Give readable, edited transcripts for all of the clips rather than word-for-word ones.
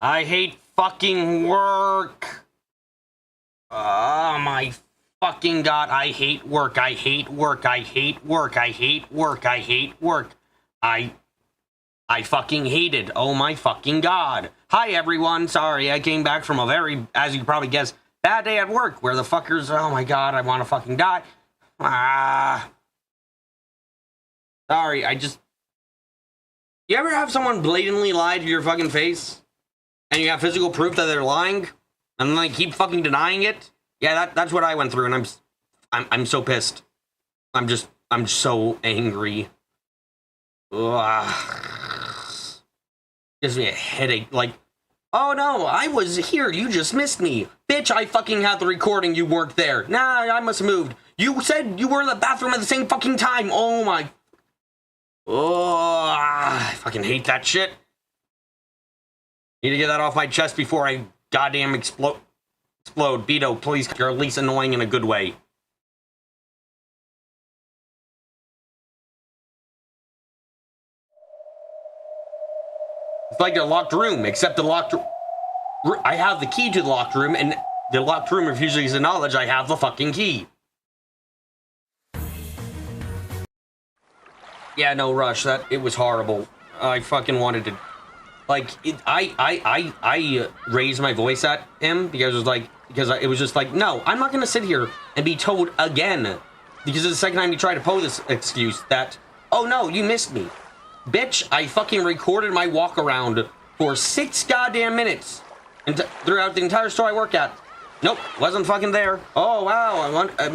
I hate fucking work. Oh my fucking god, I hate work. I hate work. I hate work. I hate work. I hate work. I fucking hate it. Oh my fucking god. Hi everyone. Sorry, I came back from a very, as you probably guessed, bad day at work where the fuckers, oh my god, I want to fucking die. Sorry, you ever have someone blatantly lie to your fucking face? And you have physical proof that they're lying? And then they keep fucking denying it? Yeah, that's what I went through, and I'm so pissed. I'm so angry. Ugh. Gives me a headache, like, oh no, I was here, you just missed me. Bitch, I fucking had the recording, you weren't there. Nah, I must have moved. You said you were in the bathroom at the same fucking time. Oh my. Oh, I fucking hate that shit. Need to get that off my chest before I goddamn explode. Beato, please, you're at least annoying in a good way. It's like a locked room, except the locked room. I have the key to the locked room, and the locked room refuses to acknowledge I have the fucking key. Yeah, no rush. It was horrible. I fucking wanted to, like, I raised my voice at him because it was just like, no, I'm not gonna sit here and be told again, because it's the second time you try to pose this excuse that, oh no, you missed me. Bitch, I fucking recorded my walk around for 6 goddamn minutes and throughout the entire store I work at. Nope, wasn't fucking there. Oh wow,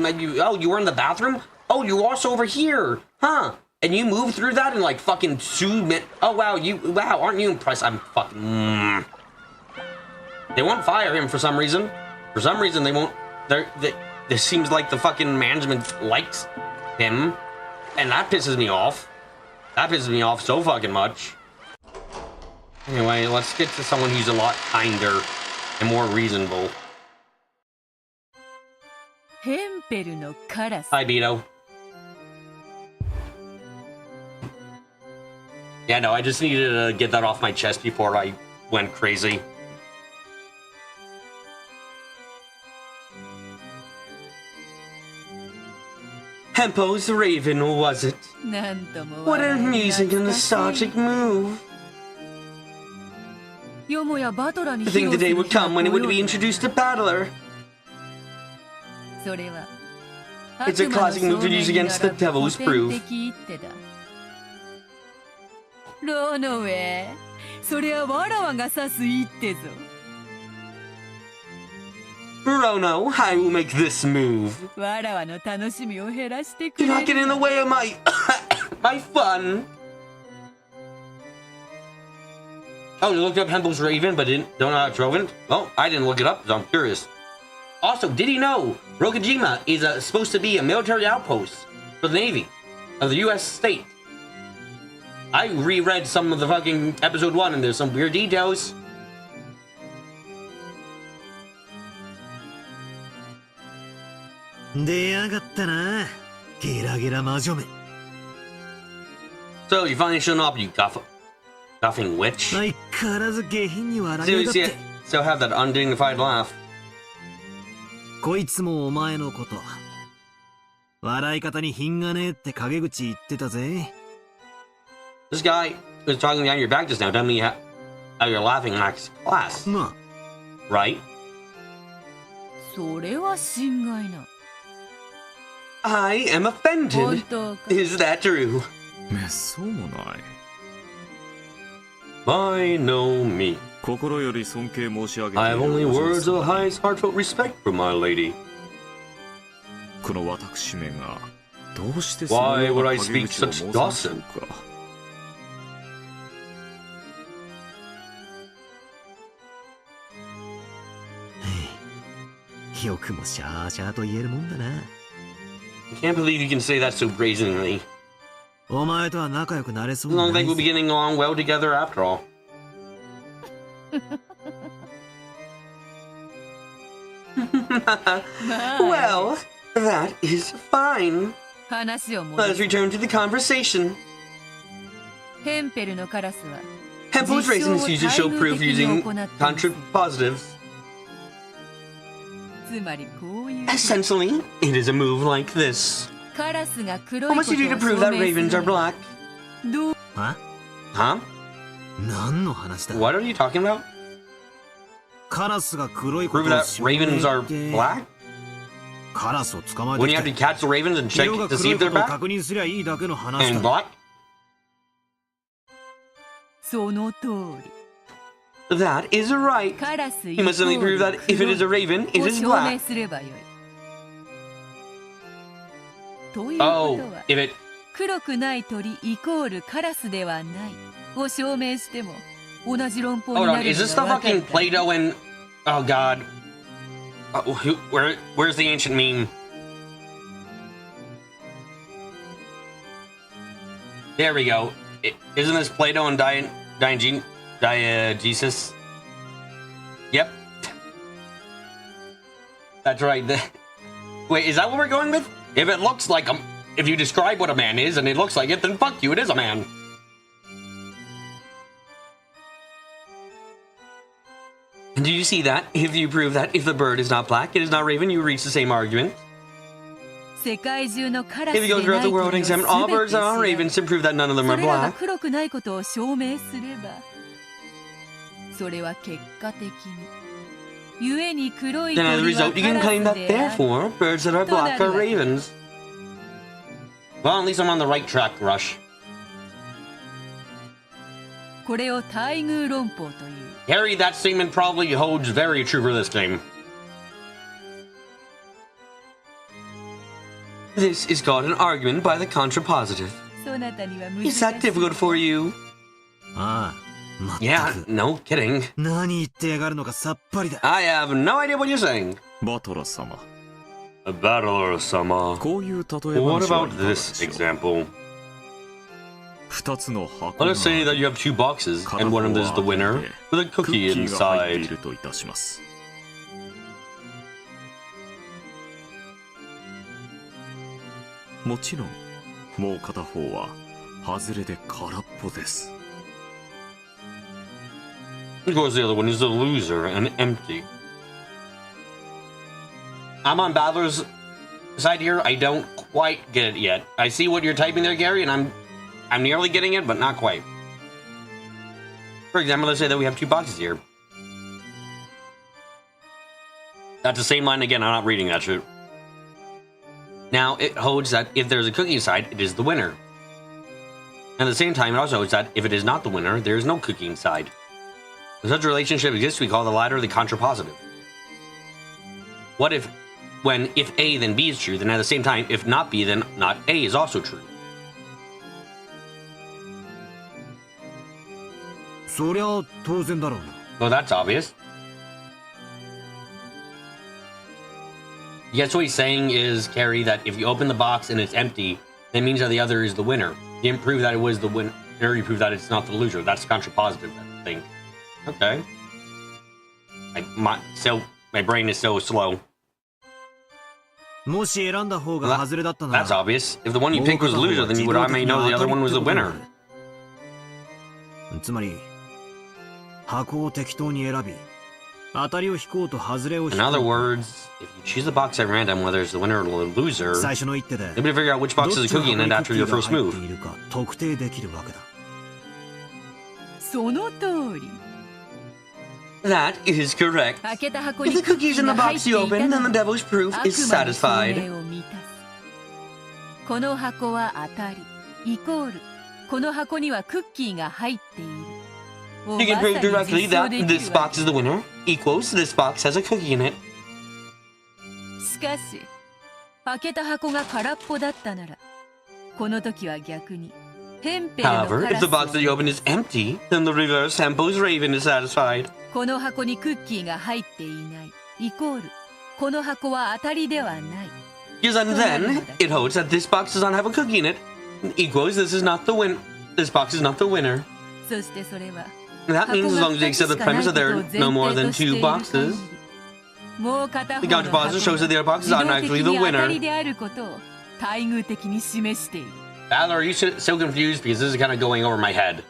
you were in the bathroom? Oh, you were also over here, huh? And you moved through that in like fucking 2 minutes. Oh wow, aren't you impressed? I'm fucking. They won't fire him for some reason. For some reason they won't. This seems like the fucking management likes him, and that pisses me off. That pisses me off so fucking much. Anyway, let's get to someone who's a lot kinder and more reasonable. Hi, Beato. Yeah, no, I just needed to get that off my chest before I went crazy. Hempo's Raven, was it? What an amusing and nostalgic move. I think the day would come when it would be introduced to Battler. It's a classic move to use against the Devil's Proof. Rono, I will make this move. Do not get in the way of my my fun. Oh, you looked up Hempel's Raven, but don't know how it's relevant? Well, I didn't look it up, so I'm curious. Also, did you know Rokujima is supposed to be a military outpost for the Navy of the U.S. state? I reread some of the fucking episode 1, and there's some weird details. So you finally shown up, you guffing witch. Seriously, so have that undignified laugh. This guy was talking behind your back just now, telling me how you're laughing in class. Right? I am offended. Is that true? By no means. I have only words of highest heartfelt respect for my lady. Why would I speak such gossip? I can't believe you can say that so brazenly. I don't think we'll be getting along well together after all. Well, that is fine. Let us return to the conversation. Hempel Hempel's raising his used to show proof using contrapositives. Essentially, it is a move like this. What must you do to prove that ravens are black? Huh? What are you talking about? Prove that ravens are black? When you have to catch the ravens and check to see if they're black? And black? That is right. You must only prove that if it is a raven, it is black. Oh, if it... Hold on, is this the fucking Plato and... Oh god. Where's the ancient meme? There we go. Isn't this Plato and Diogenes? Yep. That's right. Wait, is that what we're going with? If it looks like if you describe what a man is and it looks like it, then fuck you, it is a man. Do you see that? If you prove that if the bird is not black, it is not raven, you reach the same argument. If you go throughout the world and examine all birds that are ravens to prove that none of them are black, then as a result, you can claim that therefore, birds that are black are ravens. Well, at least I'm on the right track, Rush. Harry, that statement probably holds very true for this game. This is called an argument by the contrapositive. Is that difficult for you? Yeah, no kidding. I have no idea what you're saying. Battler-sama. What about this example? Let us say that you have two boxes, and one of them is the winner, with a cookie inside. Of course, the other one is the loser and empty. I'm on Battler's side here. I don't quite get it yet. I see what you're typing there, Gary, and I'm nearly getting it, but not quite. For example, let's say that we have two boxes here. That's the same line again. I'm not reading that shit. Now, it holds that if there's a cookie inside, it is the winner. At the same time, it also holds that if it is not the winner, there is no cookie inside. When such a relationship exists, we call the latter the contrapositive. What if, if A, then B is true, then at the same time, if not B, then not A is also true? Well, that's obvious. Yes, what he's saying is, Carrie, that if you open the box and it's empty, that means that the other is the winner. You didn't prove that it was the winner, or you prove that it's not the loser. That's contrapositive, I think. Okay. My brain is so slow. Well, that's obvious. If the one you picked was the loser, then you would already know the other one was the winner. In other words, if you choose a box at random, whether it's the winner or the loser, you'll be able to figure out which box is a cookie in it after your first move. That is correct. If the cookie is in the box you open, then the devil's proof is satisfied. You can prove directly that this box is the winner, equals this box has a cookie in it. However, if the box that you open is empty, then the reverse Hempo's raven is satisfied. Because then, it holds that this box does not have a cookie in it, equals this box is not the winner. That means as long as you accept the premise that there are no more than two boxes, the contrapositive shows that the other box is automatically the winner. Battler, are you so confused because this is kind of going over my head?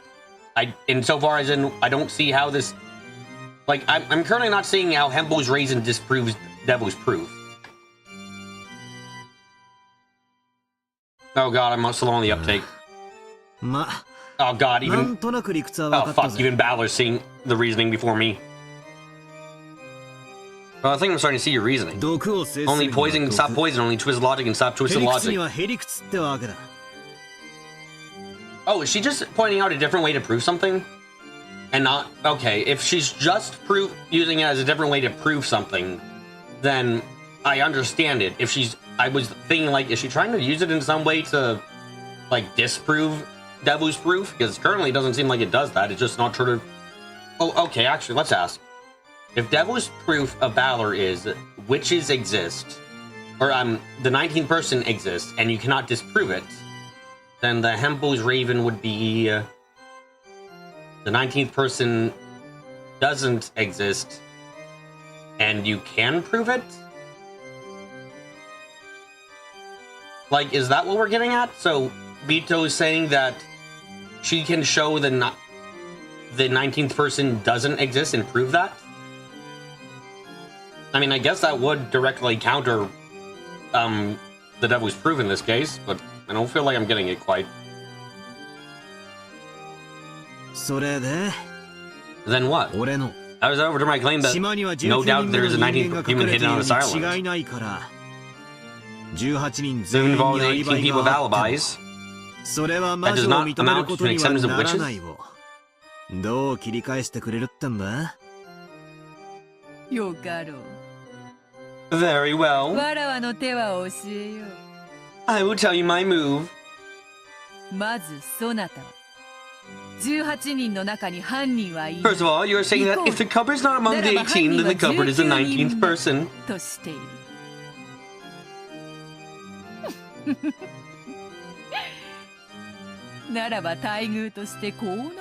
insofar as in, I don't see how this, like, I'm currently not seeing how Hempo's Raisin disproves Devil's Proof. Oh god, I'm slow on the uptake. Oh god, even, oh fuck, even Balor's seeing the reasoning before me. Well, I think I'm starting to see your reasoning. Only poison can stop poison, only twisted logic can stop twisted logic. Oh, is she just pointing out a different way to prove something? And not, okay, if she's just using it as a different way to prove something, then I understand it. If she's, I was thinking, like, is she trying to use it in some way to, like, disprove Devil's Proof? Because currently it doesn't seem like it does that. It's just not true to... Oh, okay, actually, let's ask. If Devil's Proof of Balor is witches exist, or the 19th person exists, and you cannot disprove it, then the Hempo's Raven would be... the 19th person doesn't exist, and you can prove it? Like, is that what we're getting at? So, Beato is saying that she can show the 19th person doesn't exist and prove that? I mean, I guess that would directly counter the Devil's Proof in this case, but I don't feel like I'm getting it quite. Then what? I was over to my claim that no doubt there is a 19th human hidden on this island. So involved 18 people with alibis. That does not amount to an acceptance of witches? Very well. I will tell you my move. First of all, you are saying that if the culprit is not among the 18, then the culprit is the 19th person.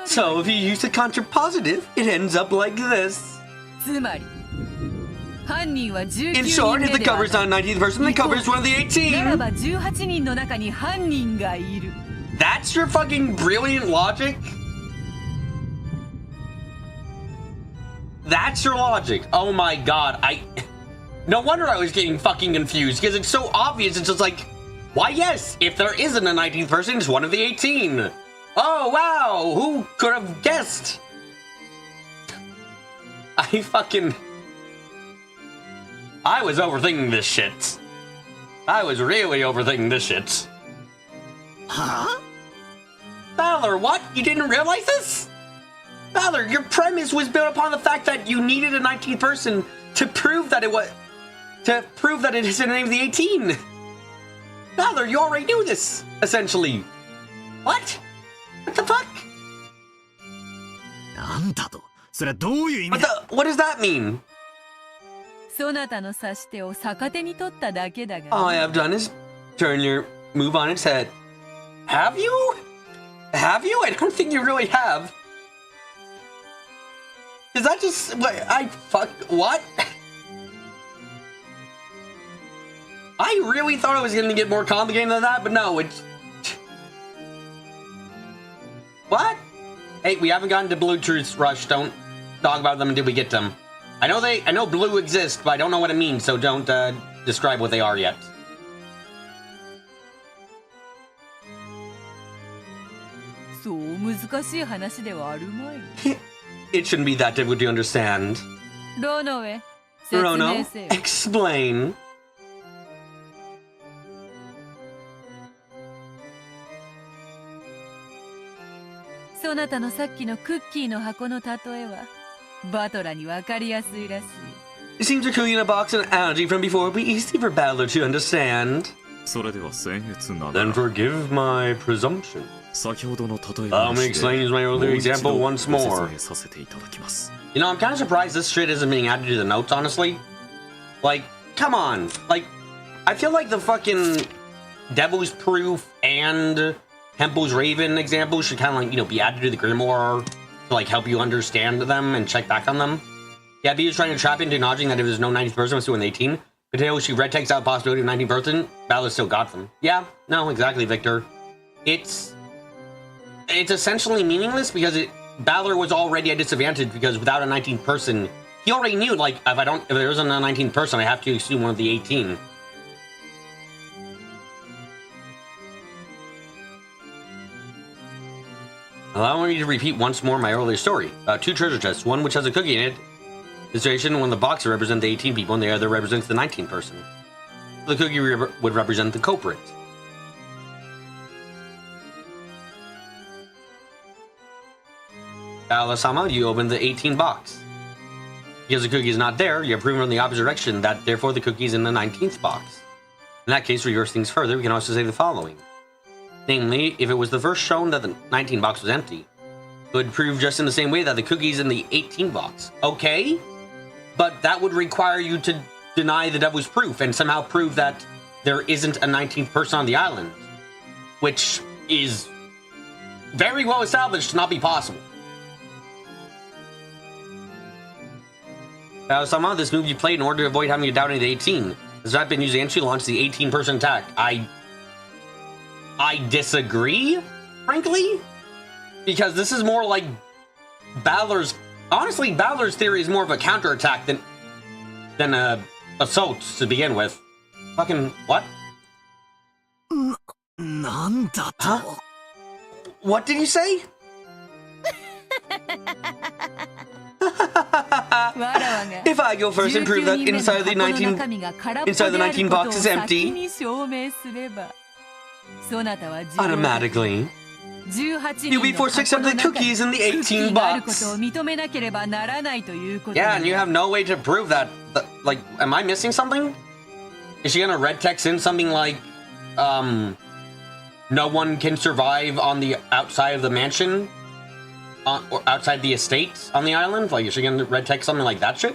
So if you use the contrapositive, it ends up like this. In short, if the culprit is not a 19th person, the culprit is one of the 18. That's your fucking brilliant logic? That's your logic. Oh my god, no wonder I was getting fucking confused, because it's so obvious. It's just like, why yes, if there isn't a 19th person, it's one of the 18. Oh wow, who could have guessed? I was overthinking this shit. I was really overthinking this shit. Huh? Balor, what? You didn't realize this? Balor, your premise was built upon the fact that you needed a 19th person to prove that it was... to prove that it is in the name of the 18. Balor, you already knew this, essentially. What? What the fuck? What does that mean? All I have done is turn your move on its head. Have you? Have you? I don't think you really have. Is that just what what? I really thought it was gonna get more complicated than that, but no, it's... What? Hey, we haven't gotten to Blue Truths, Rush. Don't talk about them until we get them. I know blue exists, but I don't know what it means, so don't describe what they are yet. It shouldn't be that difficult to understand. Rono, explain. It seems a cookie in a box and analogy from before would be easy for Balor to understand. Then forgive my presumption. Allow me to explain my earlier example once more. You know, I'm kind of surprised this shit isn't being added to the notes, honestly. Like, come on. Like, I feel like the fucking Devil's Proof and Hempo's Raven example should kind of like, you know, be added to the Grimoire to like help you understand them and check back on them. Yeah, Beato's trying to trap into acknowledging that if there's no 19th person, it's doing 18. Potato, she red takes out the possibility of 19th person. Balor still got them. Yeah, no, exactly, Victor. It's essentially meaningless because Balor was already at disadvantage because without a 19th person, he already knew, like, if there isn't a 19th person, I have to assume one of the 18. Allow me to repeat once more my earlier story about two treasure chests, one which has a cookie in it. The situation when the boxes represent the 18 people and the other represents the 19th person. The cookie would represent the culprit. Alasama, you open the 18 box. Because the cookie is not there, you have proven in the opposite direction that therefore the cookie is in the 19th box. In that case, to reverse things further, we can also say the following. Namely, if it was the first shown that the 19 box was empty, it would prove just in the same way that the cookie is in the 18 box. Okay? But that would require you to deny the devil's proof and somehow prove that there isn't a 19th person on the island. Which is very well established to not be possible. Sama, this move you played in order to avoid having to doubt any of the 18. Has that been used against you to launch the 18-person attack? I disagree, frankly, because this is more like Balor's. Honestly, Balor's theory is more of a counterattack than a assault to begin with. Fucking what? Huh? What did you say? If I go first and prove that inside the 19 box is empty, automatically, you'll be forced to accept the cookies in the 18 box. Yeah, and you have no way to prove that. Like, am I missing something? Is she gonna red text in something like, no one can survive on the outside of the mansion? Or outside the estate on the island? Like, is she gonna red text something like that shit?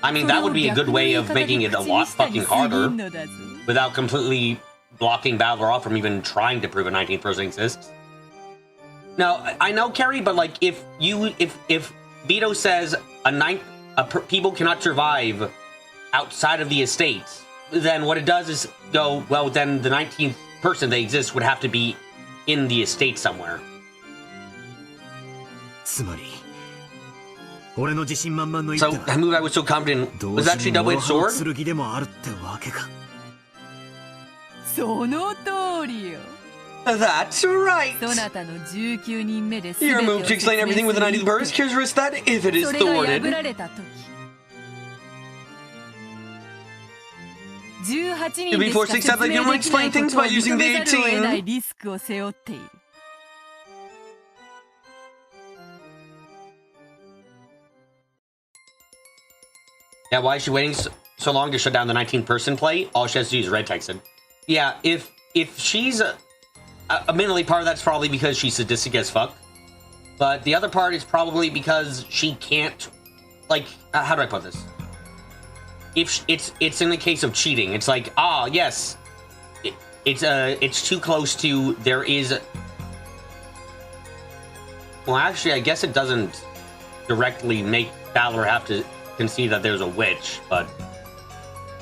I mean, that would be a good way of making it a lot fucking harder without completely blocking Balor off from even trying to prove a 19th person exists. Now, I know, Carrie, but like, if Beato says people cannot survive outside of the estate, then what it does is go, well, then the 19th person that exists would have to be in the estate somewhere. So that move I was so confident was actually double-edged sword? That's right! Your move to explain everything with the 19th person cures risk that if it is thwarted. You'll be forced to accept that you can explain things by using the 18. Yeah, why is she waiting so long to shut down the 19th person play? All she has to do is red text it. Yeah, if she's admittedly, part of that's probably because she's sadistic as fuck. But the other part is probably because she can't, like, how do I put this? If it's in the case of cheating, it's like, yes, it's too close to, there is, well, actually, I guess it doesn't directly make Balor have to concede that there's a witch, but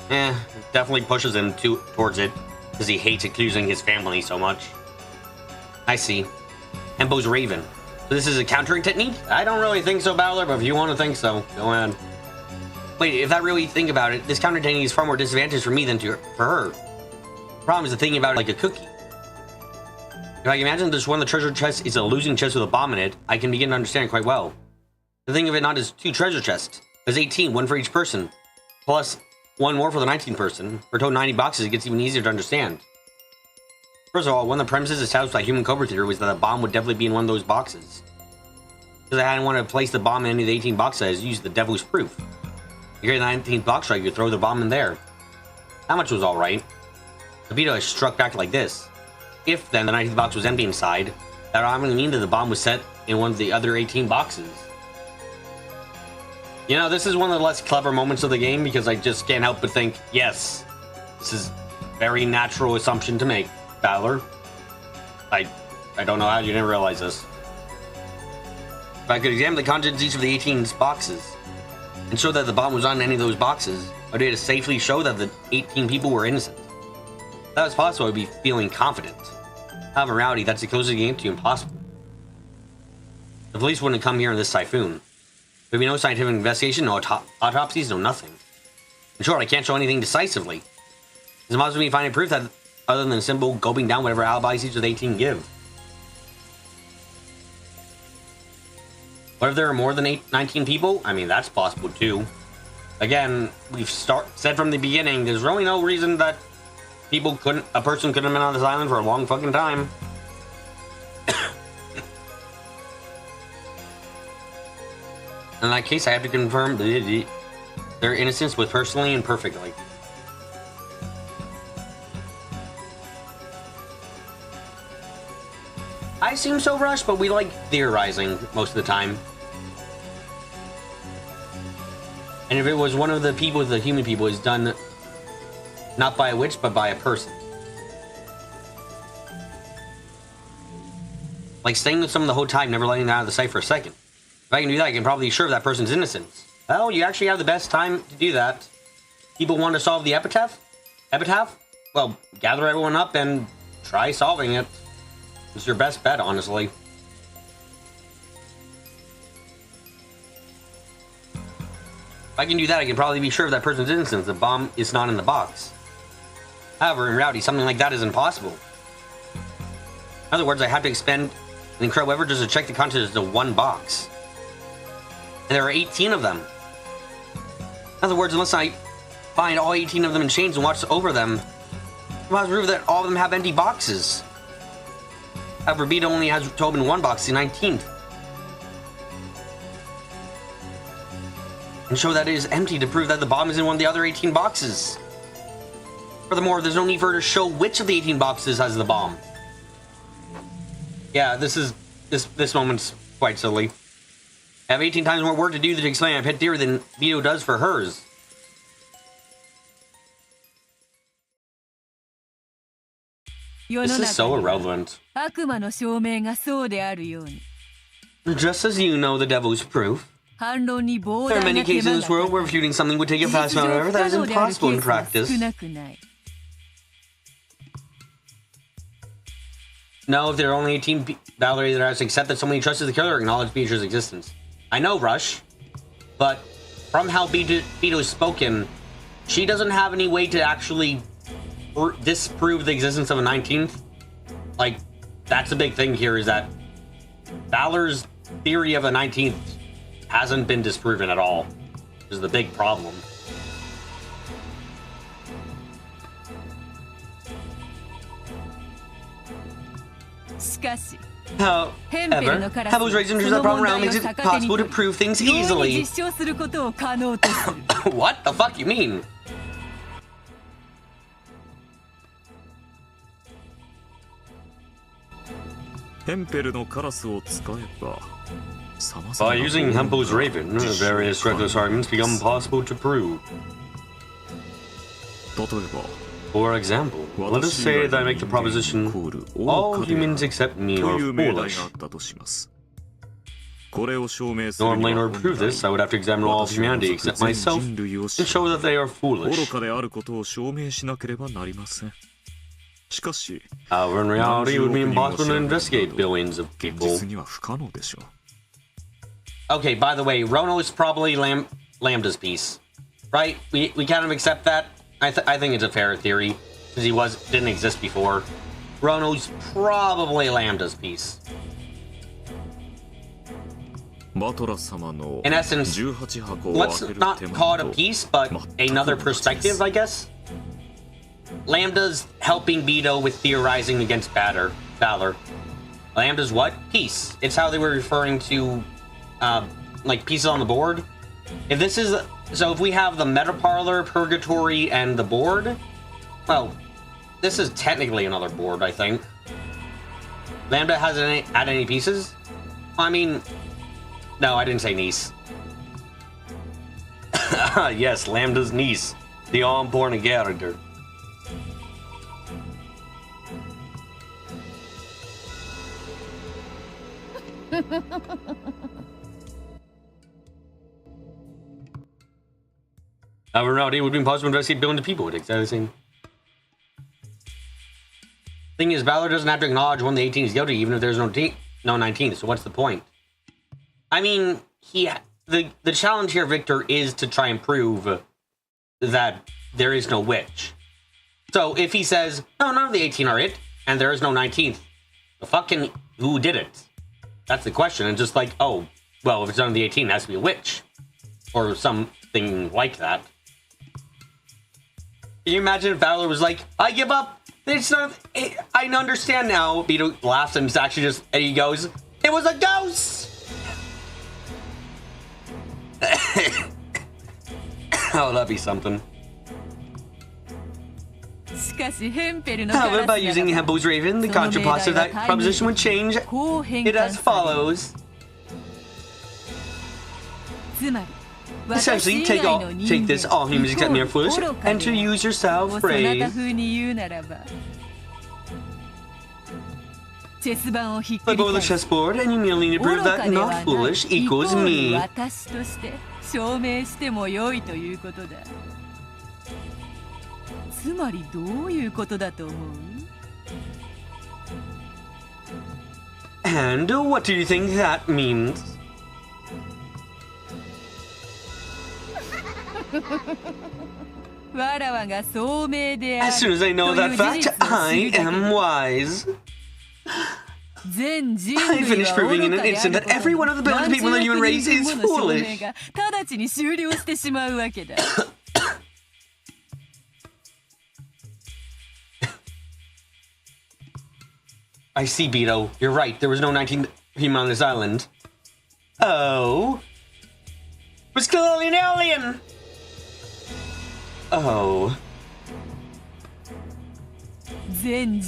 it definitely pushes him towards it because he hates accusing his family so much. I see. Embo's Raven. So this is a countering technique? I don't really think so, Balor, but if you want to think so, go ahead. Wait, if I really think about it, this counter technique is far more disadvantageous for me than for her. The problem is the thinking about it like a cookie. If I can imagine this one of the treasure chests is a losing chest with a bomb in it, I can begin to understand it quite well. The thing of it not as two treasure chests. There's 18, one for each person. Plus, one more for the 19th person. For a total 90 boxes, it gets even easier to understand. First of all, one of the premises established by Human Cobra Theory was that a bomb would definitely be in one of those boxes. Because I hadn't wanted to place the bomb in any of the 18 boxes, I used the devil's proof. You hear the 19th box strike, you throw the bomb in there. That much was alright. The Beato struck back like this. If, then, the 19th box was empty inside, that would obviously mean that the bomb was set in one of the other 18 boxes. You know, this is one of the less clever moments of the game because I just can't help but think, yes, this is a very natural assumption to make, Balor. I don't know how you didn't realize this. If I could examine the contents of each of the 18 boxes and show that the bomb was on any of those boxes, I'd be able to safely show that the 18 people were innocent. If that was possible, I'd be feeling confident. However, in reality, that's the closest game to impossible. The police wouldn't come here in this typhoon. There'd be no scientific investigation, no autopsies, no nothing. In short, I can't show anything decisively. It's impossible for me to find any proof that other than a simple gulping down whatever alibis each of the 18 give. What if there are more than 19 people? I mean, that's possible too. Again, we've said from the beginning, there's really no reason that a person couldn't have been on this island for a long fucking time. In that case, I have to confirm their innocence with personally and perfectly. I seem so rushed, but we like theorizing most of the time. And if it was one of the people, the human people, is done not by a witch, but by a person. Like staying with someone the whole time, never letting them out of the sight for a second. If I can do that, I can probably be sure of that person's innocence. Well, you actually have the best time to do that. People want to solve the epitaph? Well, gather everyone up and try solving it. It's your best bet, honestly. If I can do that, I can probably be sure of that person's innocence. The bomb is not in the box. However, in reality, something like that is impossible. In other words, I have to expend an incredible effort just to check the contents of one box. And there are 18 of them. In other words, unless I find all 18 of them in chains and watch over them, I must prove that all of them have empty boxes. However, Beato only has to open one box, the 19th. And show that it is empty to prove that the bomb is in one of the other 18 boxes. Furthermore, there's no need for her to show which of the 18 boxes has the bomb. Yeah, this moment's quite silly. I have 18 times more work to do to explain my pet theory than Beato does for hers. This is so irrelevant. Just as you know the devil's proof. There are many cases in this world where refuting something would take a fast amount of effort that is impossible in practice. No, if there are only 18 Valerie that has to accept that somebody trusts the killer or acknowledge Beatrice's existence. I know, Rush, but from how Beato's spoken, she doesn't have any way to actually disprove the existence of a 19th. Like, that's the big thing here, is that Valor's theory of a 19th hasn't been disproven at all. Which is the big problem. However, Habu's raised into that problem around makes it possible to prove things easily. What the fuck you mean? By using Hempo's raven, various reckless arguments become possible to prove. For example, let us say that I make the proposition, all humans except me are foolish. Normally, in order to prove this, I would have to examine all of humanity except myself and show that they are foolish. However, in reality, it would be impossible to investigate billions of people. Okay, by the way, Rono is probably Lambda's piece, right? We kind of accept that. I think it's a fair theory, because he didn't exist before. Rono's probably Lambda's piece. In essence, let's not call it a piece, but another perspective, I guess. Lambda's helping Beato with theorizing against Valor. Lambda's what? Piece. It's how they were referring to, like, pieces on the board. If this is... So if we have the meta parlor, purgatory, and the board, well, this is technically another board, I think. Lambda hasn't had any pieces? I mean, no, I didn't say niece. Yes, Lambda's niece, the all-important character. However, in reality, it would be impossible to investigate billions of people. It's exactly the same. Thing is, Balor doesn't have to acknowledge when the 18 is guilty, even if there's no 19th. So what's the point? I mean, the challenge here, Victor, is to try and prove that there is no witch. So if he says, no, none of the 18 are it, and there is no 19th, the fucking who did it? That's the question. And just like, oh, well, if it's none of the 18, it has to be a witch. Or something like that. Can you imagine if Balor was like, I give up. It's not. I understand now. Beato laughs and it's actually just. And he goes, it was a ghost. Oh, that'd be something. However, by using Hempel's Raven, the contrappost of that proposition would change it as follows. Essentially, take this all humans except me are foolish, and to use yourself phrase. Flip over the chessboard, and you merely need to prove that not foolish equals me. And what do you think that means? As soon as I know that fact, I am wise. I finished proving in an instant that every one of the billion people in the human race is foolish. I see, Beato. You're right. There was no 19 people on this island. Oh. We're still only an alien! Oh. In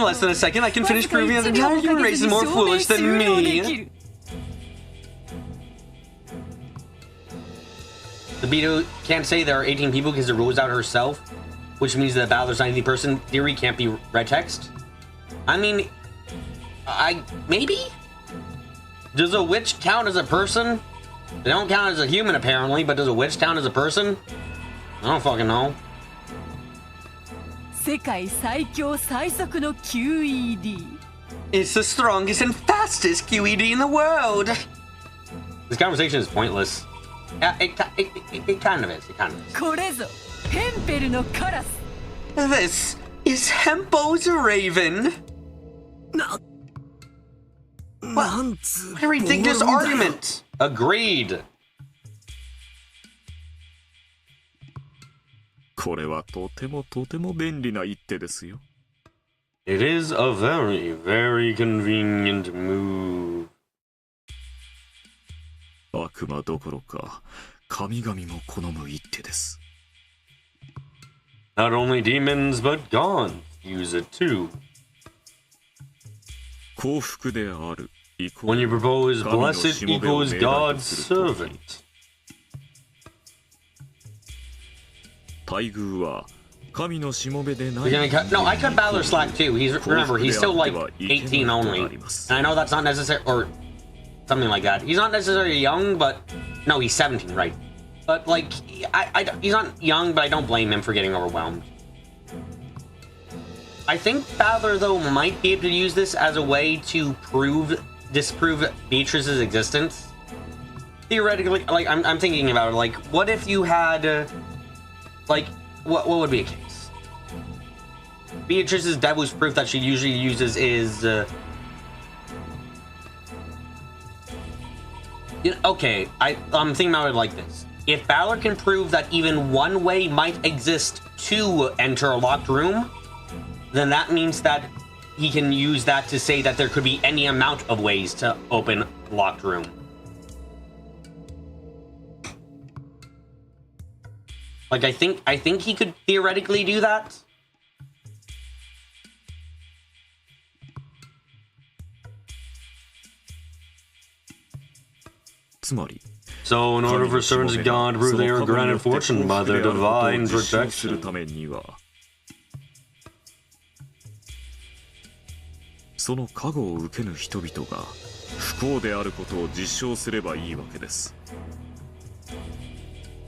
less than a second, I can finish proving that the entire human race is more foolish than me. The Beato can't say there are 18 people because it rules out herself, which means that Balor's 19th person theory can't be red text. I mean, maybe? Does a witch count as a person? They don't count as a human, apparently, but does a witch count as a person? I don't fucking know. It's the strongest and fastest QED in the world. This conversation is pointless. It kind of is. It kind of is. This is Hempel's Raven. What a ridiculous argument. Agreed. It is a very, very convenient move. Not only demons, but gods use it too. When you propose blessed equals God's servant. No, I cut Balor slack too. Remember, he's still like 18 only. And I know that's not necessary, or something like that. He's not necessarily young, but no, he's 17, right? But like, he's not young, but I don't blame him for getting overwhelmed. I think Balor though might be able to use this as a way to disprove Beatrice's existence. Theoretically, like I'm thinking about it. Like, what if you had, like, what would be a case? Beatrice's devil's proof that she usually uses is, okay, I'm thinking about it like this. If Balor can prove that even one way might exist to enter a locked room, then that means that he can use that to say that there could be any amount of ways to open a locked room. Like, I think he could theoretically do that. So, in order for servants of God to prove they are granted fortune by their divine protection.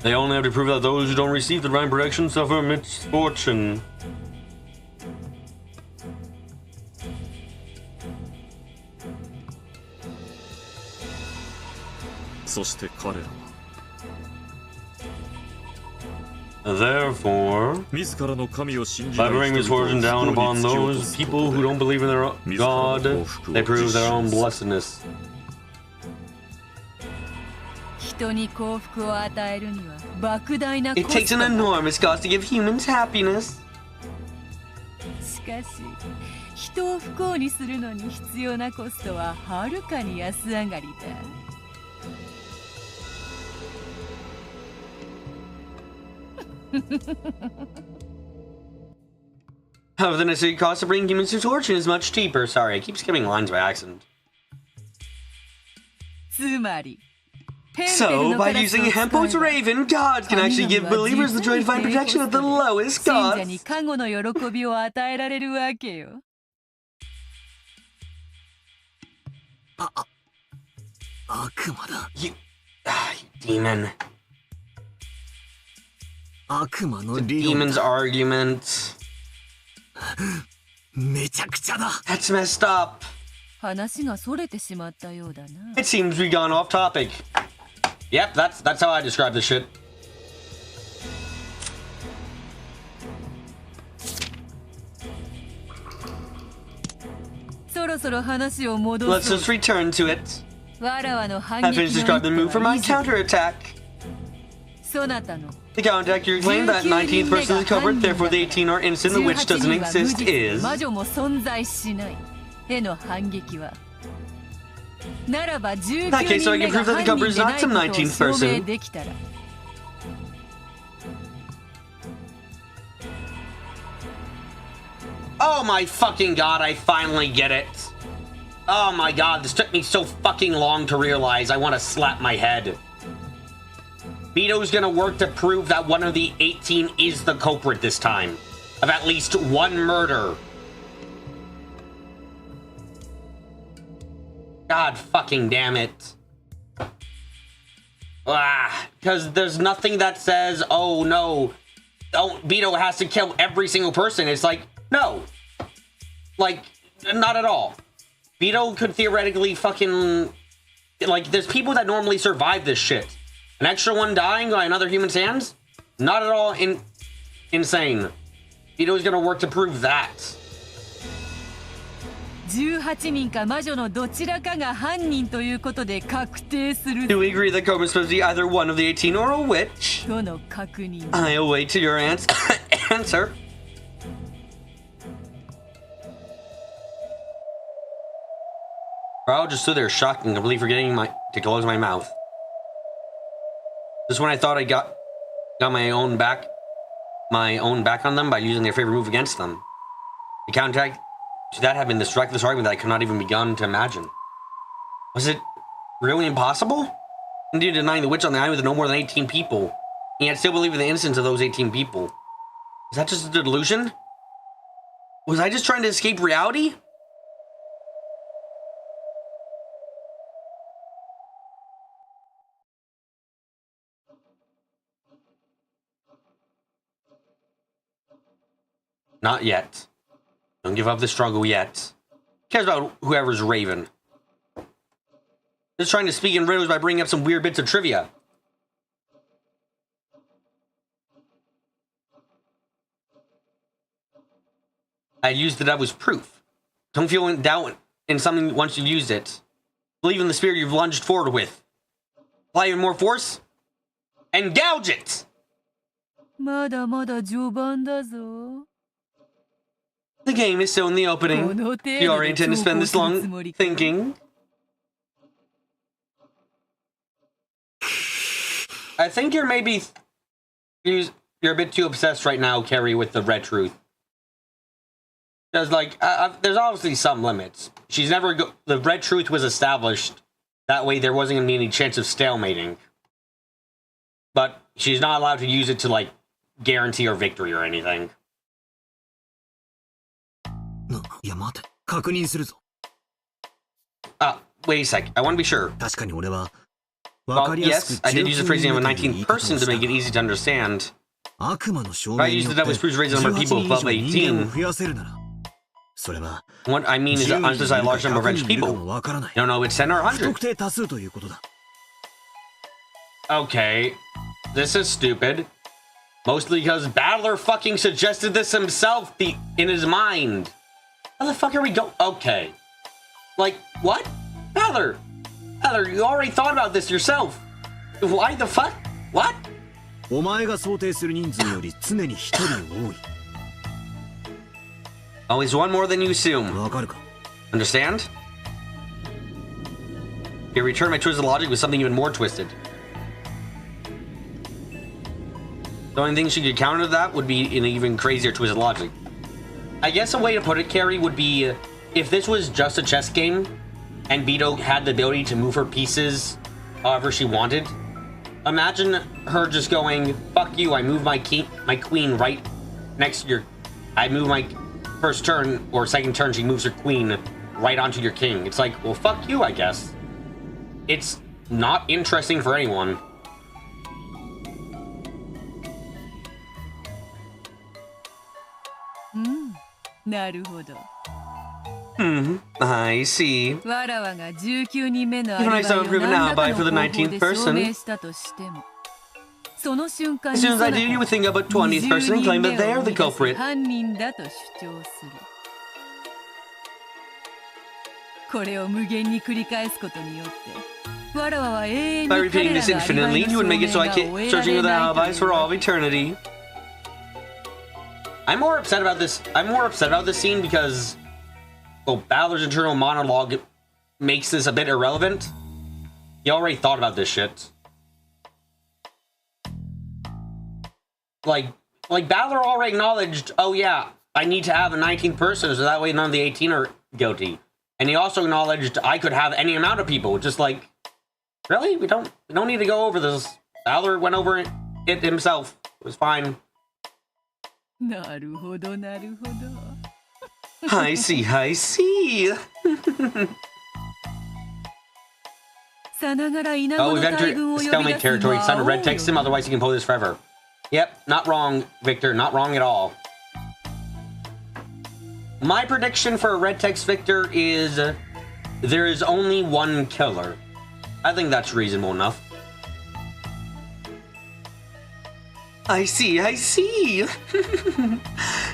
They only have to prove that those who don't receive the divine protection suffer misfortune. Therefore, by bringing misfortune down upon those people who don't believe in their own God, they prove their own blessedness. It takes an enormous cost to give humans happiness. However, the necessary cost of bringing humans to torture is much cheaper. Sorry, I keep skipping lines by accident. So, by using Hempo's Raven, gods can actually give believers the joy to find protection at the lowest cost. You demon. The demon's argument. That's messed up. It seems we've gone off topic. Yep, that's how I describe this shit. Let's just return to it. I finished describing the move for my counterattack. The counterattack claimed that 19th person is the culprit, therefore the 18 are innocent, the witch doesn't exist is. In that case, so I can prove that the culprit is not some 19th person. Oh my fucking god, I finally get it. Oh my god, this took me so fucking long to realize. I want to slap my head. Beato's gonna work to prove that one of the 18 is the culprit this time. Of at least one murder. God fucking damn it. Because there's nothing that says, oh no, Beato has to kill every single person. It's like, no. Like, not at all. Beato could theoretically fucking... Like, there's people that normally survive this shit. An extra one dying by another human's hands? Not at all insane. Beato's gonna work to prove that. Do we agree that Cobra is supposed to be either one of the 18 or a witch? I await your answer. Bro, just stood there shocked and completely forgetting to close my mouth. Just when I thought I got my own back on them by using their favorite move against them. The counterattack to that had been this reckless argument that I could not even begin to imagine. Was it really impossible? Indeed, denying the witch on the island with no more than 18 people, and yet still believe in the innocence of those 18 people. Is that just a delusion? Was I just trying to escape reality? Not yet. Don't give up the struggle yet. Who cares about whoever's Raven? Just trying to speak in riddles by bringing up some weird bits of trivia. I used it as proof. Don't feel in doubt in something once you've used it. Believe in the spirit you've lunged forward with. Apply even more force. And gouge it! The game is still in the opening. You already intend to spend this long thinking. I think you're maybe... You're a bit too obsessed right now, Carrie, with the red truth. There's like... there's obviously some limits. She's never... The red truth was established. That way there wasn't going to be any chance of stalemating. But she's not allowed to use it to, like, guarantee her victory or anything. Wait a sec. I want to be sure. Well, yes, I did use the phrasing of a 19th person to make it easy to understand. If I used the devil's proofs to raise the number of people above 18, what I mean is to emphasize a large number of French people. You don't know if it's 10 or 100. Okay. This is stupid. Mostly because Battler fucking suggested this himself in his mind. How the fuck are we going? Okay. Like, what? Battler, you already thought about this yourself. Why the fuck? What? Always one more than you assume. Understand? Here, return my twisted logic with something even more twisted. The only thing she could counter that would be an even crazier twisted logic. I guess a way to put it, Carrie, would be if this was just a chess game and Beato had the ability to move her pieces however she wanted. Imagine her just going, fuck you, I move my queen right next to your... I move my first turn or second turn, she moves her queen right onto your king. It's like, well, fuck you, I guess. It's not interesting for anyone. I see. Even I still prove an alibi for the 19th person. As soon as I do, you would think about 20th person and claim that they are the culprit. By repeating this infinitely, you would make it so I keep searching for the alibis for all of eternity. I'm more upset about this scene because, well, Battler's internal monologue makes this a bit irrelevant. He already thought about this shit. Like Battler already acknowledged, oh yeah, I need to have a 19th person so that way none of the 18 are guilty. And he also acknowledged I could have any amount of people. Just like, really? We don't need to go over this. Battler went over it himself. It was fine. I see. Oh, we've entered stalemate territory. It's time to red text him, otherwise he can pull this forever. Yep, not wrong, Victor. Not wrong at all. My prediction for a red text Victor is there is only one killer. I think that's reasonable enough. I see.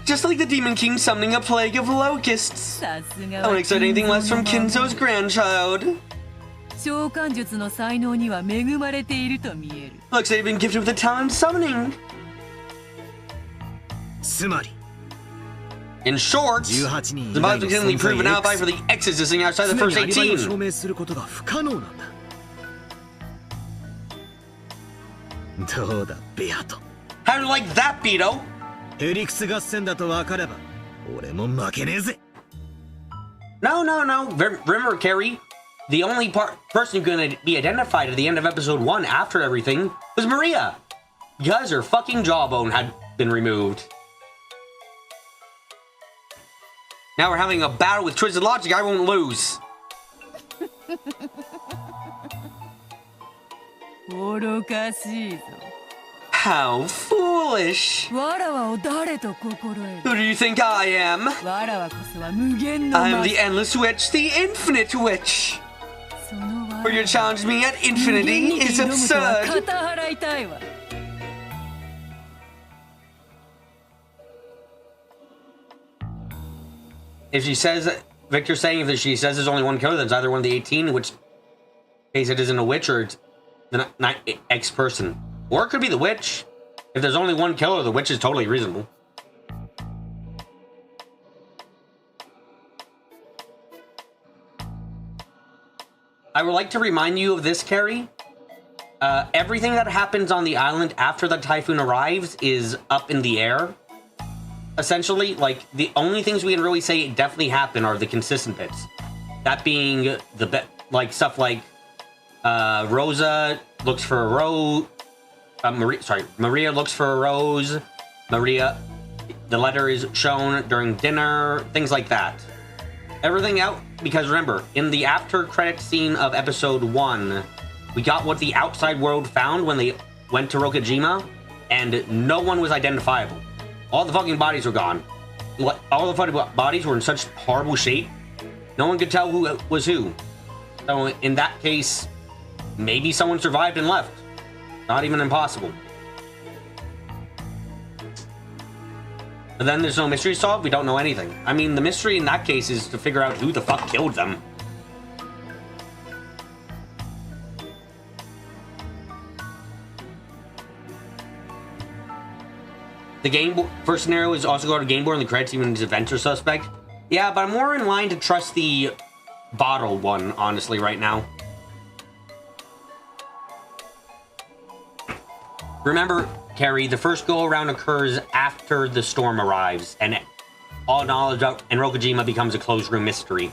Just like the Demon King summoning a plague of locusts. I won't expect anything less from Kinzo's grandchild. Looks like you've been gifted with the talent of summoning. In short, the body can only prove an alibi for the X existing outside the first 18. How do you like that, Beato? No. Remember, Carrie, the only person going to be identified at the end of episode 1 after everything was Maria. Because her fucking jawbone had been removed. Now we're having a battle with twisted logic I won't lose. How foolish! Who do you think I am? I am the Endless Witch, the Infinite Witch! For you to challenge me at infinity is absurd! If she says, Victor's saying if she says there's only one killer, then it's either one of the 18, in which case it isn't a witch, or it's the X person. Or it could be the witch. If there's only one killer, the witch is totally reasonable. I would like to remind you of this, Carrie. Everything that happens on the island after the typhoon arrives is up in the air. Essentially, like, the only things we can really say definitely happen are the consistent bits. That being stuff like Rosa looks for a rose. Maria looks for a rose. The letter is shown during dinner. Things like that. Everything out, because remember, in the after credit scene of episode 1, we got what the outside world found when they went to Rokajima, and no one was identifiable. All the fucking bodies were gone. All the fucking bodies were in such horrible shape, no one could tell who was who. So in that case, maybe someone survived and left. Not even impossible. But then there's no mystery solved. We don't know anything. I mean, the mystery in that case is to figure out who the fuck killed them. The first scenario is also go to game board and the credits even as event or suspect. Yeah, but I'm more in line to trust the bottle one, honestly, right now. Remember, Carrie, the first go-around occurs after the storm arrives, and all knowledge of Enrokojima becomes a closed-room mystery.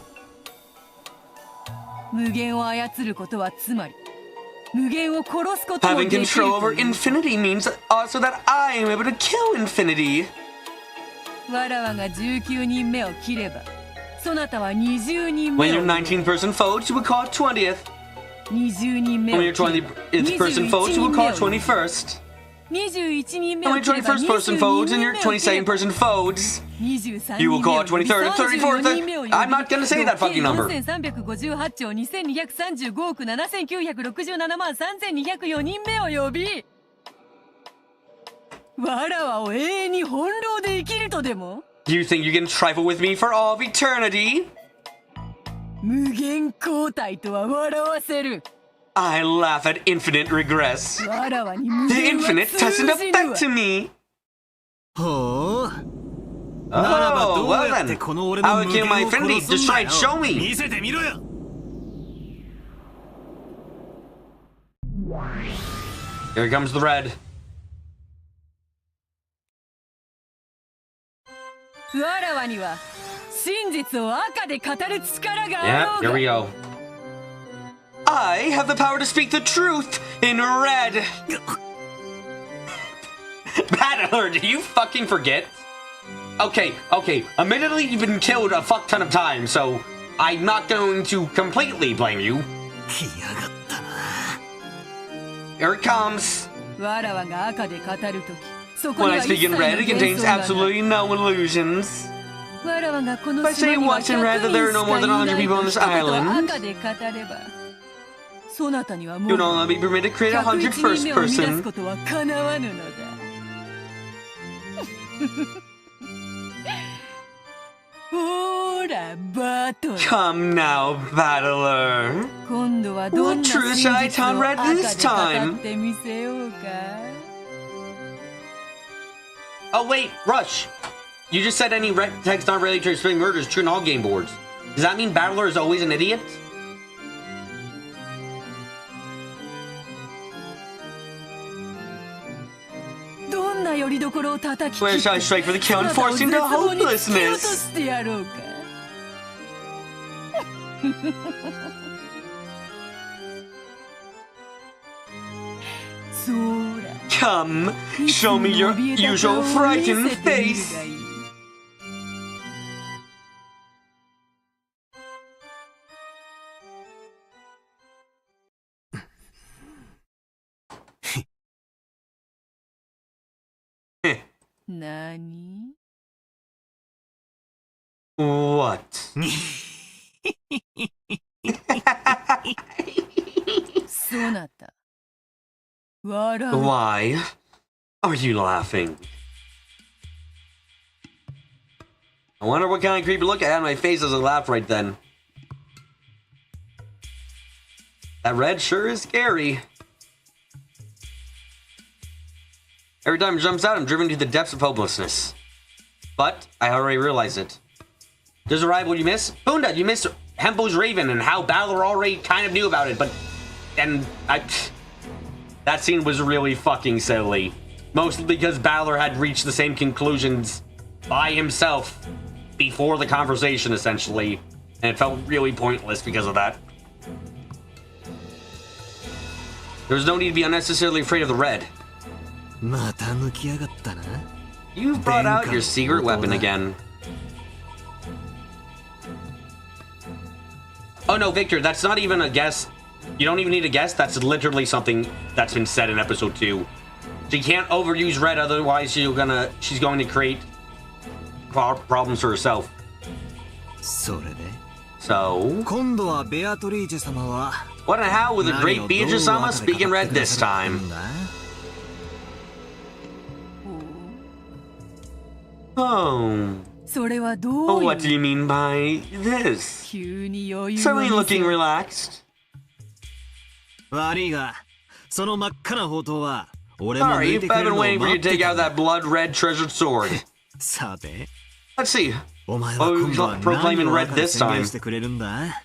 Having control over infinity means also that I am able to kill infinity. When you're 19-person foes, you will call it 20th. When you're 20th-person foes, you will call it 21st. And when you're 21st-person foes and you're 22nd-person foes, you will call it 23rd and 34th. I'm not gonna say that fucking number. Do you think you can trifle with me for all of eternity? I laugh at infinite regress. The infinite doesn't affect me. Oh, well then. I will kill my infinity. Just try and show me. Here comes the red. Yeah, here we go. I have the power to speak the truth in red. Battler, do you fucking forget? Okay. Admittedly, you've been killed a fuck ton of times, so I'm not going to completely blame you. Here it comes. When I speak in red, it contains absolutely no illusions. If I say once in red that there are no more than 100 people on this island, you will not be permitted to create 101st person. Come now, battler. What truth shall I tell red this time? Oh wait, Rush. You just said any red text not related to explaining murder is true in all game boards. Does that mean battler is always an idiot? Where shall I strike for the kill and force him to hopelessness? Come, show me your usual frightened face. Nani? What? Sonata. Why are you laughing? I wonder what kind of creepy look I had on my face as I laughed right then. That red sure is scary. Every time it jumps out, I'm driven to the depths of hopelessness. But I already realized it. Does arrive what you miss? Bunda, you missed Hempo's Raven and how Battler already kind of knew about it, that scene was really fucking silly. Mostly because Battler had reached the same conclusions by himself before the conversation, essentially. And it felt really pointless because of that. There was no need to be unnecessarily afraid of the red. You've brought out your secret weapon again. Oh no, Victor, that's not even a guess. You don't even need a guess. That's literally something that's been said in episode 2. She can't overuse red, otherwise she's going to create problems for herself. So? What and how with a great Beato-sama speaking red this time? Oh. それはどういう What do you mean by this? 急に余裕 Suddenly を見せ looking relaxed. 悪いが、その真っ赤な宝刀は俺も Sorry, 抜い I've てくれ been るのを waiting for you 待 to って take た out that blood red treasured sword. さて、 Let's see. お前は Oh, 今度は proclaiming 何を red 赤で this 宣 time. 言してくれるんだ？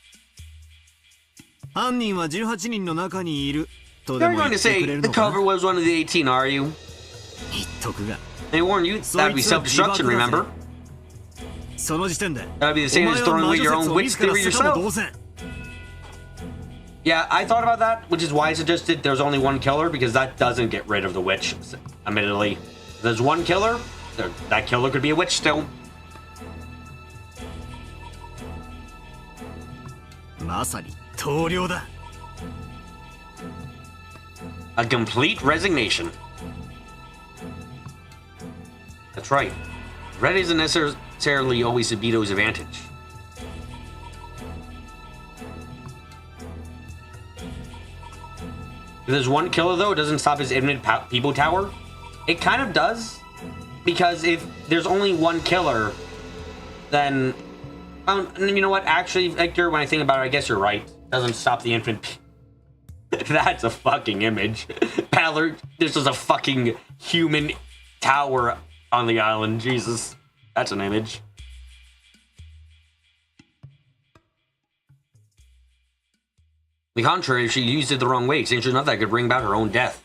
犯人は18人の中にいるとで You're も言 going っ to て say くれる the のか？ cover was one of the 18, are you? 言っとくが、 They warned you that would be self-destruction, remember? その時点で That would be the same as throwing away your own witch theory お前は魔術を自ら捨てたも同 yourself. 然。 Yeah, I thought about that, which is why I suggested there's only one killer, because that doesn't get rid of the witch, admittedly. If there's one killer, that killer could be a witch still. まさに投了だ。 A complete resignation. That's right. Red isn't necessarily always Beato's advantage. If there's one killer, though, it doesn't stop his infinite people tower. It kind of does, because if there's only one killer, then you know what? Actually, Victor, when I think about it, I guess you're right. Doesn't stop the infinite. That's a fucking image. Ballard, this is a fucking human tower on the island. Jesus, that's an image. On the contrary, she used it the wrong way. Saying enough that could bring about her own death.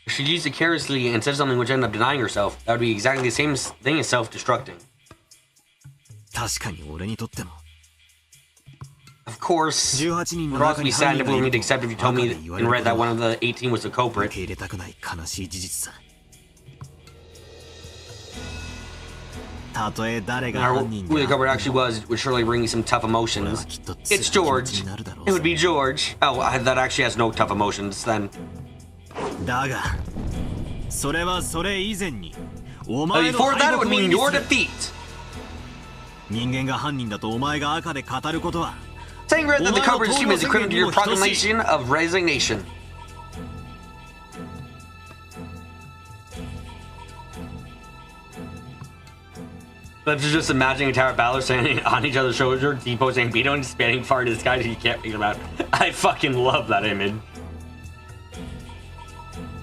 If she used it carelessly and said something which ended up denying herself, that would be exactly the same thing as self-destructing. 確かに俺にとっても。 Of course, 18人 it の would 中 also に be 犯 sad 人 if がい we る would accept if you told me in red that one of the 18 was the 受 culprit. け入れたくない悲しい事実さ。たとえ誰が Or 犯人 who the で culprit actually was would surely bring me some tough 俺は emotions. きっと It's 強い気持ち George. になるだろう It would ぜ be George. Oh, that actually has no tough emotions then. だが、それはそれ以前に、お But 前の before that, 敗 it would 北を意 mean 味 your する。 defeat. 人間が犯人だとお前が赤で語ることは、 Saying red that the culprit is human is equivalent to your proclamation of resignation. But just imagining a tower of Valor standing on each other's shoulder, Depot saying Beato and spanning far into the sky that you can't figure out. I fucking love that image.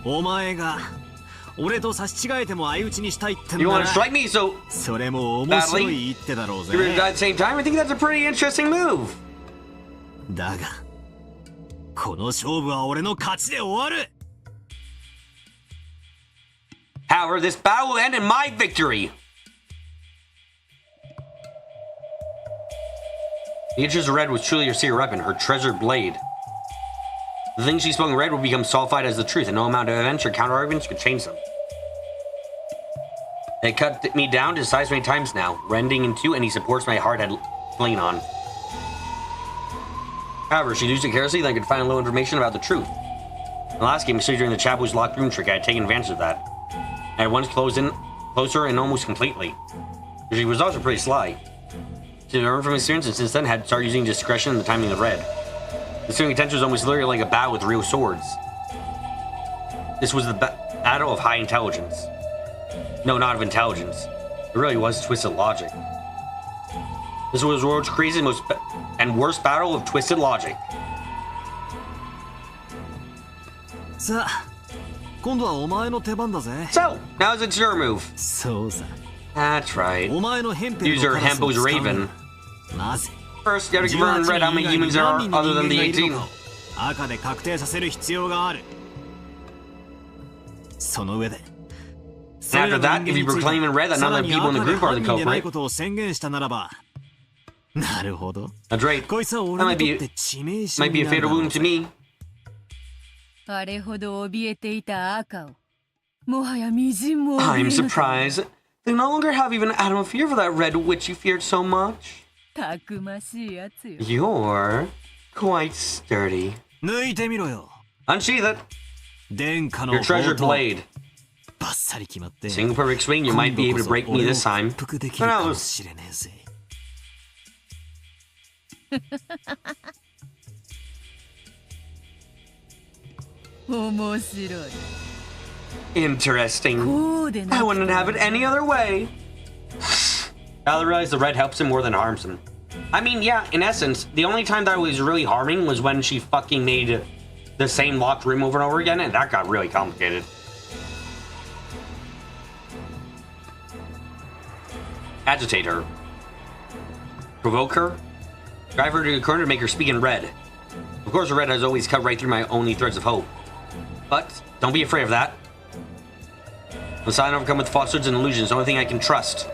お前が俺と差し違えても相打ちにしたいってん You な want ら to strike me, so それも面白い一手だろうぜ。 you're at the same time? I think that's a pretty interesting move. だが、この勝負は俺の勝ちで終わる。 However, this battle will end in my victory. The interest of red was truly her secret weapon, her treasured blade. The things she spoke in red would become solidified as the truth, and no amount of evidence or counter-arguments could change them. They cut me down to size many times now, rending in two any supports my heart had leaned on. However, she used it carelessly, then I could find a little information about the truth. In the last game, especially during the Chabu's locked room trick, I had taken advantage of that. I had once closer and almost completely. She was also pretty sly. She learned from experience and since then had started using discretion and the timing of red. The swinging attention was almost literally like a battle with real swords. This was the battle of high intelligence. No, not of intelligence. It really was twisted logic. This was the world's craziest and worst battle of twisted logic. さあ、今度はお前の手番だぜ。 So, now it's your move. そうさ。 That's right. お前のヘンペル Use の your カラスを Hempo's 使う Raven. なぜ First, you have to confirm in red how many humans there are other than the 18. 赤で確定させる必要がある。その上で。 After that, if you proclaim in red that none of the people in the group are the culprit. ことを宣言したならば。なるほど。 That's right. こいつは That 俺 might にと be って致命傷 might be に a なる fatal だろう wound ぜ to me. あれほど怯えていた赤をもはやみじんも怯え I'm ぬと surprised. They no longer have even an atom of fear for that red witch you feared so much. たくましいやつよ You're quite sturdy. 抜いてみろよ。 Unsheath it. 殿下の Your treasure 宝刀 blade. バッサリ決まって。 Single perfect swing, you might be able to break me this time. 今度こそ俺を屈服でき Who るかも knows? しれねえぜ。面白い Interesting. こうでな I く wouldn't have it any other way. Now I realize the red helps him more than harms him. I mean, yeah, in essence, the only time that was really harming was when she fucking made the same locked room over and over again, and that got really complicated. Agitate her. Provoke her. Drive her to a corner to make her speak in red. Of course, the red has always cut right through my only threads of hope. But don't be afraid of that. The sign overcome with falsehoods and illusions, the only thing I can trust.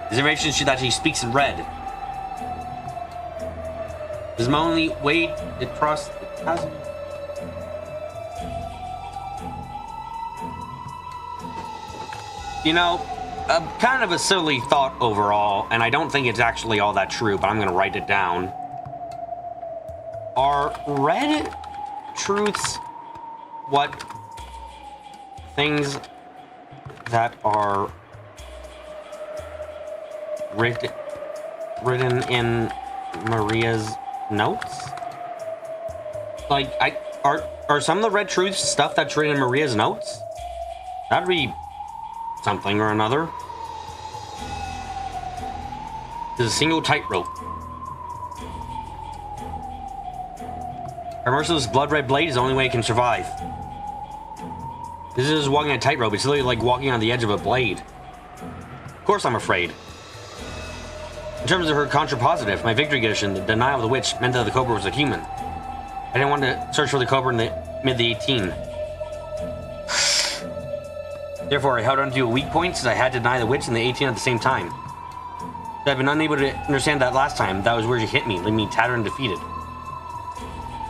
His information is that he speaks in red. This is my only way to cross the chasm. You know, kind of a silly thought overall, and I don't think it's actually all that true, but I'm gonna write it down. Are red truths what things that are written in Maria's notes? Like, are some of the red truths stuff that's written in Maria's notes? That'd be something or another. There's a single tightrope. Our merciless blood red blade is the only way it can survive. This is walking a tightrope. It's literally like walking on the edge of a blade. Of course I'm afraid. In terms of her contrapositive, my victory edition, the denial of the witch meant that the Cobra was a human. I didn't want to search for the Cobra in the mid-18. Therefore, I held on to a weak point since I had to deny the witch and the 18 at the same time. So I've been unable to understand that last time. That was where she hit me, leaving me tattered and defeated.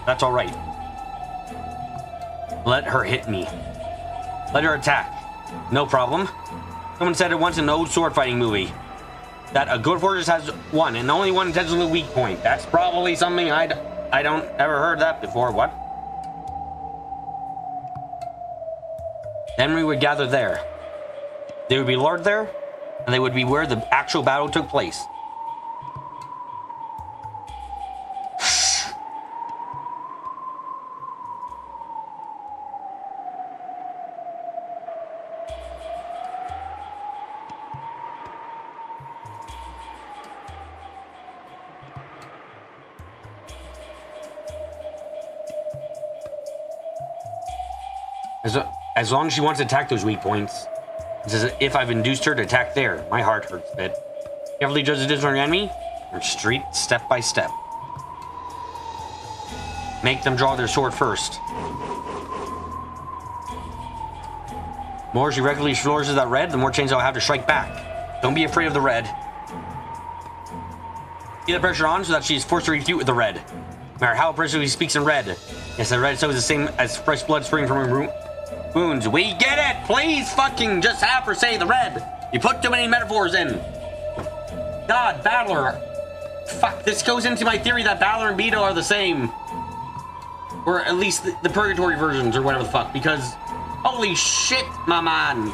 That's alright. Let her hit me. Let her attack. No problem. Someone said it once in an old sword fighting movie that a good fortress has one and only one intentionally weak point. That's probably something I don't ever heard that before. What? Then we would gather there. They would be lured there, and they would be where the actual battle took place. As long as she wants to attack those weak points, it's as if I've induced her to attack there. My heart hurts a bit. Carefully judge the distance from your enemy, or retreat step by step. Make them draw their sword first. The more she regularly flourishes that red, the more chance I'll have to strike back. Don't be afraid of the red. Get the pressure on so that she is forced to refute with the red. No matter how oppressively he speaks in red. Yes, the red is always the same as fresh blood springing from her wounds. We get it! Please fucking just have her say the red! You put too many metaphors in! God, Battler! Fuck, this goes into my theory that Battler and Beato are the same. Or at least the purgatory versions, or whatever the fuck, because... Holy shit, my man!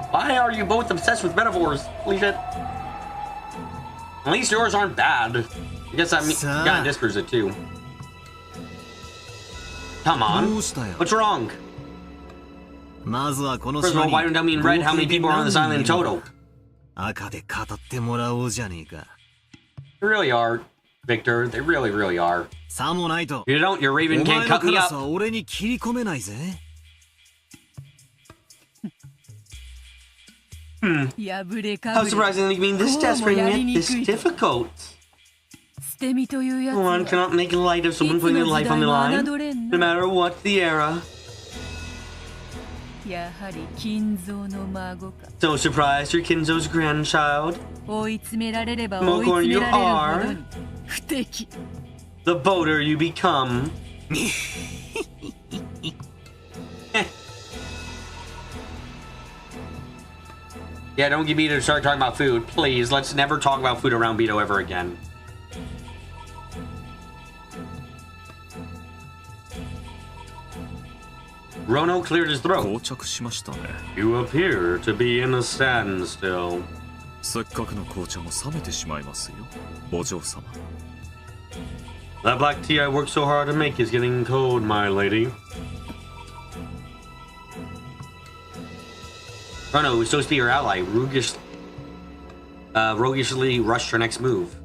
Why are you both obsessed with metaphors? Holy shit. At least yours aren't bad. I guess that kind of disproves it too. Come on. What's wrong? First of all, why don't tell me in red how many people are on this island in total? They really are, Victor. They really, really are. If you don't, your raven can't cut me up. How surprising that you being this desperate and yet this difficult. One cannot make light of someone putting their life on the line, no matter what the era. So surprised you're Kinzo's grandchild? The more corner you are, the bolder you become. Yeah, don't get Beato to start talking about food. Please, let's never talk about food around Beato ever again. Rono cleared his throat. You appear to be in a standstill. せっかくの紅茶も冷めてしまいますよ、お嬢様。 That black tea I worked so hard to make is getting cold, my lady. Runo, who's supposed to be her ally, roguishly rushed her next move.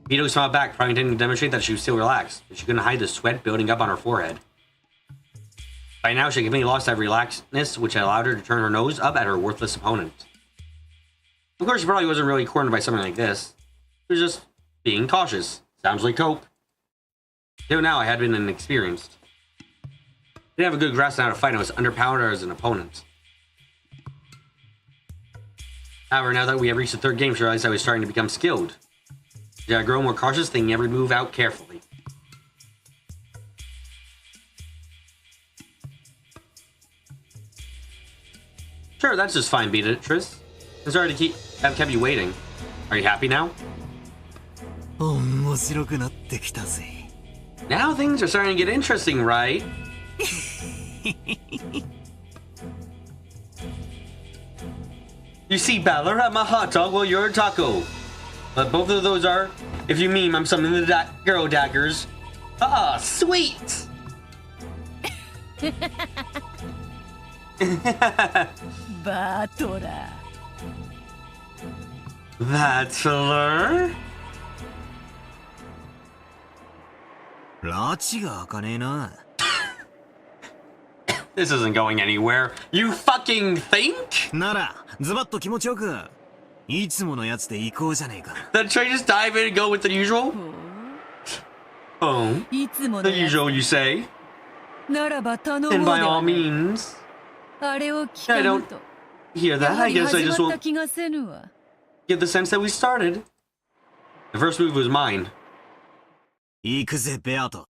Beato smiled back, probably intending to demonstrate that she was still relaxed, but she couldn't hide the sweat building up on her forehead. By now, she had completely lost that relaxedness, which had allowed her to turn her nose up at her worthless opponent. Of course, she probably wasn't really cornered by something like this. She was just being cautious. Sounds like cope. Till now, I had been inexperienced. I didn't have a good grasp on how to fight. I was underpowered as an opponent. However, now that we have reached the third game, she realized I was starting to become skilled. She had grown more cautious, thinking every move out carefully. Sure, that's just fine, Beatrice. I'm sorry to have kept you waiting. Are you happy now? 面白くなってきたぜ。 Now things are starting to get interesting, right? You see, Balor, I'm a hot dog while you're a taco. But both of those are, if you meme, I'm summoning the girl daggers. Ah, sweet! Beato だ。 Bachelor? 拉致が開かねえな。 This isn't going anywhere. You fucking think? なら、ズバッと気持ちよく、いつものやつで行こうじゃねえか。 Then should I just dive in and go with the usual? Oh, いつも the のやつ usual, you say? ならば頼もう And で by は all ない means, あれを聞か I ぬ don't と hear や that. は I り guess I 始 just まっ will た気がせぬわ。 get the sense that we started. The first move was mine. 行くぜ、ベアト。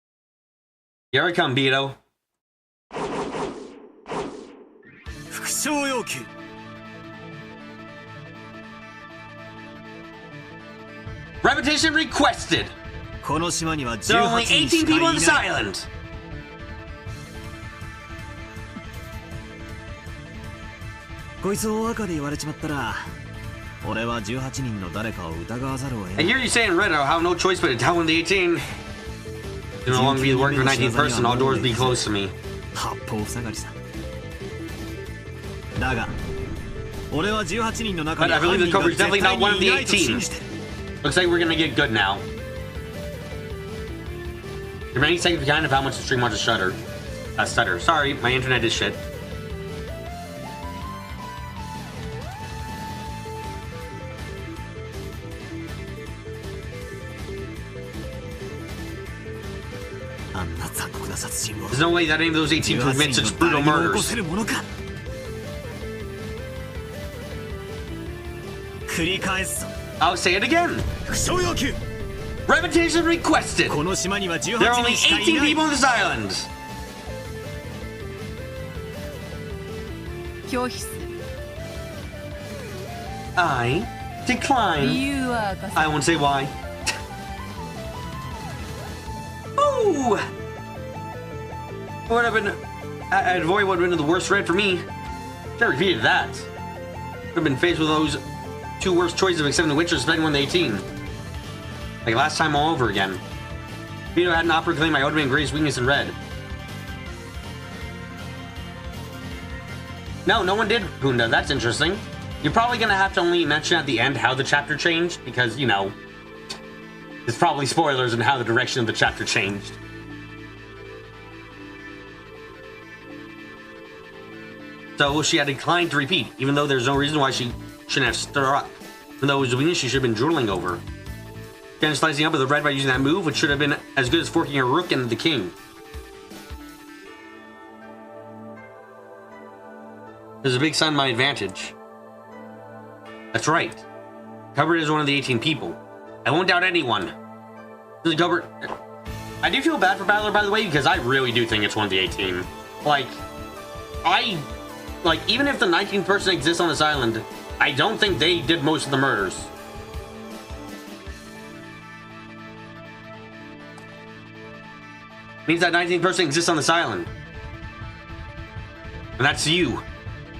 Here I come, Beato. 副将要求。 Repetition requested. この島には There are only 18人し 18 か people い on な this い。 island. こいつを赤で言われちまったら、俺は18人の誰かを疑わざるを得 I ない。 hear you say in Reddit how no choice but to tell when the 18. You no longer be the work of a 19th person, all doors be closed to me. 八方塞がりさ。だが、俺は18人の中 But に I 犯 believe the 人が cover is 絶 definitely 対 not one に of い the ないと信じてる。 Looks like we're gonna get good now. You're many seconds behind of how much the stream wants to stutter. Sorry, my internet is shit. There's no way that any of those 18 could commit such brutal murders. 繰り返すぞ。 I'll say it again. 副将要求。 Repetition requested. この島には There are 18 only 人しかい 18ない people。on this island. 拒否する I 理 decline. 由は明かさ I won't say why. Ooh! Would have been. I'd avoid would have been the worst red for me. Should have repeated that. Would have been faced with those two worst choices of accepting the Witcher, spending one to 18. Like last time all over again. Beato had not proclaimed my ultimate and greatest weakness in red. No, no one did, Punda. That's interesting. You're probably gonna have to only mention at the end how the chapter changed, because, you know, there's probably spoilers in how the direction of the chapter changed. So she had declined to repeat, even though there's no reason why she shouldn't have struck. Even though it was a weakness she should have been drooling over. Again, slicing up with the red by using that move, which should have been as good as forking a rook into the king. There's a big sign to my advantage. That's right. Hubbard is one of the 18 people. I won't doubt anyone. Hubbard, I do feel bad for Balor, by the way, because I really do think it's one of the 18. Even if the 19th person exists on this island, I don't think they did most of the murders. Means that 19th person exists on this island. And that's you.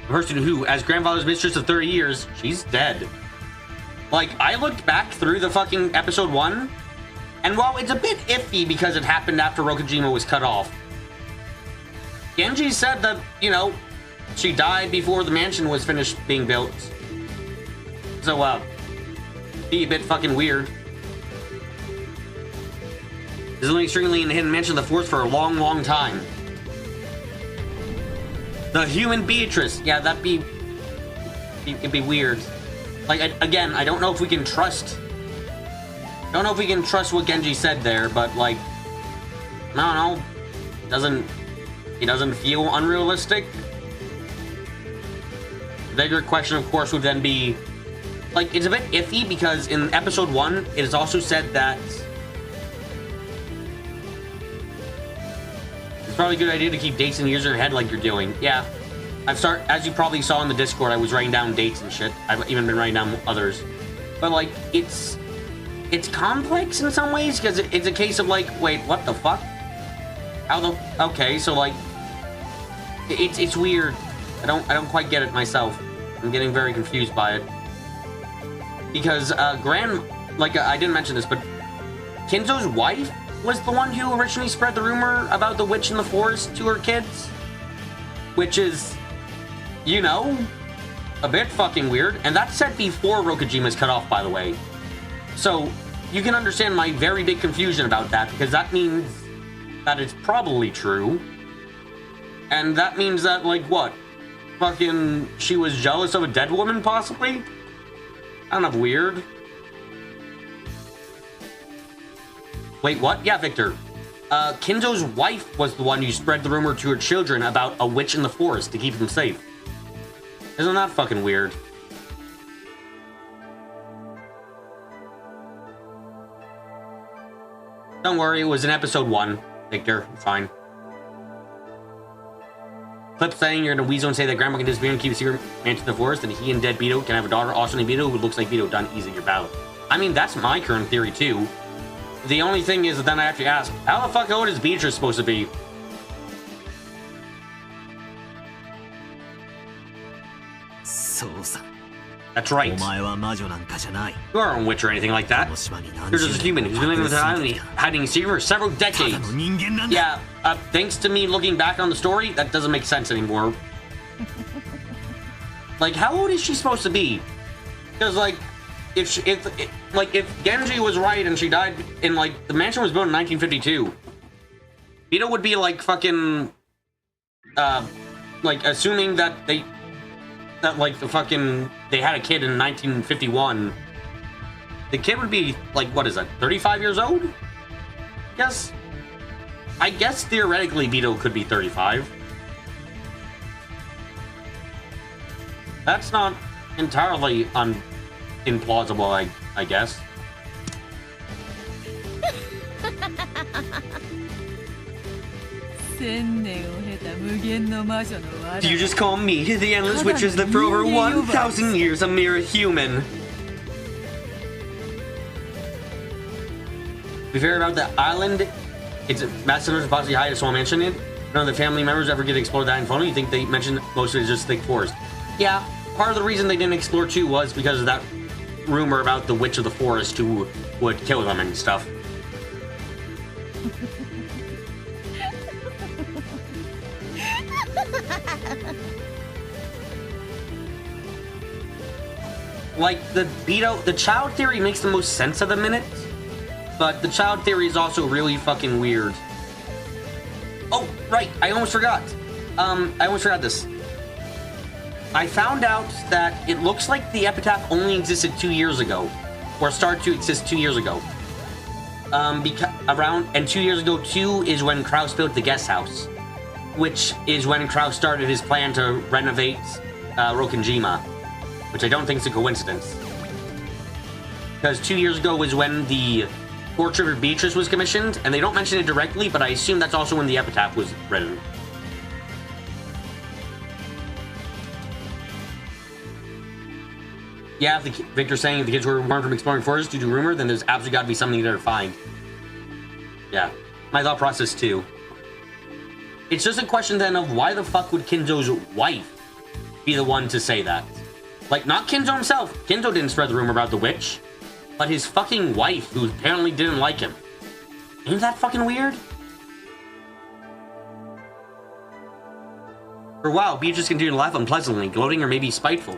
The person who, as grandfather's mistress of 30 years, she's dead. Like, I looked back through the fucking episode 1, and while it's a bit iffy because it happened after Rokujima was cut off, Genji said that, you know, she died before the mansion was finished being built. So, be a bit fucking weird. There's only extremely in the hidden mansion of the Force for a long, long time. The human Beatrice. Yeah, it'd be weird. Like, again, I don't know if we can trust... I don't know if we can trust what Genji said there, but, like... I don't know. It doesn't feel unrealistic. The bigger question, of course, would then be... Like, it's a bit iffy because in episode 1, it is also said that... It's probably a good idea to keep dates and years in your head like you're doing. Yeah. As you probably saw in the Discord, I was writing down dates and shit. I've even been writing down others. But, like, it's complex in some ways, because it's a case of, like, wait, what the fuck? Okay, so, like, it's weird. I don't quite get it myself. I'm getting very confused by it. Because, I didn't mention this, but Kinzo's wife was the one who originally spread the rumor about the witch in the forest to her kids. Which is, you know, a bit fucking weird. And that's said before Rokujima's cut off, by the way. So, you can understand my very big confusion about that, because that means that it's probably true. And that means that, like, what? Fucking, she was jealous of a dead woman, possibly? Kind of weird. Wait, what? Yeah, Victor. Kinzo's wife was the one who spread the rumor to her children about a witch in the forest to keep them safe. Isn't that fucking weird? Don't worry, it was in episode 1, Victor. It's fine. Clip saying you're gonna weasel and say that Grandma can disappear and keep a secret mansion in the forest, and he and dead Beato can have a daughter also named Beato who looks like Beato, done easing your battle. I mean, that's my current theory too. The only thing is that then I have to ask, how the fuck old is Beatrice supposed to be? That's right. You aren't a witch or anything like that. You're just a human who's been living with an island hiding a secret for several decades. Yeah, thanks to me looking back on the story, that doesn't make sense anymore. Like, how old is she supposed to be? Because, like, if Genji was right and she died in, like, the mansion was built in 1952, Beato would be, like, fucking, like, assuming that they had a kid in 1951, the kid would be, like, what is that, 35 years old? I guess theoretically Beato could be 35. That's not entirely implausible, I guess. Do you just call me the endless witches that for over 1,000 years a mere human? To be fair about the island, it's a massive supposedly hide a small mansion in. None of the family members ever get to explore that in full. You think they mentioned most of it is just thick forest. Yeah, part of the reason they didn't explore too was because of that rumor about the witch of the forest who would kill them and stuff. Like, the child theory makes the most sense of the minute, but the child theory is also really fucking weird. Oh, right, I almost forgot. This. I found out that it looks like the epitaph only existed 2 years ago, or started to exist 2 years ago. And 2 years ago, too, is when Kraus built the guest house, which is when Kraus started his plan to renovate Rokujima, which I don't think is a coincidence. Because 2 years ago was when the portrait of Beatrice was commissioned, and they don't mention it directly, but I assume that's also when the epitaph was written. Yeah, if Victor's saying if the kids were born from exploring forests due to rumor, then there's absolutely got to be something there to find. Yeah, my thought process too. It's just a question then of why the fuck would Kinzo's wife be the one to say that. Like, not Kinzo himself. Kinzo didn't spread the rumor about the witch, but his fucking wife, who apparently didn't like him. Ain't that fucking weird? For a while, Beatrice continued to laugh unpleasantly, gloating or maybe spiteful.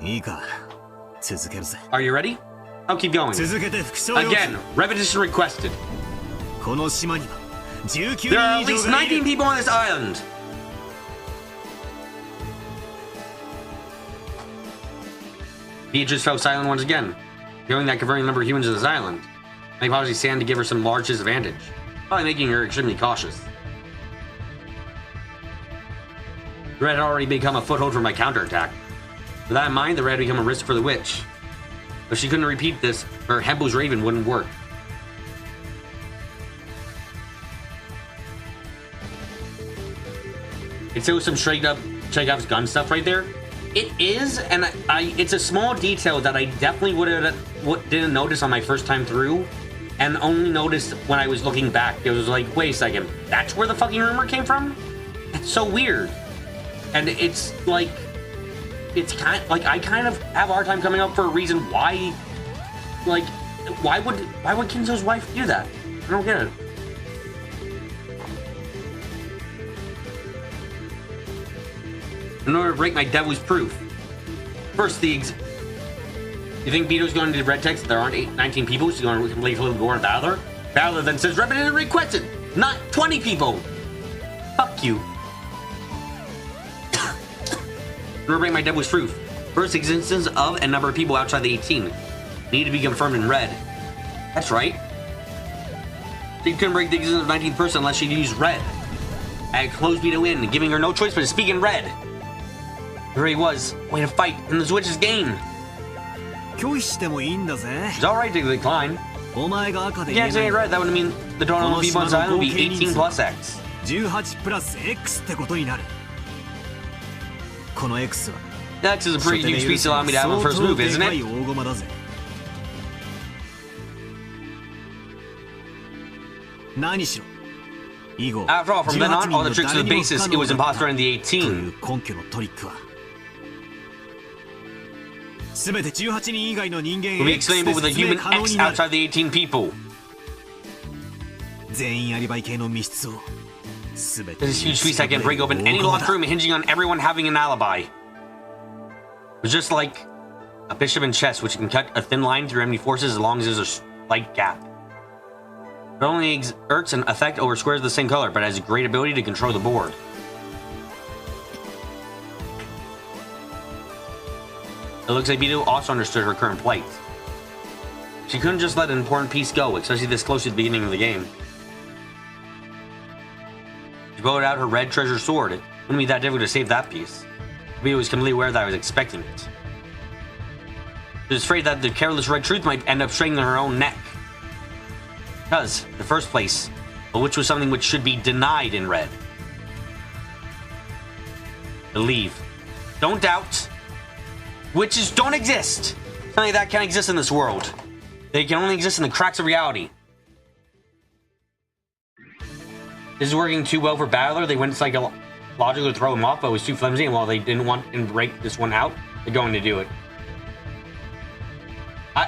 いいか、続けるぜ。 Are you ready? I'll keep going. 続けて副将よ。 Again, repetition requested. この島には19 There are 人 at 以 least 上がいる。 19 people on this island. Beatrice fell silent once again, feeling that converting the number of humans to this island may possibly stand to give her some large disadvantage, probably making her extremely cautious. The red had already become a foothold for my counterattack. With that in mind, the red had become a risk for the witch. If she couldn't repeat this, her Hembo's Raven wouldn't work. It's still some straight up Chekhov's gun stuff right there. It is, and it's a small detail that I definitely didn't notice on my first time through, and only noticed when I was looking back. It was like, wait a second, that's where the fucking rumor came from? That's so weird. And it's like, I kind of have a hard time coming up for a reason why, like, why would Kinzo's wife do that? I don't get it. In order to break my devil's proof. First, you think Beato's going to red text that there aren't 19 people? She's going to complete a little more on Valor? Valor then says, repetition requested! Not 20 people! Fuck you. In order to break my devil's proof. First, existence of and number of people outside the 18 need to be confirmed in red. That's right. She couldn't break the existence of 19th person unless she used red. I had closed Beato in, giving her no choice but to speak in red. There he was, way to fight in the Switch's game. 拒否してもいいんだぜ。 It's alright to decline. お前が赤で You 言 can't え say ない it right, that would mean the total number of people on this island would be 18 plus X. 18プラス X ってことになる。この X は X is a pretty huge piece to allow me to have my first move, isn't 大 it? 駒だぜ。何しろ。以後 After all, from then on, all the tricks were the basis. It was imposter in the とい 18. う根拠のトリックは全て18人以外の人間 Will be X explainable で with a 説明 human 可能 X になる。 outside the 18 people. 全員アリバイ系の密室を全て This huge piece I can break open any locked room hinging on everyone having an alibi. It's just like a bishop in chess, which can cut a thin line through enemy forces as long as there's a slight gap. It only exerts an effect over squares of the same color, but has a great ability to control the board. It looks like Beato also understood her current plight. She couldn't just let an important piece go, especially this close to the beginning of the game. She pulled out her red treasure sword. It wouldn't be that difficult to save that piece. Beato was completely aware that I was expecting it. She was afraid that the careless red truth might end up strangling her own neck. Because, in the first place, a witch was something which should be denied in red. Believe. Don't doubt. Witches don't exist! Something like that can't exist in this world. They can only exist in the cracks of reality. This is working too well for Battler. They went psychological to throw him off, but it was too flimsy, and while they didn't want to break this one out, they're going to do it.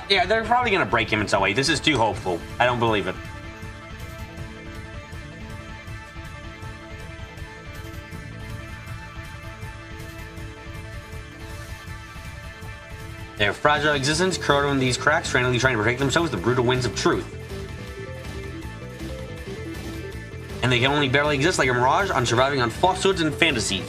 Yeah, they're probably going to break him in some way. This is too hopeful. I don't believe it. Their fragile existence curled in these cracks, frantically trying to protect themselves with the brutal winds of truth. And they can only barely exist like a mirage on surviving on falsehoods and fantasies.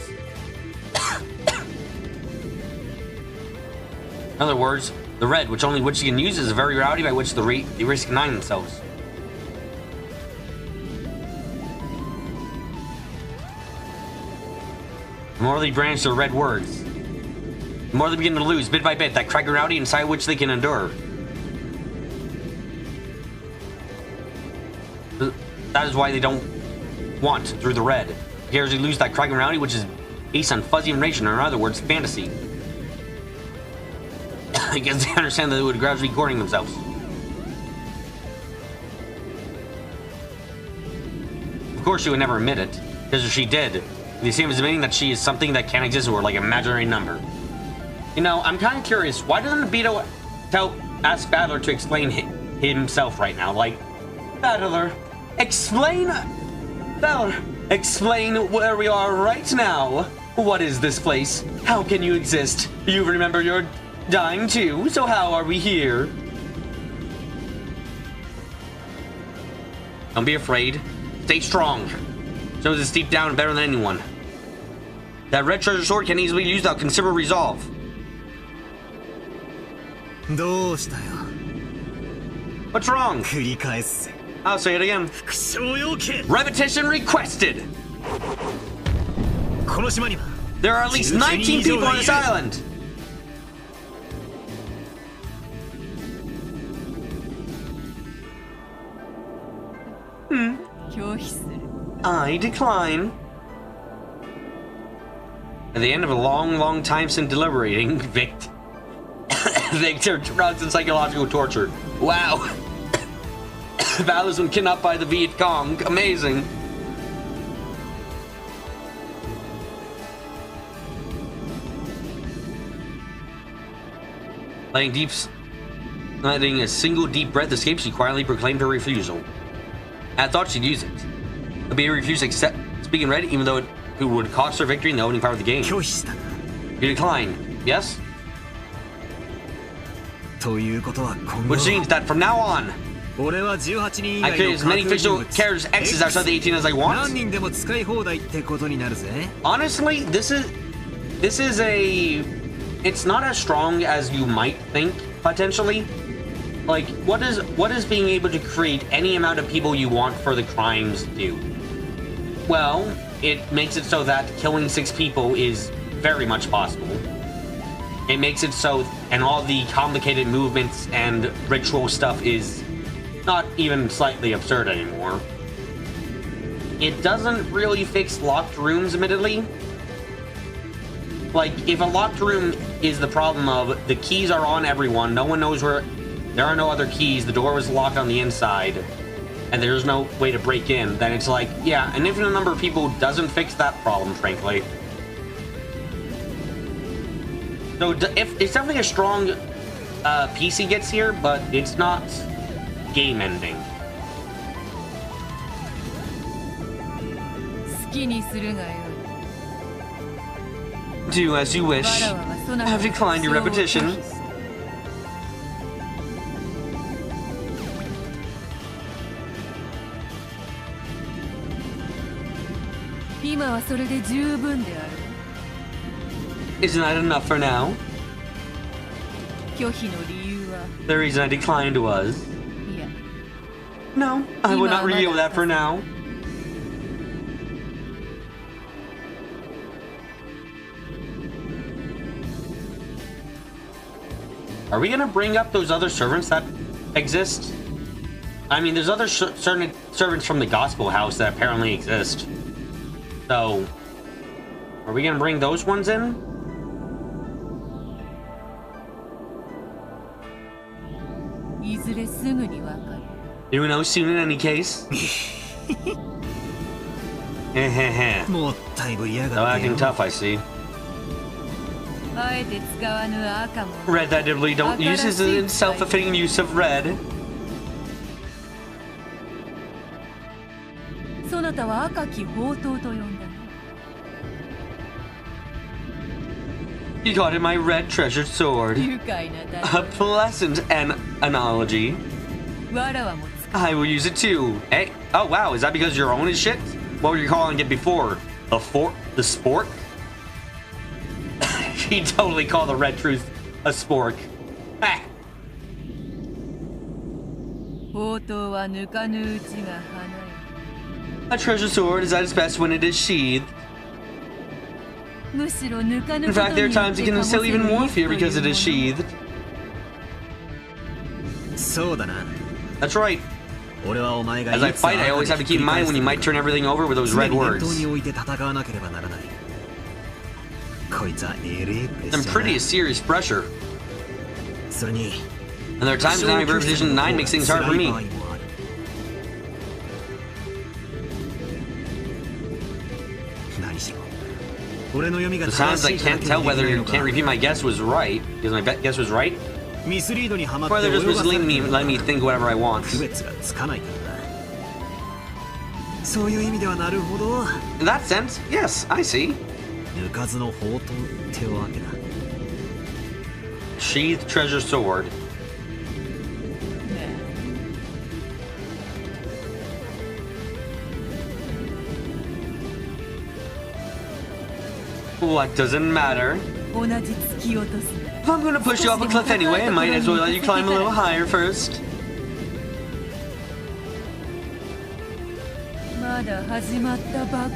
In other words, the red, which only witches can use, is a very reality by which they risk denying themselves. The more they branch their red words, the more they begin to lose, bit by bit, that cracked reality inside which they can endure. That is why they don't want through the red. Because they lose that cracked reality, which is based on fuzzy information, or in other words, fantasy. Because they understand that they would gradually be courting themselves. Of course, she would never admit it, because if she did, The same as admitting that she is something that can't exist or like an imaginary number. You know, I'm kind of curious. Why doesn't Beato ask Battler to explain himself right now? Like, Battler, explain where we are right now. What is this place? How can you exist? You remember you're dying too, so how are we here? Don't be afraid. Stay strong. Shows it's deep down better than anyone. That red treasure sword can easily be used without considerable resolve. どうしたよ What's wrong? 繰り返すぜ I'll say it again. 副将要件 Repetition requested. この島には There are at least 19 people on this island. I decline. At the end of a long time since deliberating, Victor runs in psychological torture. Wow. Valor's been kidnapped by the Viet Cong. Amazing. Letting a single deep breath escape, she quietly proclaimed her refusal. I thought she'd use it. But Beato refused to accept speaking red, even though it would cost her victory in the opening part of the game. 拒否したな You decline, yes? ということは今後 Which means that from now on, 俺は18人以 I 外 create の as many 架空人 fictional 物 characters X's outside the 18 as I 何 want. 人でも使い放題ってことになるぜ Honestly, this is a... It's not as strong as you might think, potentially. Like, what does being able to create any amount of people you want for the crimes do? Well, it makes it so that killing 6 people is very much possible. It makes it so, and all the complicated movements and ritual stuff is not even slightly absurd anymore. It doesn't really fix locked rooms, admittedly. Like, if a locked room is the problem of the keys are on everyone, no one knows where, there are no other keys, the door was locked on the inside, and there's no way to break in, then it's like, yeah, an infinite number of people doesn't fix that problem, frankly. So if it's definitely a strong PC gets here, but it's not game ending. 好きにするがよ Do as you wish. わらわはそな I た have の declined your 服装を repetition. 拒否した今はそれで十分である Isn't that enough for now? 拒否の理由は The reason I declined was... いや No, I will not reveal that for now. Are we gonna bring up those other servants that exist? I mean, there's other certain servants from the Gospel House that apparently exist. So, are we gonna bring those ones in? You will know soon in any case. Heh. もったいぶりや No がって acting tough, I see. あえて使わぬ赤も Red that definitely don't use is a self-fulfilling use of red. そなたは赤き宝刀と呼んだ You called it my red treasured sword. 愉快な A pleasant analogy. わらわも使 I will use it too. Hey, oh wow, is that because your own is shit? What were you calling it before? The sport? He totally called the red truth a spork. Ah. 宝刀は抜かぬうちが花よ A treasure sword is at its best when it is sheathed. むしろ抜かぬ In こと fact, there are によっ times て it can 醸せ instill る even more 意 fear という because it is もの sheathed. そうだな That's right. 俺はお前が As I fight, I always have to keep in mind when you might turn everything over with those 常 red に念 words. 頭に置いて戦わなければならないこいつはえれえプレッ Some シャー pretty serious pressure. だそれに And there are times when Repetition 9 makes things hard for me. 何しろ俺の読みが It 正 sounds し like いだ can't け tell ででき whether ない you のか can't repeat my guess was right because my guess was right, ミスリードにはまって or they're 泳 just がされ misleading て me, る letting me think whatever I want. 区別がつかないからな。そういう意味ではなるほど In that sense, yes, I see. 抜かずの宝刀ってわけだ。 Sheathed treasure sword. What does it matter? 同じ突き落とす If I'm gonna push you off a cliff anyway, I might as well let you climb a little higher first. まだ始まったばかり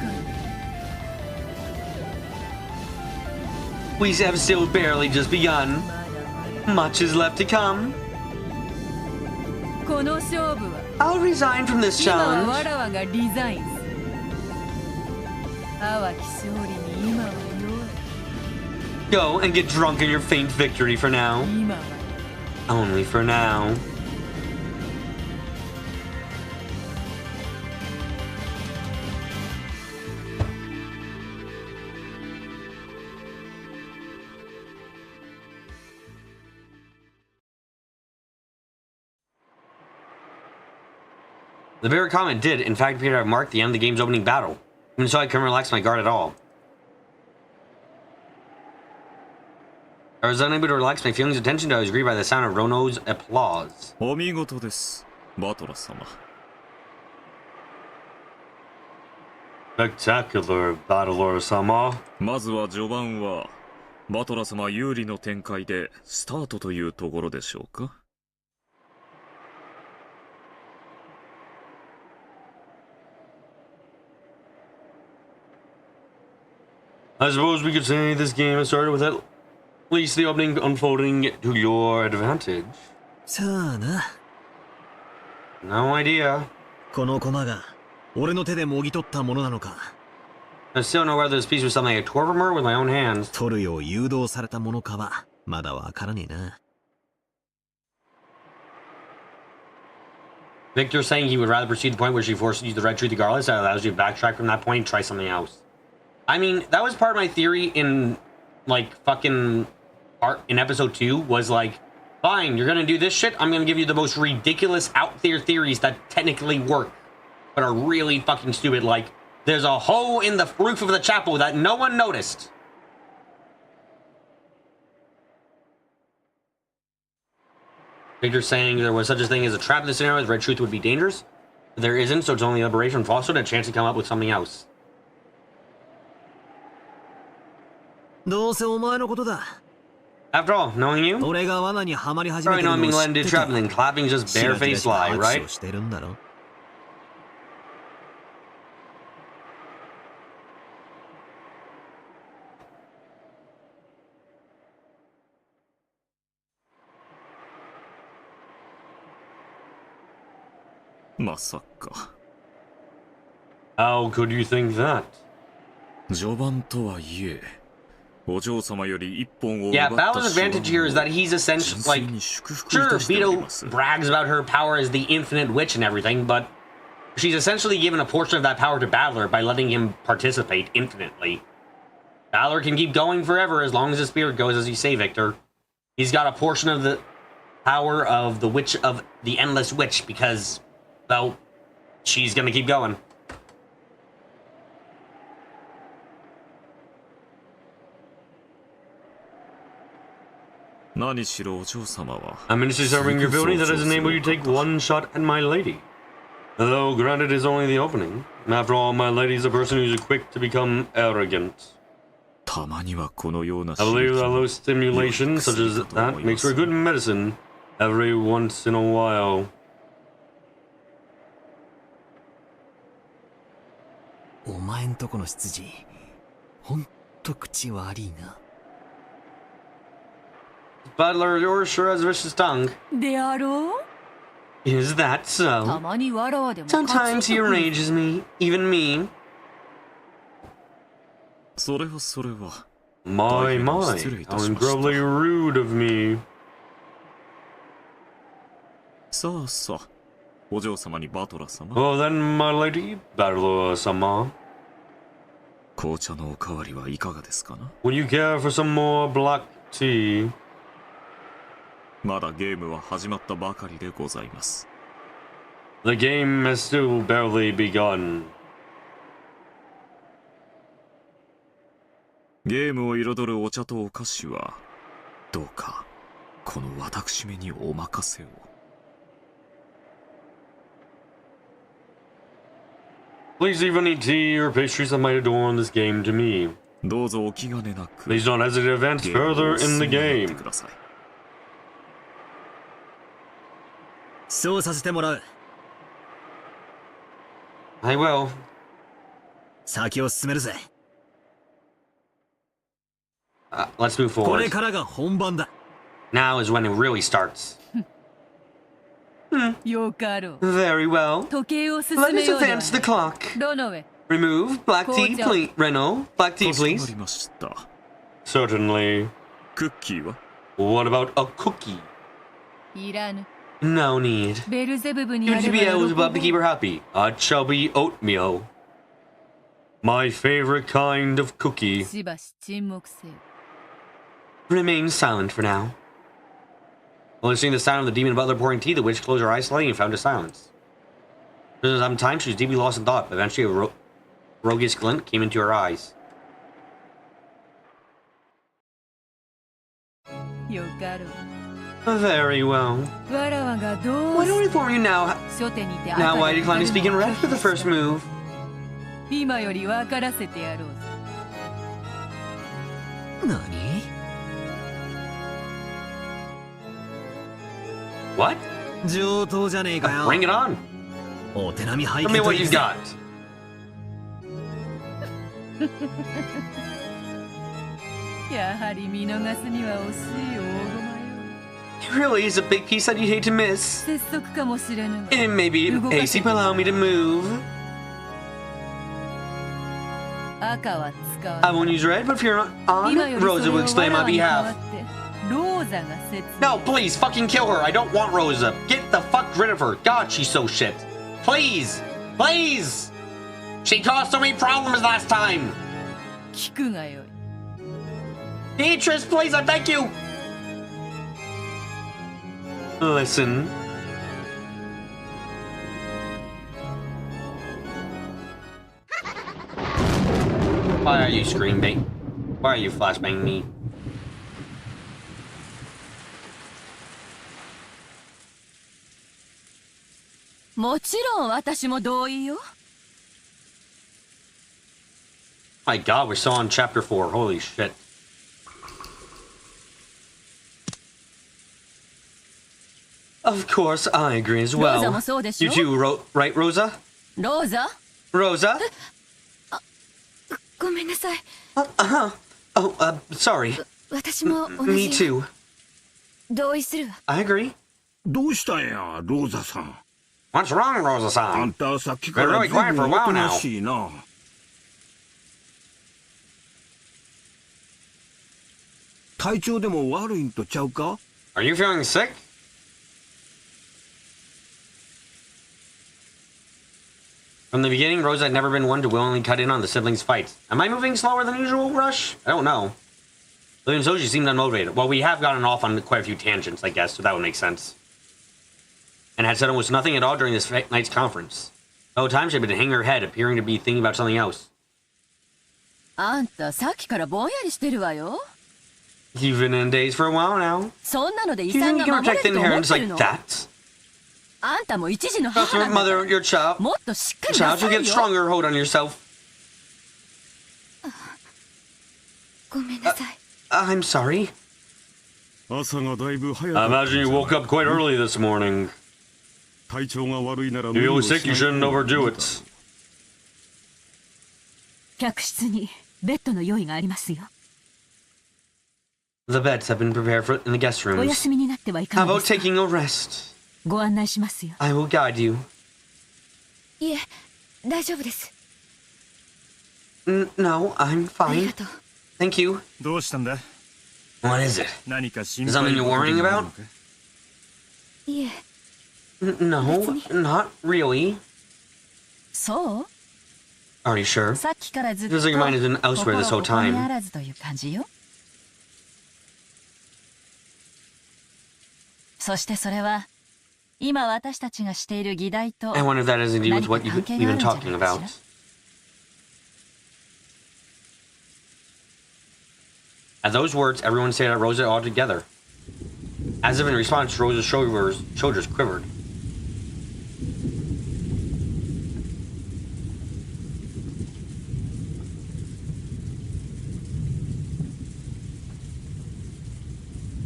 We have still barely just begun. まだまだ Much is left to come. この勝負は I'll resign from this 今は challenge. わらわがリザインする淡き勝利に今は弱い Go and get drunk in your faint victory for now. 今は Only for now. The very comment did, in fact, appear to have marked the end of the game's opening battle. Even so, I couldn't relax my guard at all. I was unable to relax my feelings of tension until I was greeted by the sound of Rono's applause. お見事です、バトラ様。 Spectacular, Battler-sama. まずは序盤はバトラ様有利の展開でスタートというところでしょうか。 I suppose we could say this game has started with at least the opening unfolding to your advantage. さあな。 No idea. この駒が俺の手でもぎ取ったものなのか。 I still don't know whether this piece was something I tore from her with my own hands. 取るよう誘導されたものかはまだわからねえな。 Victor saying he would rather proceed to the point where she forces you to use the red truth regardless. That allows you to backtrack from that point and try something else. I mean, that was part of my theory in, like, fucking art in episode 2 was like, fine, you're gonna do this shit, I'm gonna give you the most ridiculous out there theories that technically work, but are really fucking stupid, like, there's a hole in the roof of the chapel that no one noticed. Victor saying there was such a thing as a trap in this scenario, the red truth would be dangerous. But there isn't, so it's only liberation from falsehood and a chance to come up with something else. どうせお前のことだ。 After all, knowing you, 俺が罠にはまり始め probably てる knowing の being を led 知っ into て trap た。 and then clapping just しらじら barefaced した lie, 拍手 right? をしてるんだろ。 まさか。 How could you think that? 序盤とはいえ、お嬢様より一本を奪 Yeah, った Bao's advantage here is that he's essentially, 純粋 like, に祝福い sure, たしており Beato ます。 brags about her power as the infinite witch and everything, but she's essentially given a portion of that power to Battler by letting him participate infinitely. Battler can keep going forever as long as his spirit goes, as you say, Victor. He's got a portion of the power of the witch of the endless witch because, well, she's gonna keep going. I'm minister serving your ability that has enabled you to take one shot at my lady. Though granted is only the opening. After all, my lady is a person who's quick to become arrogant. I believe that low stimulation such as that makes for good medicine every once in a while. お前んとこの執事、ほんと口悪いな。 Battler, yours sure has a vicious tongue. であろう Is that た so? まにわらわでも Sometimes he enrages me, even me. それはそれは。 My, how incredibly rude of me. さあさあ、お嬢様にバトラ様。 Well then, my lady, Battler-sama. 紅茶のおかわりはいかがですかな？ Would you care for some more black tea? まだゲームは始まったばかりでございます。The game has still barely begun. ゲームを彩るお茶とお菓子はどうかこの私めにお任せを。Please leave any tea or pastries that might adorn this game to me. どうぞお気兼ねなく Please don't hesitate to advance ゲームを further in 進 the めてやって game. ください。そうさせてもらう。 I will. 先を進めるぜ。 Let's move これ forward. からが本番だ。 Now is when it really starts. よかろう。 Very well. 時計を進 Let め us ようでは advance the clock. どの上 Remove black tea, Cordial. please. Reno, black tea, かしこま please. りました。 Certainly. クッキーは What about a cookie? いらぬ。 No need. ベルゼブブに You あ to れ be ば able 喜 to ぶ keep her happy. A chubby oatmeal. My favorite kind of cookie. しばし沈黙せよ。 Remain silent for now. While listening to the sound of the demon butler pouring tea, the witch closed her eyes slightly and found to silence. For some time, she was deeply lost in thought, but eventually a roguish glint came into her eyes. よかろう。 Very well. わらわがど Why う don't し I inform you now 初手にて Now 赤 I で decline to speak in 語る red のを for the 拒否 first した move. 今より分からせてやろうぞ。何？ What? 上等じゃねえかよ。 Bring it on. お手並み拝 Tell 見 me と what い you've うぜ。 got. やはり見逃すには惜しい大駒よ。 It really is a big piece that you'd hate to miss. 拙速かもしれぬが。 It may be hasty, but allow me to move. 赤は使わ I ない。 won't use red, but if you're on, 今よりそ Rosa れ will を explain わ my らわに代わ behalf. ってローザが説明。 No, please, fucking kill her. I don't want Rosa. Get the fuck rid of her. God, she's so shit. Please, please. She caused so many problems last time. 聞くがよい。 Beatrice, please, I beg you. Listen. Why are you scream bait? Why are you flashbang me? もちろん私も同意よ。 My God, we're still on chapter 4. Holy shit. Of course, I agree as ローザ well. もそうでし You ょ。 too, right, Rosa? ローザ Rosa? ごめんなさい。 Oh, sorry. 私も同 Me じよ。 too. 同意するわ。 I agree. どうしたんや、ローザさん。 What's wrong, あ Rosa-san? んたさっきから They're really quiet for a while おとなしいな。体調でも悪いんとちゃうか？ Are you feeling sick? From the beginning, Rosa had never been one to willingly cut in on the siblings' fights. Am I moving slower than usual, Rush? I don't know. William Soji seemed unmotivated. Well, we have gotten off on quite a few tangents, I guess, so that would make sense. And had said almost nothing at all during this night's conference. The whole time she had been hanging her head, appearing to be thinking about something else. あんたさっきからぼんやりしてるわよ。 You've been in days for a while now. そんなので遺 You 産 think が you can 守れ protect ると思っ inheritance てる like の？ that? あんたも一児の That's 母な your んだから mother, your child. もっとしっかりな Child, さ you い get よ。 stronger hold on yourself. ごめんなさい。 I'm sorry. 朝がだいぶ早 I かったんじ imagine ゃ you ない woke up quite early this morning. 体調が悪いなら If 無理 you're を sick, し you ない shouldn't 方がいい overdo だ it. 客室にベッドの用意がありますよ。 The beds have been prepared for in the guest お rooms. 休みになってはいか How が about ですか。 taking a rest? ご案内しますよ。 I will guide you. いえ、大丈夫です。 No, I'm あり fine. がとう。 Thank you. どうしたんだ？ What is it? 何か心 Is 配 something you're なこと worrying でもある about? のか？いえ、 No, not really. そう？ Are you sure? さっきからずっと Feels like your mind has been elsewhere this whole 心ここに time. あらずという感じよ。そしてそれは今私たちがしている議題と I wonder if that has to do with what we've been talking about. At those words, everyone stared at Rosa all together. As if in response, Rosa's shoulders quivered.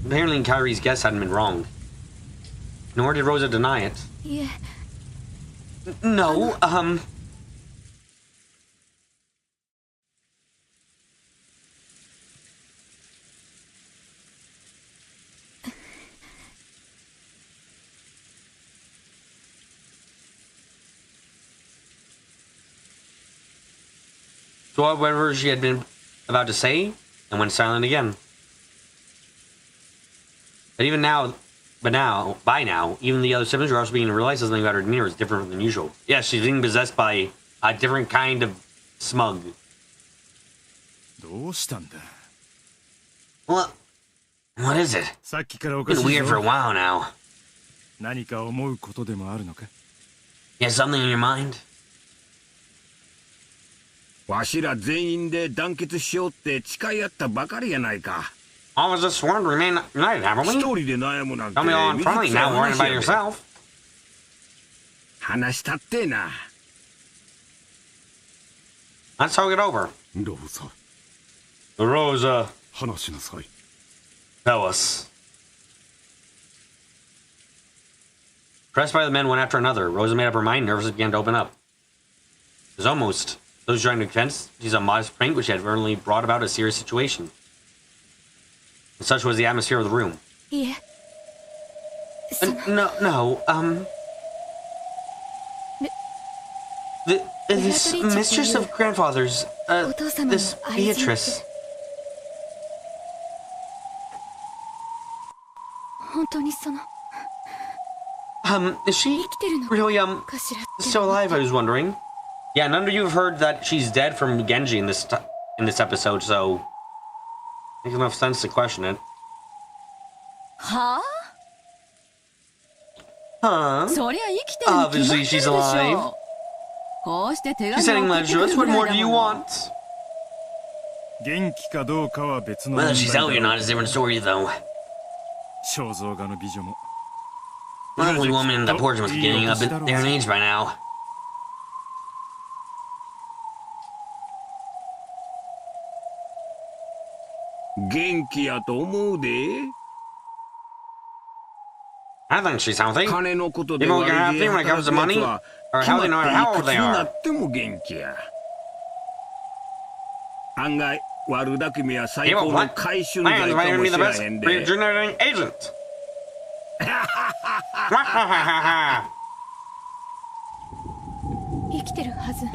Apparently, Kyrie's guess hadn't been wrong. Nor did Rosa deny it. いえ No, So whatever she had been about to say, and went silent again. But by now, even the other siblings were also beginning to realize something about her demeanor is different than usual. Yes, she's being possessed by a different kind of smug. どうしたんだ What is it? さっきからおか Been しい weird for a ぞ while now. 何か思うことでもあるのか You have something in your mind? わしら全員で団結しようって誓い合ったばかりやないか。 I was just sworn to remain united, haven't 一 we? 人で悩むなんて Tell me all I'm fine, 水くさい now worrying 話 about やで yourself. 話したってな。 Let's talk it over. ローザ Rosa, 話しなさい tell us. Pressed by the men one after another, Rosa made up her mind and nervously began to open up. It was almost, those trying to defense, she's a modest prank which had really brought about a serious situation. And such was the atmosphere of the room. いえ This mistress of grandfather's, this Beatrice. 本当にその Is she 生きてるの really, かしらって still alive, I was wondering? Yeah, none of you have heard that she's dead from Genji in this episode, so it makes enough sense to question it. は Huh? あそりゃ生きてるに決まってる Obviously でし she's alive. ょこうして手 She's 紙 sending を送って letters く to る us. ぐ What らい more だ do you もん want? 元気かどうかは別の Whether 問 she's 題 out or だ not is a different story, though. 肖像画の美女も The lovely woman in the portrait must be getting up there in age by now. 元気やと思うで。 I think she's healthy. 金のことで People 悪 can have 気 them when it comes to 働く money, やつは or 決 how ま they って know い how く old つ they にな are. っても元気や。案外悪巧みは最 People 高の what? 回収 Man's 剤か might も be し the れ best へんで。 regenerating agent.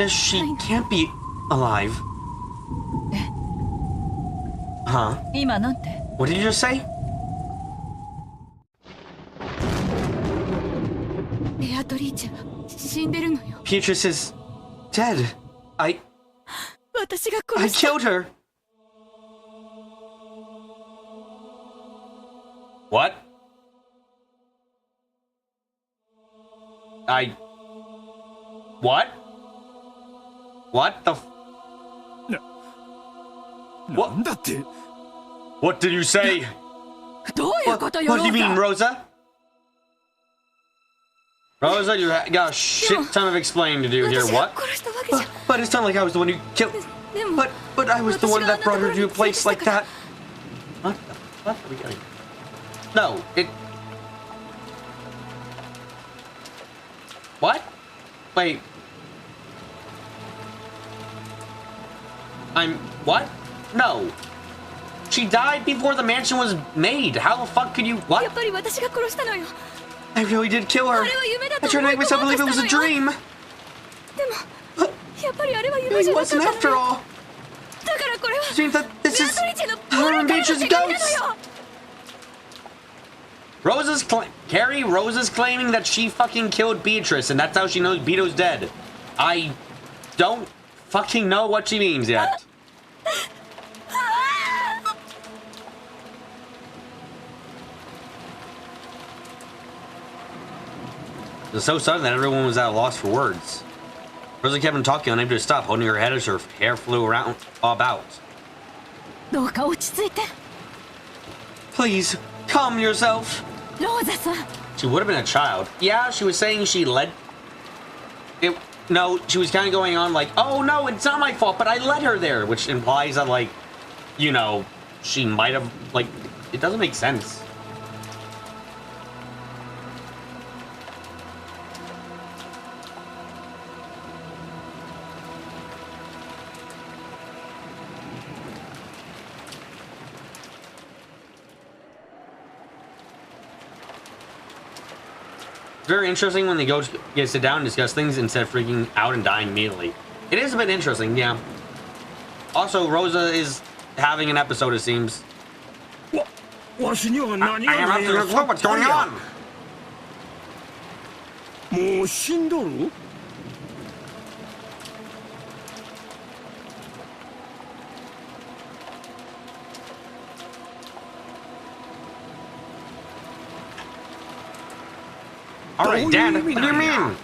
She can't be alive. Huh? 今なんて What did you just say? ベアトリーチェは死んでるのよ Beatrice is dead. I 私が殺した killed her. What? What? What the? なんだって What did you say? どういうことよ What do you mean, ローザ Rosa? Rosa, you got a shit ton of explaining to do here. 私が What? 殺したわけじゃ But it's not like I was the one who killed. でも But I was the one that brought her to a place like that. What the fuck are we getting? No, it. What? Wait. What? No. She died before the mansion was made. How the fuck could you? やっ What? ぱり私が殺したのよ I really did kill her. あれは夢だと I tried to 思い make 込 myself もう believe と it し was た a のよ dream. やっぱりあれは夢 It じゃなかった wasn't の after よ all. だからこれは It seems that this ベア is トリーチェの her 俺 and からの Beatrice's 手紙なの ghost. よ Rosa's claiming that she fucking killed Beatrice, and that's how she knows Beato's dead. I don't fucking know what she means yet. It was so sudden that everyone was at a loss for words. Rosa kept on talking, unable to stop, holding her head as her hair flew around about. どうか落ち着いて。 Please, calm yourself. ローザさん。 She would have been a child. Yeah, she was saying she led... No, she was kind of going on like, oh no, it's not my fault, but I led her there, which implies that, like, you know, she might have, like, it doesn't make sense. Very interesting when they go to sit down and discuss things instead of freaking out and dying immediately. It is a bit interesting, yeah. Also, Rosa is having an episode, it seems. I have absolutely no clue what's going on. もう死んどる Alright, Dad, what do you mean?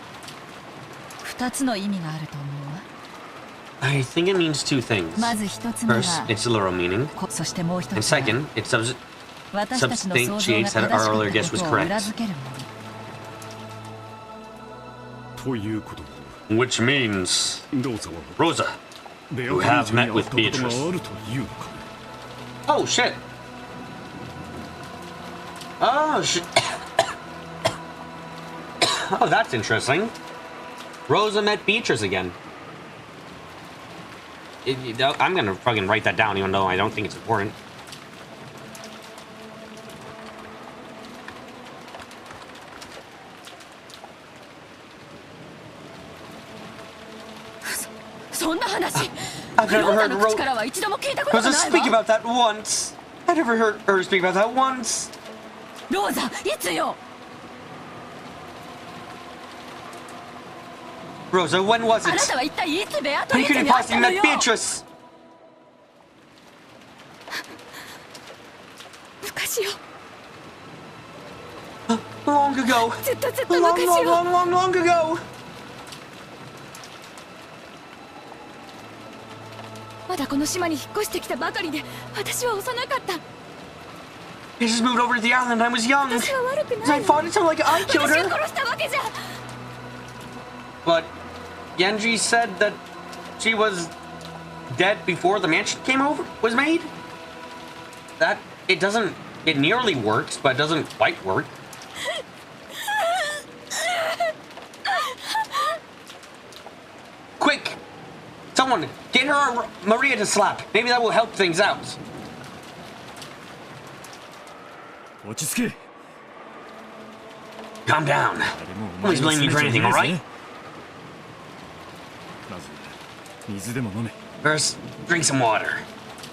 2つの意味があると思うわ。 I think it means two things. まず1つ目は First, it's the literal meaning. そしてもう1 And つは second, it 私たちの想像が substantiates 正 that our し earlier か guess った was ことを裏 correct. 付けるもの。ということ Which means, どうぞ Rosa, ベア You ト have リージに met 会 with ったことが Beatrice. あるというのか oh shit. Oh shit. Oh, that's interesting. Rosa met Beatrice again. I'm gonna fucking write that down, even though I don't think it's important. I've never heard Rosa speak about that once. I never heard her speak about that once. ローザ、いつよ。 Rosa, when was あな it? たは一体いつベアト When リー could チェ you に会っ possibly たの met よ。 Beatrice? 昔よ。 Long ago. ずっと Long, 昔 long, よ。 long, long, long ago. まだこの島に引っ越してきたばかりで、私は幼かった。 I just moved over to the island. I was young. 私は悪く I ない。 fought until like I killed 私を her. 殺したわけじゃ。 But Genji said that she was dead before the mansion was made. That it nearly works, but it doesn't quite work. Quick! Someone, get her Maria to slap. Maybe that will help things out. 落ち着け Calm down. 誰もお Nobody's 前を blaming you for 責めち anything, ゃいない alright? ぜまず水でも飲め First, drink some water.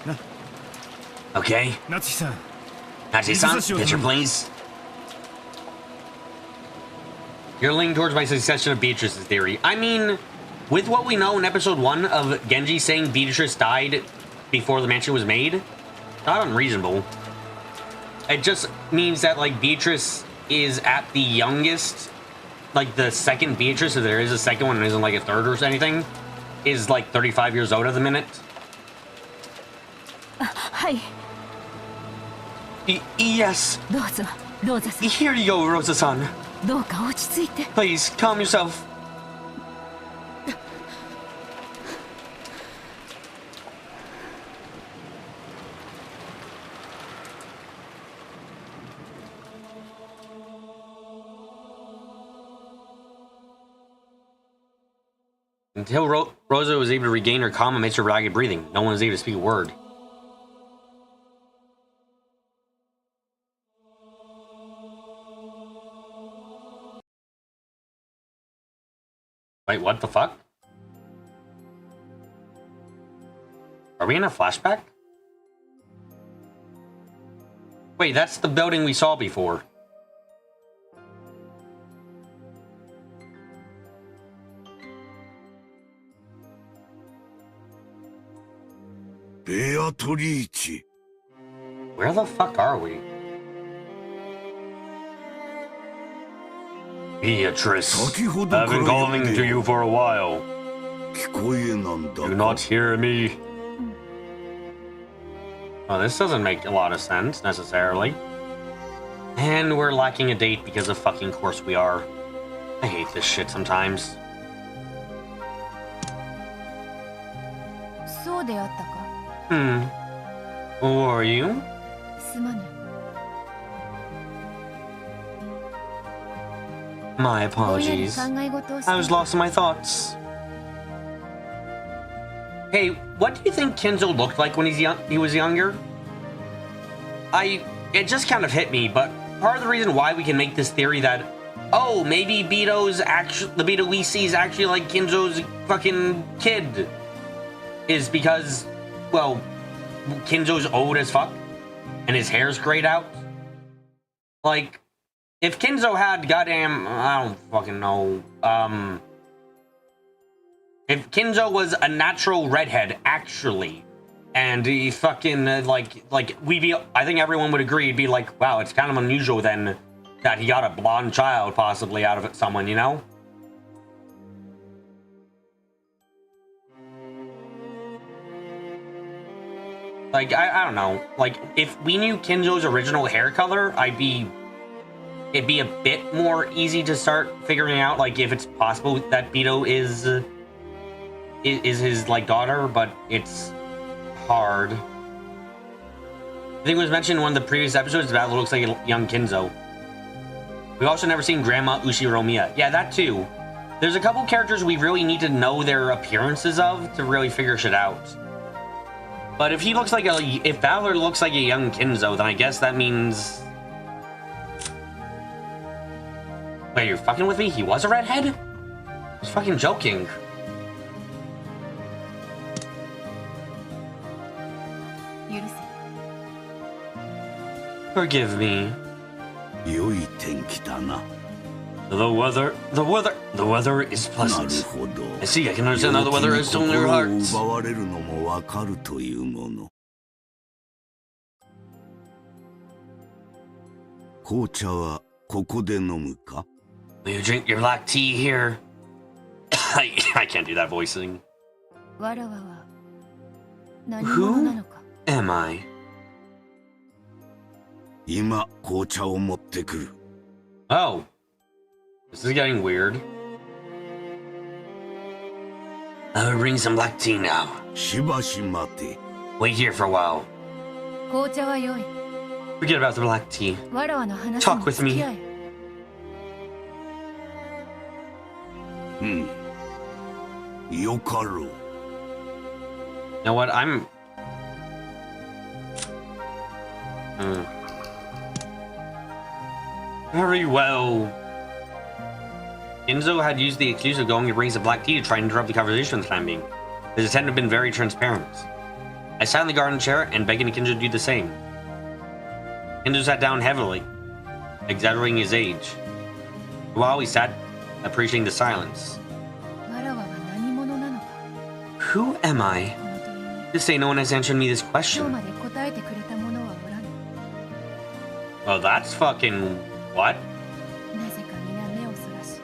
No. Okay? 夏日さん Nachi-san, This is your picture turn. please. You're leaning towards my succession of Beatrice's theory. I mean, with what we know in episode 1 of Genji saying Beatrice died before the mansion was made, not unreasonable. It just means that, like, Beatrice is at the youngest, like, the second Beatrice, if there is a second one and isn't, like, a third or anything, is, like, 35 years old at the minute. はい。 Yes. どうぞ、ローザさん。 Here you go, Rosa-san. どうか落ち着いて。 Please, calm yourself. Until Rosa was able to regain her calm amidst her ragged breathing, no one was able to speak a word. Wait, what the fuck? Are we in a flashback? Wait, that's the building we saw before. ベアトリーチ。 Where the fuck are we? Beatrice, 先ほど I've から been 呼ん calling で to you for a while. 聞こえなんだ Do か not hear me. Oh, this doesn't make a lot of sense, necessarily. And we're lacking a date because of fucking course we are. I hate this shit sometimes. そうであったか。 Hmm. Who are you? すまぬ。 My ぼんやり apologies. 考え事をして I was lost in my thoughts. Hey, what do you think Kenzo looked like when he was younger? It just kind of hit me, but part of the reason why we can make this theory that, oh, maybe the Beato we see is actually like Kenzo's fucking kid, is because, well, Kenzo's old as fuck, and his hair's grayed out. Like, if Kenzo had goddamn, I don't fucking know, if Kenzo was a natural redhead, actually, and he fucking, I think everyone would agree, it'd be like, wow, it's kind of unusual then that he got a blonde child possibly out of someone, you know? Like, I don't know. Like, if we knew Kenzo's original hair color, it'd be a bit more easy to start figuring out, like, if it's possible that Beato is his, like, daughter, but it's hard. I think it was mentioned in one of the previous episodes that looks like a young Kenzo. We've also never seen Grandma Ushiromiya. Yeah, that too. There's a couple characters we really need to know their appearances of to really figure shit out. But if if Valor looks like a young Kenzo, then I guess that means... Wait, you're fucking with me? He was a redhead? I was fucking joking. Forgive me. 良い天気だな。 The weather is なる pleasant. ほど。 I see, I can understand how the weather is still in your 心を hearts. 奪われるのもわかるというもの。紅茶はここで飲むか？ Will you drink your black tea here? I can't do that voicing. わらわは何者なのか。 Am I? 今紅茶を持ってくる。 Oh. This is getting weird. I'll bring some black tea now. しばし待て。 Wait here for a while. 紅茶は良い。 Forget about the black tea. わらわの話 Talk に with 付 me. き合え。うん。よかろう。 You know what? I'm... Very well. Kenzo had used the excuse of going to bring some black tea to try and interrupt the conversation for the time being. His attendant had been very transparent. I sat in the garden chair and begging Kenzo to do the same. Kenzo sat down heavily, exaggerating his age. While we sat, appreciating the silence. わらわは何者なのか。 Who am I? この問いに To say no one has answered me this 今日 question. まで答えてくれた者はおらぬ。 Oh, that's fucking... what? なぜか皆目をそらし、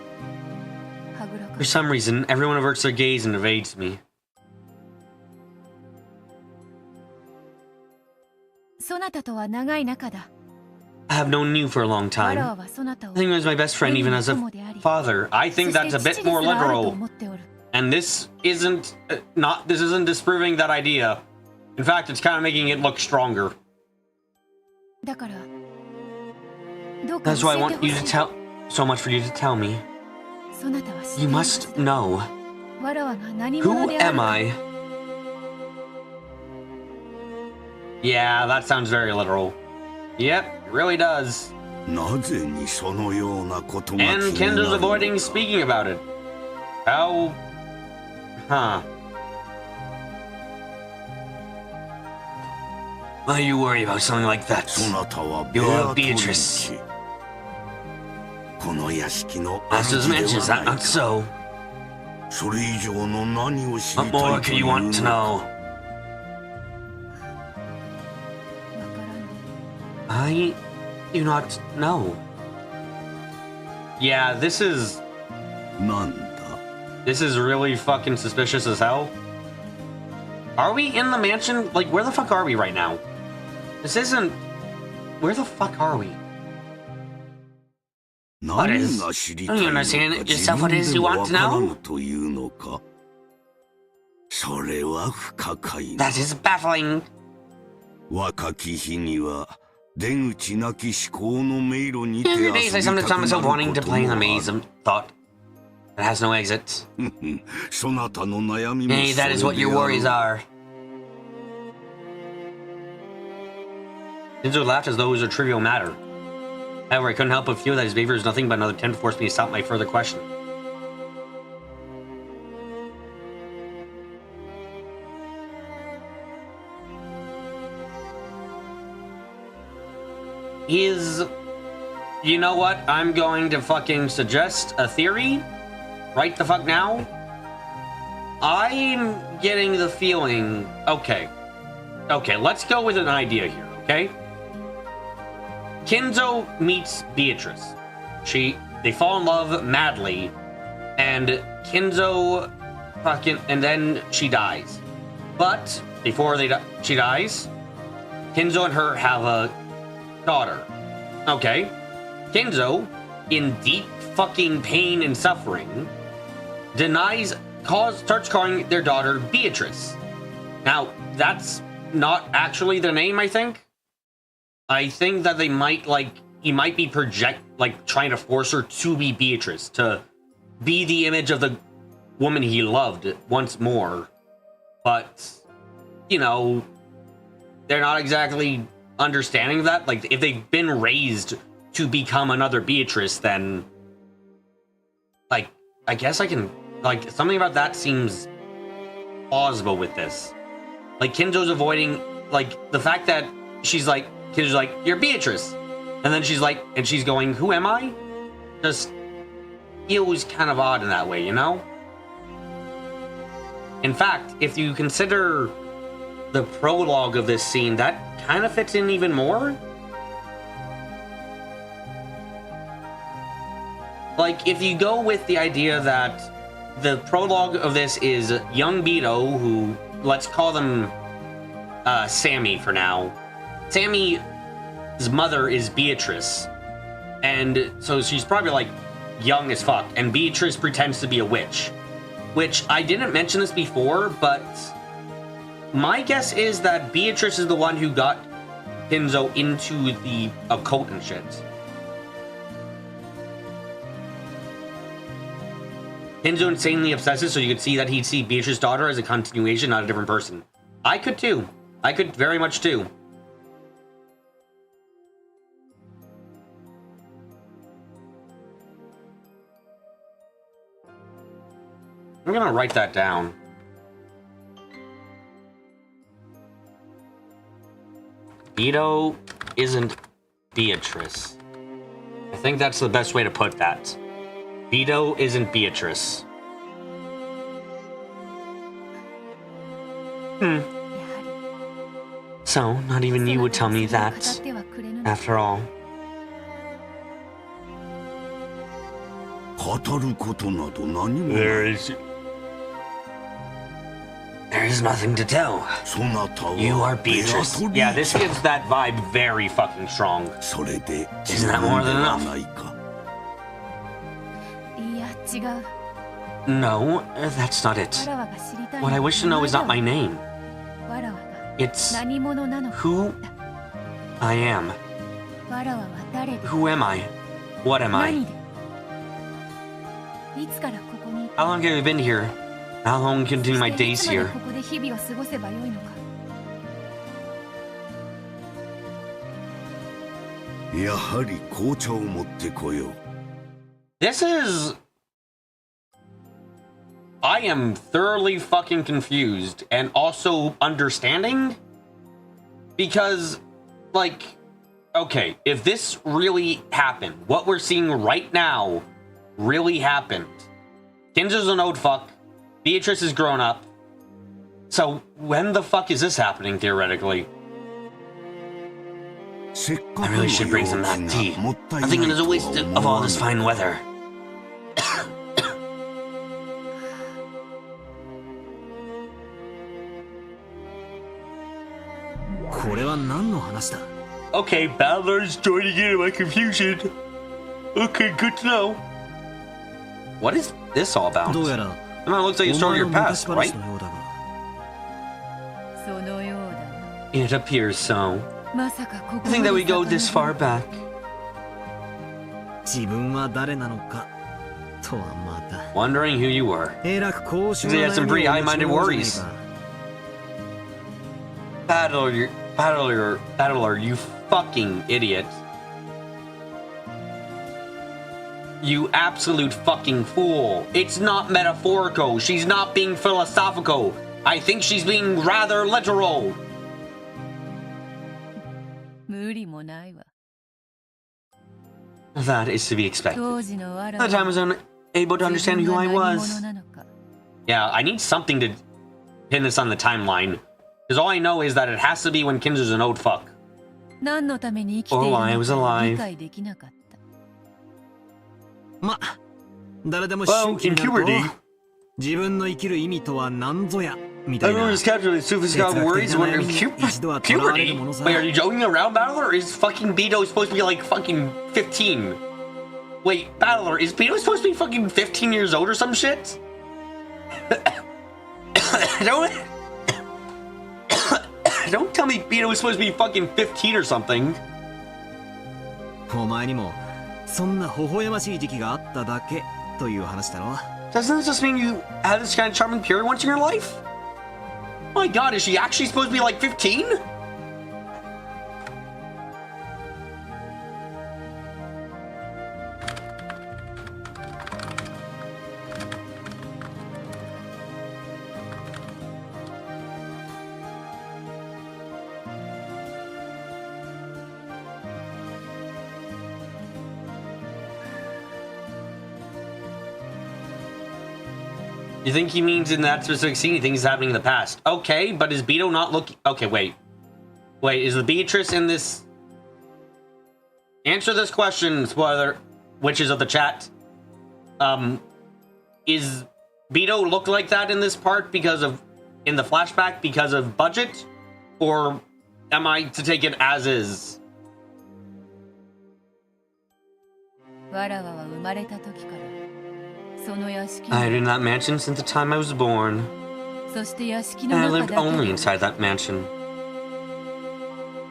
はぐらか For some reason, everyone averts their gaze and evades me. そなたとは長い仲だ。 I have known you for a long わら time. わはそなたを I think he was my best friend even as a father. I think that's a bit more そして父ですらあると literal. 思っておる。 And this isn't disproving that idea. In fact, it's kind of making it look stronger. だから、どうか That's 教 why I えて want ほ you し to い。 tell so much for you to tell me. そなたは知って You いるはず must だ。 know. わらわが何者 Who である am か。 I? Yeah, that sounds very literal. Yep, it really does. なぜにそのようなことが気 And になる Kenzo's のか avoiding speaking about it. How? Huh. Why you worry about something like that? そなたは You ベ are アトリー Beatrice. チ。この屋敷の Master's 主で mansion, is は that ない not so? それ以上の何を知り What た more いと could い you う want to のか。 know? I do not know. Yeah, this is なんだ this is really fucking suspicious as hell. Are we in the mansion? Like, where the fuck are we right now? This isn't... Where the fuck are we? What 何 is... が知り Don't たい you のか understand 自 yourself what 分 it is で you も want わ to からぬ know? というのかそれは不可解な That is baffling. 若き日には出口なき思考の迷路にて Every 遊 day び I た sometimes く find な myself る wanting こ to と play in も the あ maze る of thought that has no exit. そなたの悩みも Hey, そ that れ is で what your あ worries ろう are. Shinzo laughed as though it was a trivial matter. However, I couldn't help but feel that his behavior was nothing but another attempt to force me to stop my further question. You know what? I'm going to fucking suggest a theory right the fuck now. I'm getting the feeling... Okay, let's go with an idea here, okay? Kinzo meets Beatrice. They fall in love madly, and Kinzo fucking... And then she dies. But, before she dies, Kinzo and her have a daughter. Okay. Kinzo, in deep fucking pain and suffering, starts calling their daughter Beatrice. Now, that's not actually their name, I think. I think that he might be trying to force her to be Beatrice, to be the image of the woman he loved once more. But, you know, they're not exactly understanding of that. Like, if they've been raised to become another Beatrice, then, like, I guess I can, like, something about that seems plausible with this. Like, Kinzo's avoiding, like, the fact that Kinzo's like, you're Beatrice. And then she's like, and she's going, who am I? Just feels kind of odd in that way, you know? In fact, if you consider the prologue of this scene, that kind of fits in even more. Like, if you go with the idea that the prologue of this is young Beato, who, let's call them Sammy for now. Sammy's mother is Beatrice, and so she's probably like young as fuck, and Beatrice pretends to be a witch. Which, I didn't mention this before, but my guess is that Beatrice is the one who got Kinzo into the occult and shit. Kinzo insanely obsessive, so you could see that he'd see Beatrice's daughter as a continuation, not a different person. I could too. I could very much too. I'm gonna write that down. Beato isn't Beatrice. I think that's the best way to put that. Beato isn't Beatrice. So, not even you would tell me that, after all. 語ることなど何もない There is nothing to tell. そなたは You are ベア Beatrice. トリ Yeah, ー this gives that vibe very fucking strong. それで Isn't that more than 十分では enough? ないか いや違う No, that's not it. わらわが知りたい What I wish to know is not my name. わらわが It's 何者なのか who I am. わらわは誰で Who am I? What am 何 I? でいつからここに How long have I been here? How long continue my そしてい days つまで here? ここで日々を過ごせばよいのかやはり紅茶を持ってこよう This is... I am thoroughly fucking confused and also understanding because, like, okay, if this really happened, what we're seeing right now really happened. Kinzo's an old fuck. Beatrice is grown up. So when the fuck is this happening, theoretically? I really should bring some that tea. I'm thinking it's a waste of all this fine weather. これは何の話だ？ Okay, Balor's joining in my confusion. Okay, good to know. What is this all about? どうやら It looks like a story of your past, right? のようだが。そのようだ。 It appears so. まさかここ I think that we go this far back. 自分は誰なのかとはまた。 Wondering who you were. えらく高尚な They had some pretty 悩みをお持ち high-minded のようじゃねえ worries. か。 Battler, you fucking idiot. You absolute fucking fool. It's not metaphorical. She's not being philosophical. I think she's being rather literal. 無理もないわ。 That is to be expected. 当時のわら At the time I was unable to understand who I 自分が何 was. 者なのか Yeah, I need something to pin this on the timeline. Because all I know is that it has to be when Kinzer's an old fuck. 何のために生きている Or why I の was か alive. 理解できなかった。ま、誰でも Well, 周期 in になると puberty, 自分の生きる意味とは何ぞやみたい everyone な。 is captured. Sufis got worries when puberty. Wait, are you joking around, Battler? Is fucking Beato supposed to be like fucking 15? Wait, Battler, is Beato supposed to be fucking 15 years old or some shit? Don't tell me Beato was supposed to be fucking 15 or something. お前にもそんな微笑ましい時期があっただけという話だろ。 Doesn't this just mean you had this kind of charming period once in your life? My god, is she actually supposed to be like 15? You think he means in that specific scene he thinks it's happening in the past? Okay, but is Beato not looking... Okay, wait. Wait, is the Beatrice in this... Answer this question, spoiler, witches of the chat. Is Beato look like that in this part because of... In the flashback because of budget? Or am I to take it as is? わらわは生まれた時からその屋敷 I lived in that mansion since the time I was born. そして屋敷 And の I 中 lived だけ only で inside that mansion.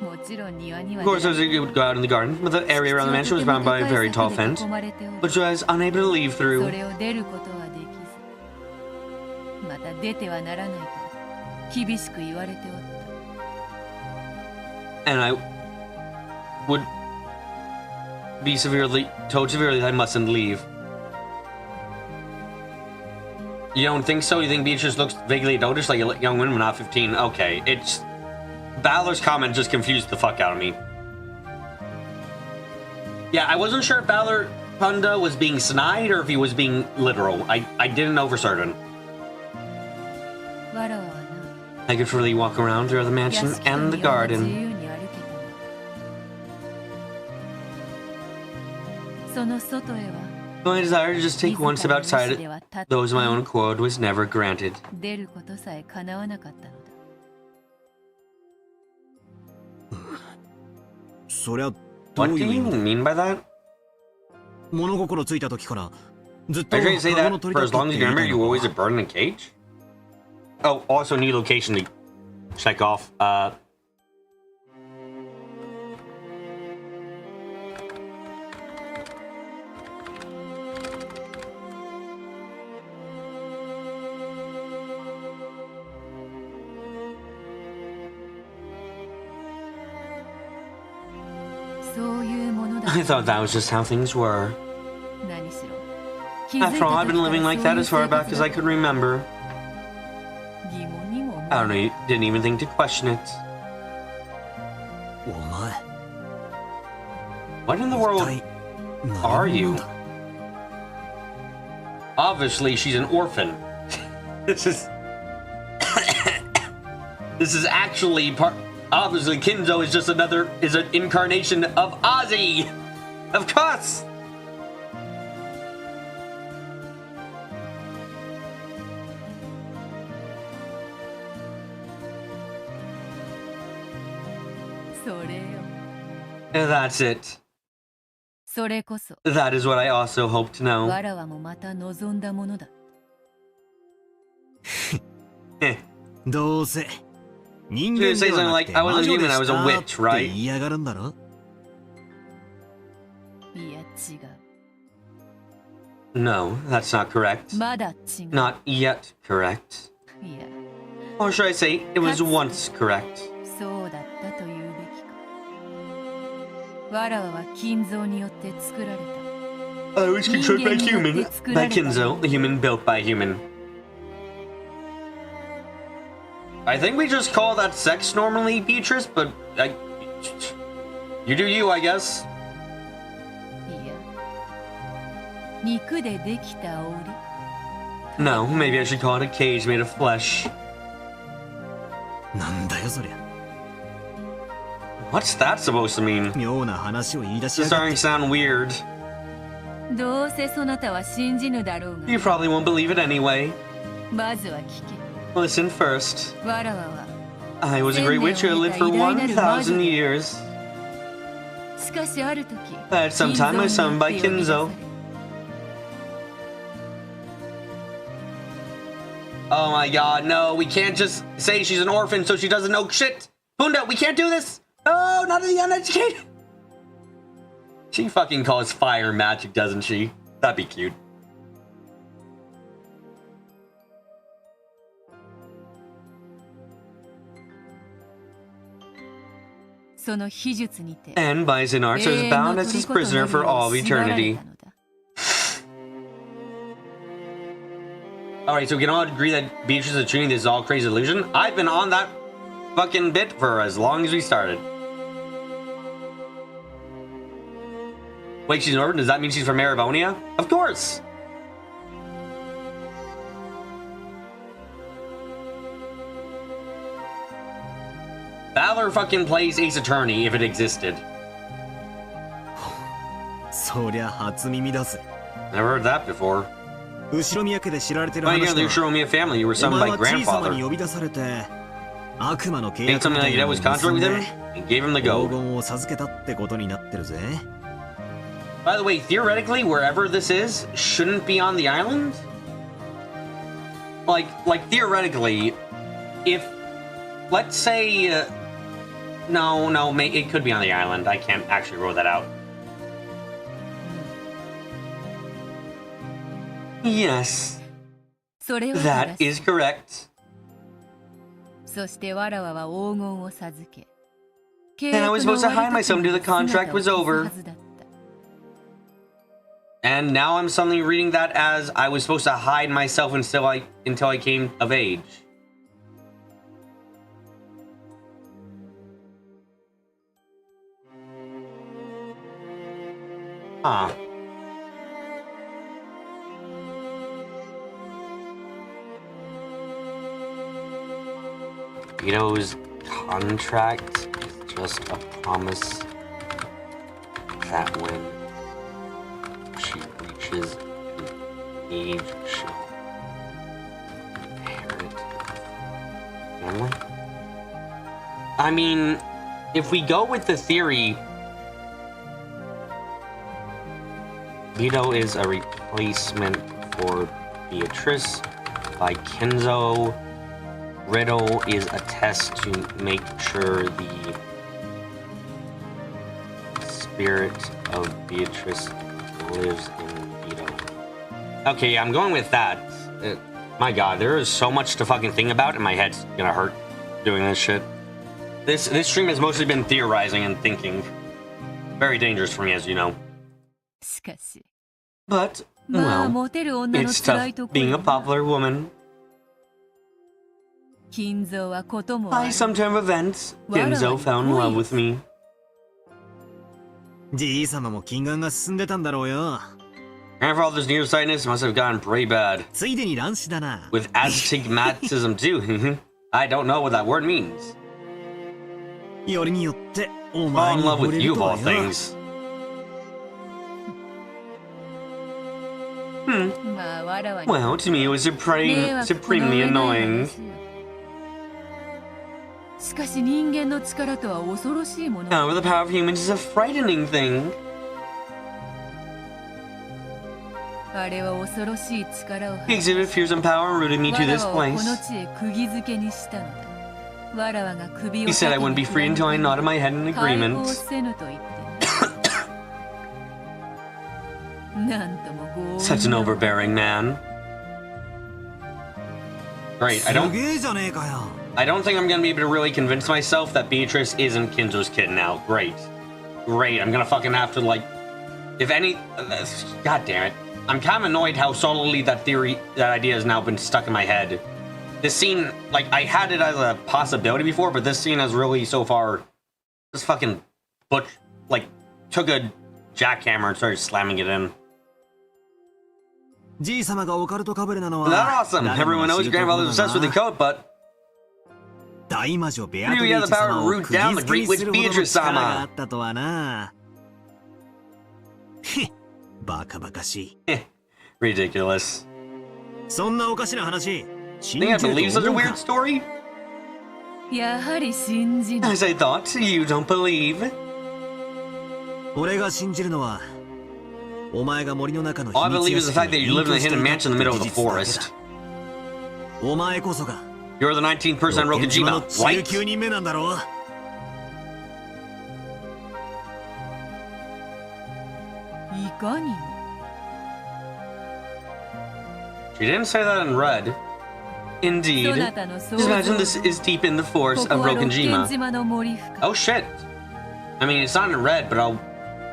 もちろん庭には Of course, as you would go out in the garden, but the area around the mansion was bound by a very tall fence, 囲まれており which I was unable to leave そ through. れを出ることはできずまた出てはならないと厳しく言われておった And I would be told severely that I mustn't leave. You don't think so? You think Beatrice looks vaguely adultish like a young woman, not 15? Okay, it's... Balor's comment just confused the fuck out of me. Yeah, I wasn't sure if Balor Punda was being snide or if he was being literal. I didn't know for certain. わらわはな I could freely walk around through the 屋 mansion 敷と and the 庭は自 garden. 由に歩けたその外へは My desire to just take one step outside 自らの意志ではた those of my own accord was never granted. 出ることさえ叶わなかったのだそりゃど What う do いう意 you 味だ。 mean by that? 物心ついた時からずっと Are you trying to say カゴの that 鳥 for だ as ったっ long て as 言 you いた remember い you の were always a か。 bird in a cage? Oh, also new location to check off. I thought that was just how things were. 何しろ気づい After た all, I've 時 been から living like そう that いう as far 生 back 活 as I だ could remember. 疑問にも思 I う don't know, didn't even think to question it. お前 What in the 一 world 体 are 何 you? 者だ。 Obviously, she's an orphan. This is... this is actually part... Obviously, Kinzo is just an incarnation of Ozzy. Of course. That's it. それこそ That is what I also hope to know. わらわもまた望んだものだ。Eh. どうせ人間 You で say は something な like, くて I 魔 wasn't 女で human, I し was a た witch, って right? 言いやがるんだろ。いや違う。 No, that's not correct. まだ違う。 Not yet correct. いや、 Or should I say, it was once correct. そうだったと言うべきか。わらわは金蔵によって作られた。 I was controlled by human. By Kinzo, the human built by human. I think we just call that sex normally, Beatrice, but you do you, I guess. いや、肉でできた檻。 No, maybe I should call it a cage made of flesh. なんだよそりゃ。 What's that supposed to mean? 妙な話を言い出し It's やがっ starting て。 to sound weird. どうせそなたは信じぬだろうが。 You probably won't believe it anyway. まずは聞け。 Listen first. わらわは I was a great witch who lived for 1,000 years. しかしある時 At some time I was summoned by Kinzo. Oh my god, no, we can't just say she's an orphan so she doesn't know shit. Funda, we can't do this. Oh, not the uneducated. She fucking calls fire magic, doesn't she? That'd be cute. And by his art, so is bound as his prisoner for all of eternity. Alright, so we can all agree that Beatrice is achieving this all crazy illusion. I've been on that fucking bit for as long as we started. Wait, she's an orphan? Does that mean she's from Erebonia? Of course! Valor fucking plays Ace Attorney if it existed. そりゃ初耳だぜ。 Never heard that before. 後宮家で知られてる Well, 話 you know, だ。 the Ushiromia family, you were お summoned 前 by は小さな grandfather. に呼び出されて悪魔の契 Made 約 something みた like いな that の was を contract 結ん with で him and gave him the 黄 go. 金を授けたってことになってるぜ。 By the way, theoretically, wherever this is shouldn't be on the island. Like theoretically, if let's say, no, it could be on the island. I can't actually rule that out. Yes, that is correct. そしてわらわは黄金を授け。 And I was supposed to hide myself until the contract was over. And now I'm suddenly reading that as I was supposed to hide myself until I came of age. Huh. Beato's contract is just a promise that when she reaches an age, she'll inherit family. I mean, if we go with the theory, Beato is a replacement for Beatrice by Kinzo. Riddle is a test to make sure the spirit of Beatrice lives in Beato. Okay, yeah, I'm going with that. My god, there is so much to fucking think about and my head's gonna hurt doing this shit. This stream has mostly been theorizing and thinking. Very dangerous for me, as you know. But, well, it's tough being a popular woman. By some turn of events, Kinzo fell in love with me. じいさまも金眼が進んでたんだろうよ。 Grandfather's nearsightedness must have gotten pretty bad. ついでに乱視だな。 With astigmatism too. I don't know what that word means. よりによってお Fall 前 in に love 惚 with れ you る of とは all よ。 things. まあわらわに Well, to me it was 迷惑この supremely 上ない annoying. 話よ。しかし人間の力とは恐ろしいもの。 However, the power of humans is a frightening thing. あれは恐ろしい力を He exhibited fears and power and rooted me わ to ら this わをこ place. の地へ釘付けにしたのだ。わらわが首を He said I wouldn't be free until I nodded my head in 解放 agreement. せぬと言ってる。なんとも強 Such an 引な overbearing man. Great, すげえじゃねえかよ。 I don't think I'm gonna be able to really convince myself that Beatrice isn't Kinzo's kid now. Great. Great, I'm gonna fucking have to, like... If any... God damn it. I'm kind of annoyed how solidly that idea has now been stuck in my head. This scene, like, I had it as a possibility before, but this scene has really, so far, just fucking... took a jackhammer and started slamming it in. じい様がオカルトかぶれなのは That's awesome! Everyone knows your grandfather's obsessed with the coat, but... 大魔女ベアト You リ have ー the チ power 様 to を root 釘 down the 付け great に witch するほどの Beatrice 力があ sama. ったとはな。へっ、バカバカしい。 Ridiculous. そんなおかしな話、信 Think I じる believe と such a 思う weird か。 story? やはり信じない。 As I thought, you don't believe. 俺が信じるのは、お前が森の中の秘 All I 密 believe 屋 is the 敷 fact that に you 隠 live in 居 a してい hidden た mansion in the middle of 事 the 実だけ forest. だ。お前こそが You're the 19th person on 六軒島の Rokujima, 19 right? 人目なんだろう。いかにも。 She didn't say that in red. そ Indeed. なたの想 Just 像 imagine this is deep in the こ forest こ of は六軒 Rokujima. 島の森深 Oh shit. I mean, it's not in red, but I'll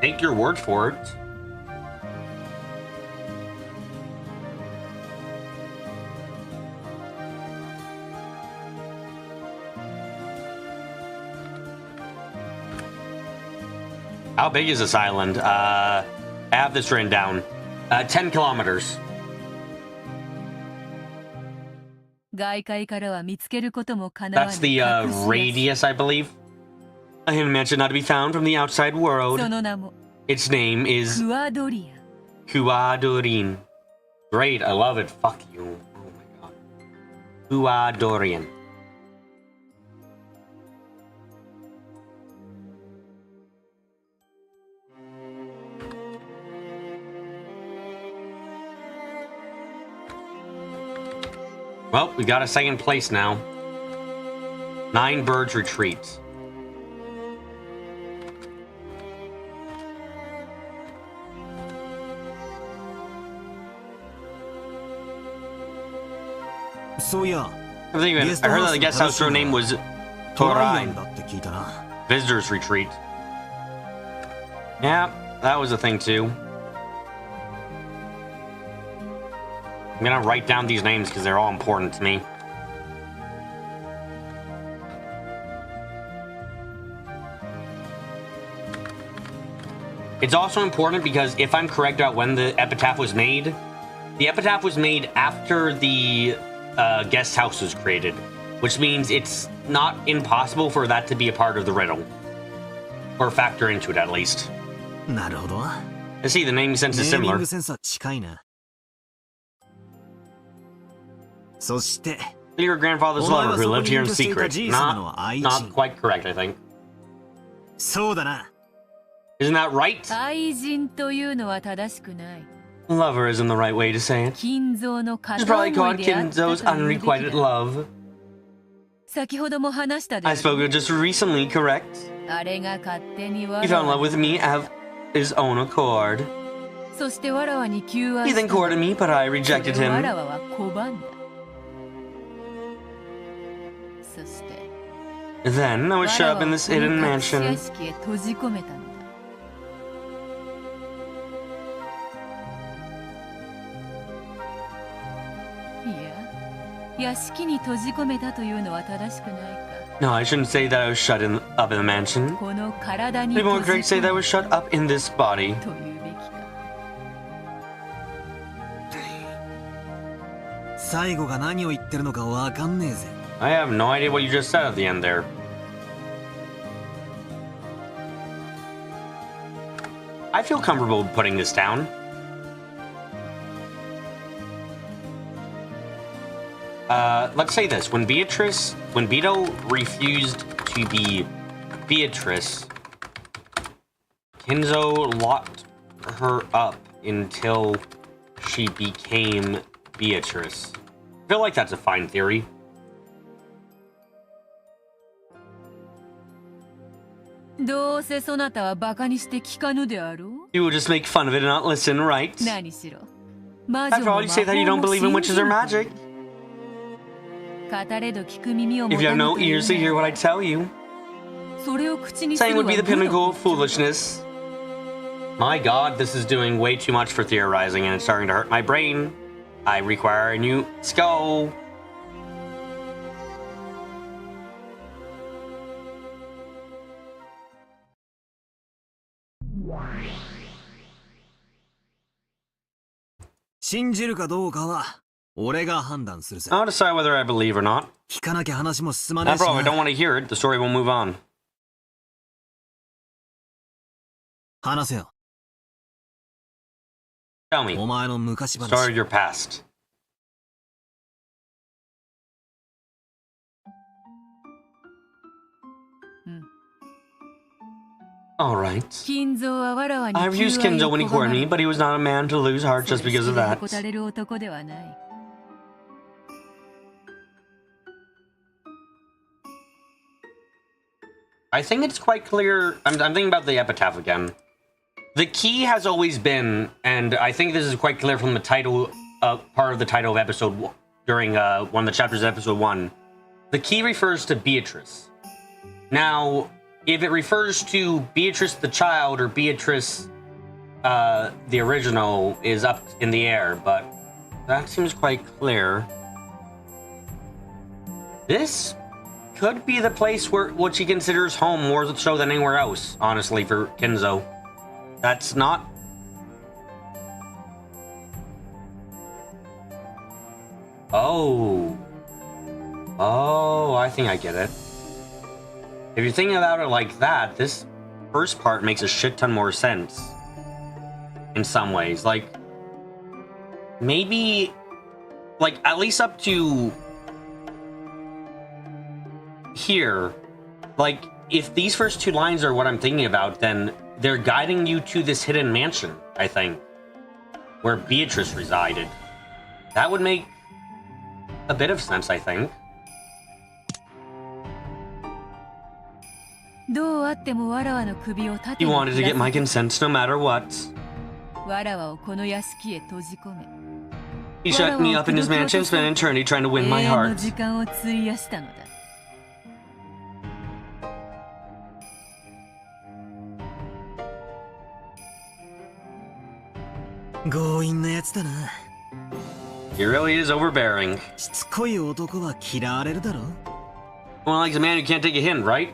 take your word for it. How big is this island? I have this written down. 10 kilometers. 外界からは見つけることもかなわぬ That's the 隠し屋敷 radius, I believe. A hidden mansion not to be found from the outside そ world. の名も Its name is クワドリア。 Kuadorin. Great, I love it. Fuck you. Oh my god. Kuadorin. Well, we got a second place now. 9 birds retreat.そういや、 I heard that the guest house name was トライアン Torai. だって聞いたな。 Visitors retreat. Yeah, that was a thing too. I'm gonna write down these names because they're all important to me. It's also important because if I'm correct about when the epitaph was made after the guest house was created, which means it's not impossible for that to be a part of the riddle. Or factor into it, at least. なるほど。 I see the naming sense ネ is ーミン similar. グセンスは近いな。そして、 Your grandfather's lover who lived here in secret. Not Not quite correct, I think. そうだな。 Isn't that right? 愛人というのは正しくない。 Lover isn't the right way to say it. 金蔵の It's 片 probably 思 called いであったと Kinzo's いうべき unrequited だ。 love. 先ほども話したで I あろ spoke just recently, correct? あれが勝手にわ He ら fell in わ love with me of his own accord. そしてわらわに求愛 He し then た courted me, but I rejected それをわ him. らわは拒んだ。そして Then I was わ shut ら up わ in を this この hidden 隠し屋 mansion. 敷へ閉じ込めたのだ。いや、屋敷に閉じ込めたというのは正しくないか。 No, I shouldn't say that I was up in the mansion. この体に Maybe 閉 more じ correct to say that I 込 was shut up in this body. めというべきか。最後が何を言ってるのかわかんねえぜ。 I have no idea what you just said at the end there. I feel comfortable putting this down. Let's say this. When Beato refused to be Beatrice, Kinzo locked her up until she became Beatrice. I feel like that's a fine theory. You will just make fun of it and not listen, right? After all, you say that you don't believe in witches or magic. If you have no ears to hear what I tell you, saying would be the pinnacle of foolishness. My god, this is doing way too much for theorizing and it's starting to hurt my brain. I require a new skull. I'll decide whether I believe or not. After all, I don't want to hear it. The story will move on. Tell me. Story of your past. Alright. I've used Kinzo when he courted me, but he was not a man to lose heart just because of that. I think it's quite clear. I'm thinking about the epitaph again. The key has always been, and I think this is quite clear from the title, part of the title of episode during one of the chapters of episode 1. The key refers to Beatrice. Now, if it refers to Beatrice the child or Beatrice the original is up in the air, but that seems quite clear. This could be the place where what she considers home more so than anywhere else, honestly, for Kinzo. That's not... Oh, I think I get it. If you're thinking about it like that, this first part makes a shit ton more sense. In some ways. Like, maybe... Like, at least up to... here. Like, if these first two lines are what I'm thinking about, then they're guiding you to this hidden mansion, I think. Where Beatrice resided. That would make a bit of sense, I think. He wanted to get my consent no matter what. He shut me up in his mansion, spent an eternity trying to win my heart. He really is overbearing. Well, like a man who can't take a hint, right?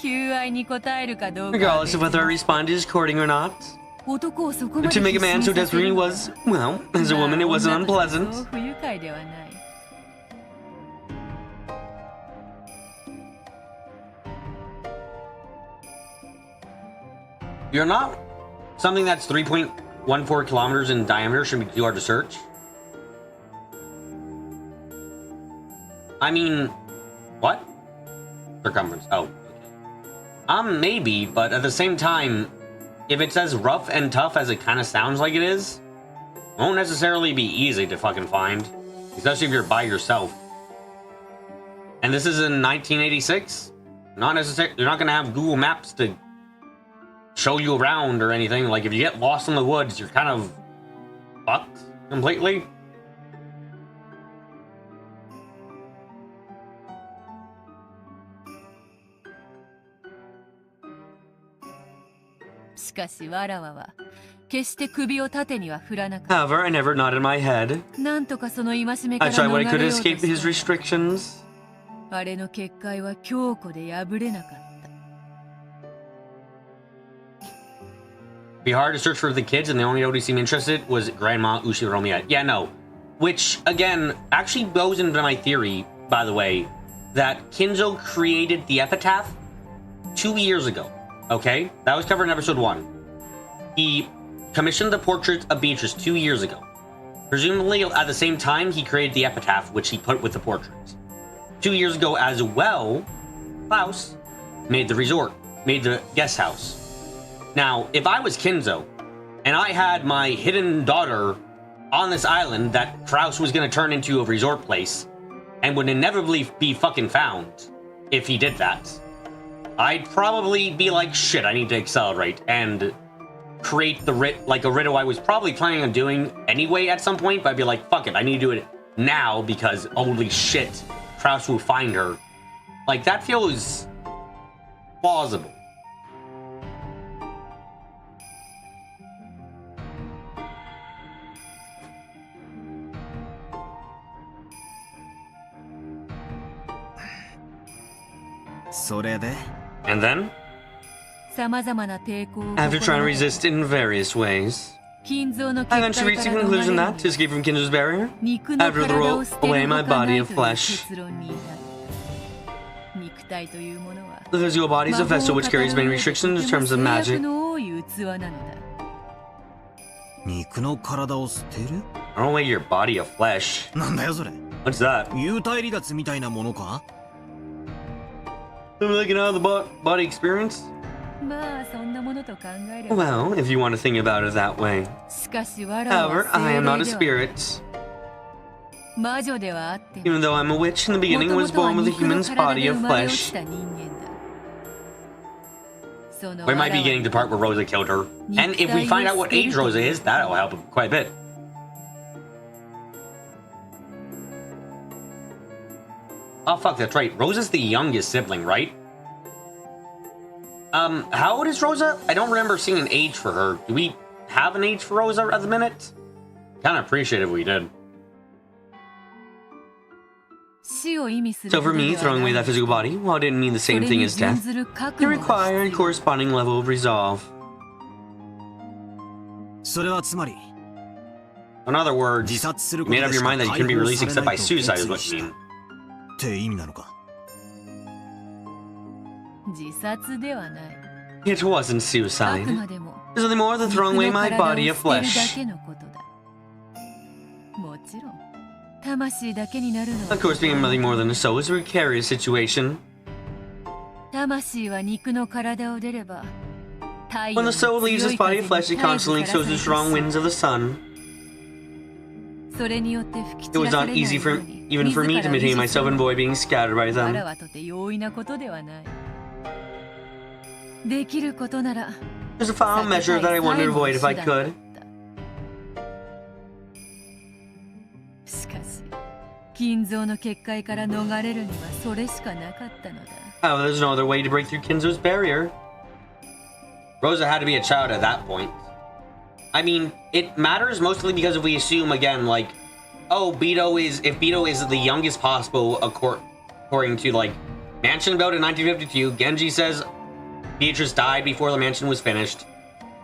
Regardless of whether I respond to his courting or not. To make a man so desperate was, well, as a woman it wasn't unpleasant. You're not something that's 3.14 kilometers in diameter should be too hard to search. I mean, what? Circumference. Oh, okay. Maybe, but at the same time, if it's as rough and tough as it kind of sounds like it is, it won't necessarily be easy to fucking find, especially if you're by yourself. And this is in 1986. Not necessarily. You're not gonna have Google Maps to show you around or anything. Like, if you get lost in the woods, you're kind of fucked completely. However, I never nodded my head. I tried what I could to escape his restrictions. It'd be hard to search for the kids, and the only nobody seemed interested was Grandma Ushiromiya. Yeah, no. Which, again, actually goes into my theory, by the way, that Kinzo created the epitaph 2 years ago. Okay? That was covered in episode 1. He commissioned the portrait of Beatrice 2 years ago. Presumably, at the same time, he created the epitaph, which he put with the portrait. 2 years ago as well, Klaus made the resort, made the guest house. Now, if I was Kinzo, and I had my hidden daughter on this island that Klaus was going to turn into a resort place, and would inevitably be fucking found if he did that, I'd probably be like, shit, I need to accelerate and create the like a riddle I was probably planning on doing anyway at some point, but I'd be like, fuck it, I need to do it now because holy shit, Klaus will find her. Like, that feels plausible. And then, after trying to resist in various ways, I eventually reached the conclusion that, to escape from Kinzo's barrier, I have to throw away my body of flesh. The physical body is a vessel which carries many restrictions in terms of magic. I don't weigh your body of flesh. What's that? Like an out-of-the-body experience? Well, if you want to think about it that way. However, I am not a spirit. Even though I'm a witch, in the beginning was born with a human's body of flesh. We might be getting to the part where Rosa killed her. And if we find out what age Rosa is, that'll help quite a bit. Oh fuck, that's right. Rosa's the youngest sibling, right? How old is Rosa? I don't remember seeing an age for her. Do we have an age for Rosa at the minute? Kinda appreciate it if we did. So for me, throwing away that physical body, while it didn't mean the same thing as death, it required a corresponding level of resolve. In other words, you made up your mind that you couldn't be released except by suicide is what you mean. It wasn't suicide. It was nothing more than throwing away my body of flesh. Of course, being nothing more than a soul is a precarious situation. When the soul leaves its body of flesh, it constantly exposed to the strong winds of the sun. It was not easy even for me to maintain myself and avoid being scattered by them. There's a final measure that I wanted to avoid if I could. Oh, there's no other way to break through Kinzo's barrier. Rosa had to be a child at that point. I mean, it matters mostly because if we assume again, like, oh, if Beato is the youngest possible according to, like, mansion built in 1952, Genji says Beatrice died before the mansion was finished,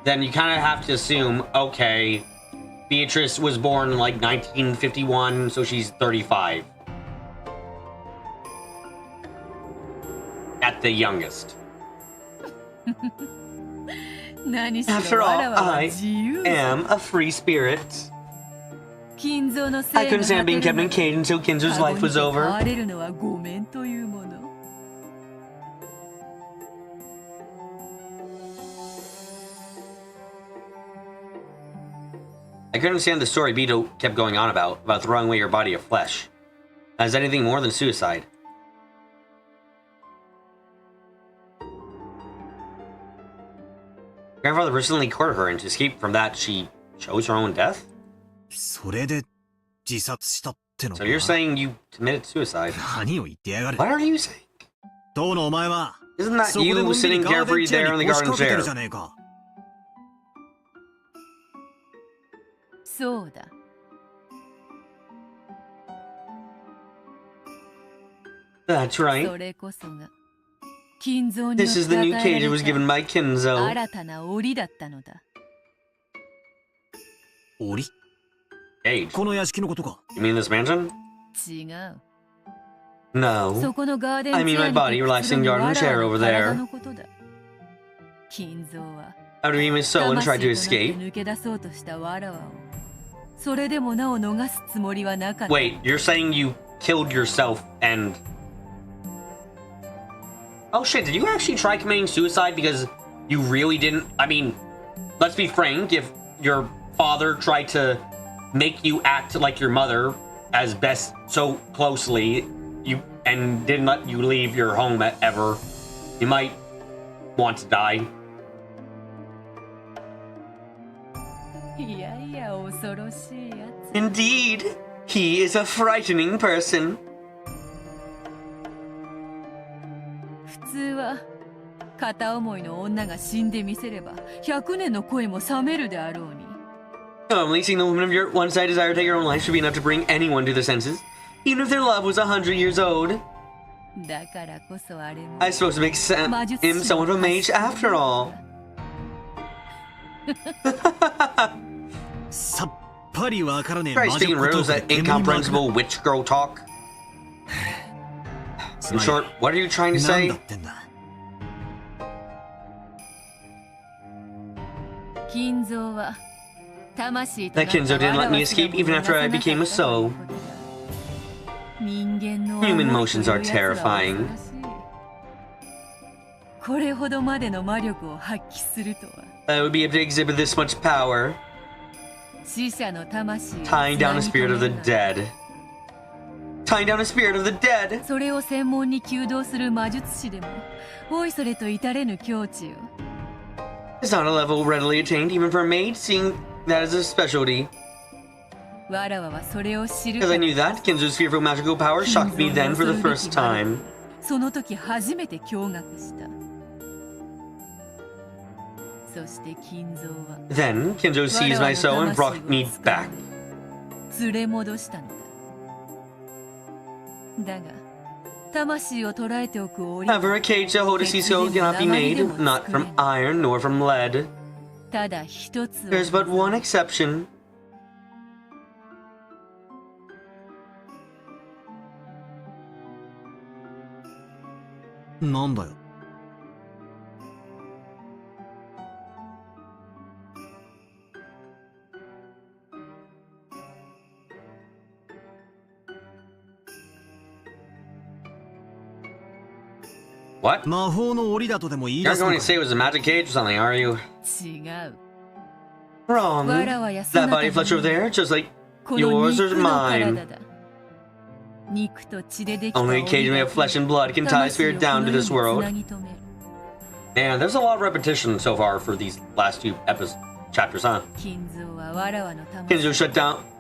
then you kind of have to assume, okay, Beatrice was born in, like, 1951, so she's 35. At the youngest. After all, I am a free spirit. I couldn't stand being kept in a cage until Kinzo's life was over. I couldn't understand the story Beato kept going on about throwing away your body of flesh. As anything more than suicide. Grandfather personally courted her, and to escape from that, she chose her own death? So you're saying you committed suicide? What are you saying? Isn't that you sitting carefree there in the garden chair? That's right. This is the new cage that was given by Kinzo. Cage? You mean this mansion? No. そこのガーデン I mean my body relaxing garden chair over there. のことだ。金蔵は After he was so and tried to 魂となって escape. 抜け出そうとしたわらわをそれでもなお逃すつもりはなかった。 Wait, you're saying you killed yourself and... Oh shit, did you actually try committing suicide because you really didn't... I mean, let's be frank, if your father tried to make you act like your mother as best so closely and didn't let you leave your home ever, you might want to die. いやいや恐ろしいやつ。 Indeed, he is a frightening person. 普通は片思いの女が死んでみせれば100年の恋も冷めるであろうに。 Normally, seeing the woman of your one-sided desire take her own life should be enough to bring anyone to their senses, even if their love was 100 years old. だからこそあれも I suppose it makes him somewhat of a mage after all. さっぱりわからねえ Try 魔女 speaking 言 riddles 葉 that で煙に巻く incomprehensible witch girl talk. In short, what are you trying to なん say? だってんだ。金蔵は魂と That Kinzo didn't let me escape even after I became a soul. 人間の Human motions are terrifying. これほどまでの魔力を発揮するとは。 I would be able to exhibit this much power, 死者の魂を tying down the spirit of the dead. Tying down the spirit of the dead. それを専門に弓道する魔術師でもおいそれと至れぬ境地よ。 It's not a level readily attained even for a maid, seeing that as a specialty. わらわはそれを知る Because I knew that, Kinzo's fearful magical power shocked me then for the first time. その時初めて驚愕した。そして金蔵は Then, Kinzo seized my soul and brought me back. 連れ戻したのだ。だが魂を捉えておく檻 However, a cage to hold a sea soul cannot be made, not from iron nor from lead. ただ一つを There's but one exception. なんだよ。 What? 魔法の檻だとでも言い You're 出すの going か to say it was a magic cage or something, are you? 違う。 Wrong. わらわやそ That なた body の flesh over there, just like この yours or 肉の体 mine. だ。肉と血でできた Only a cage made of flesh and blood can tie spirit down to this world. 魂をこの世につなぎ止める。 Man, there's a lot of repetition so far for these last two chapters, huh? 金蔵はわらわの魂 Kinzo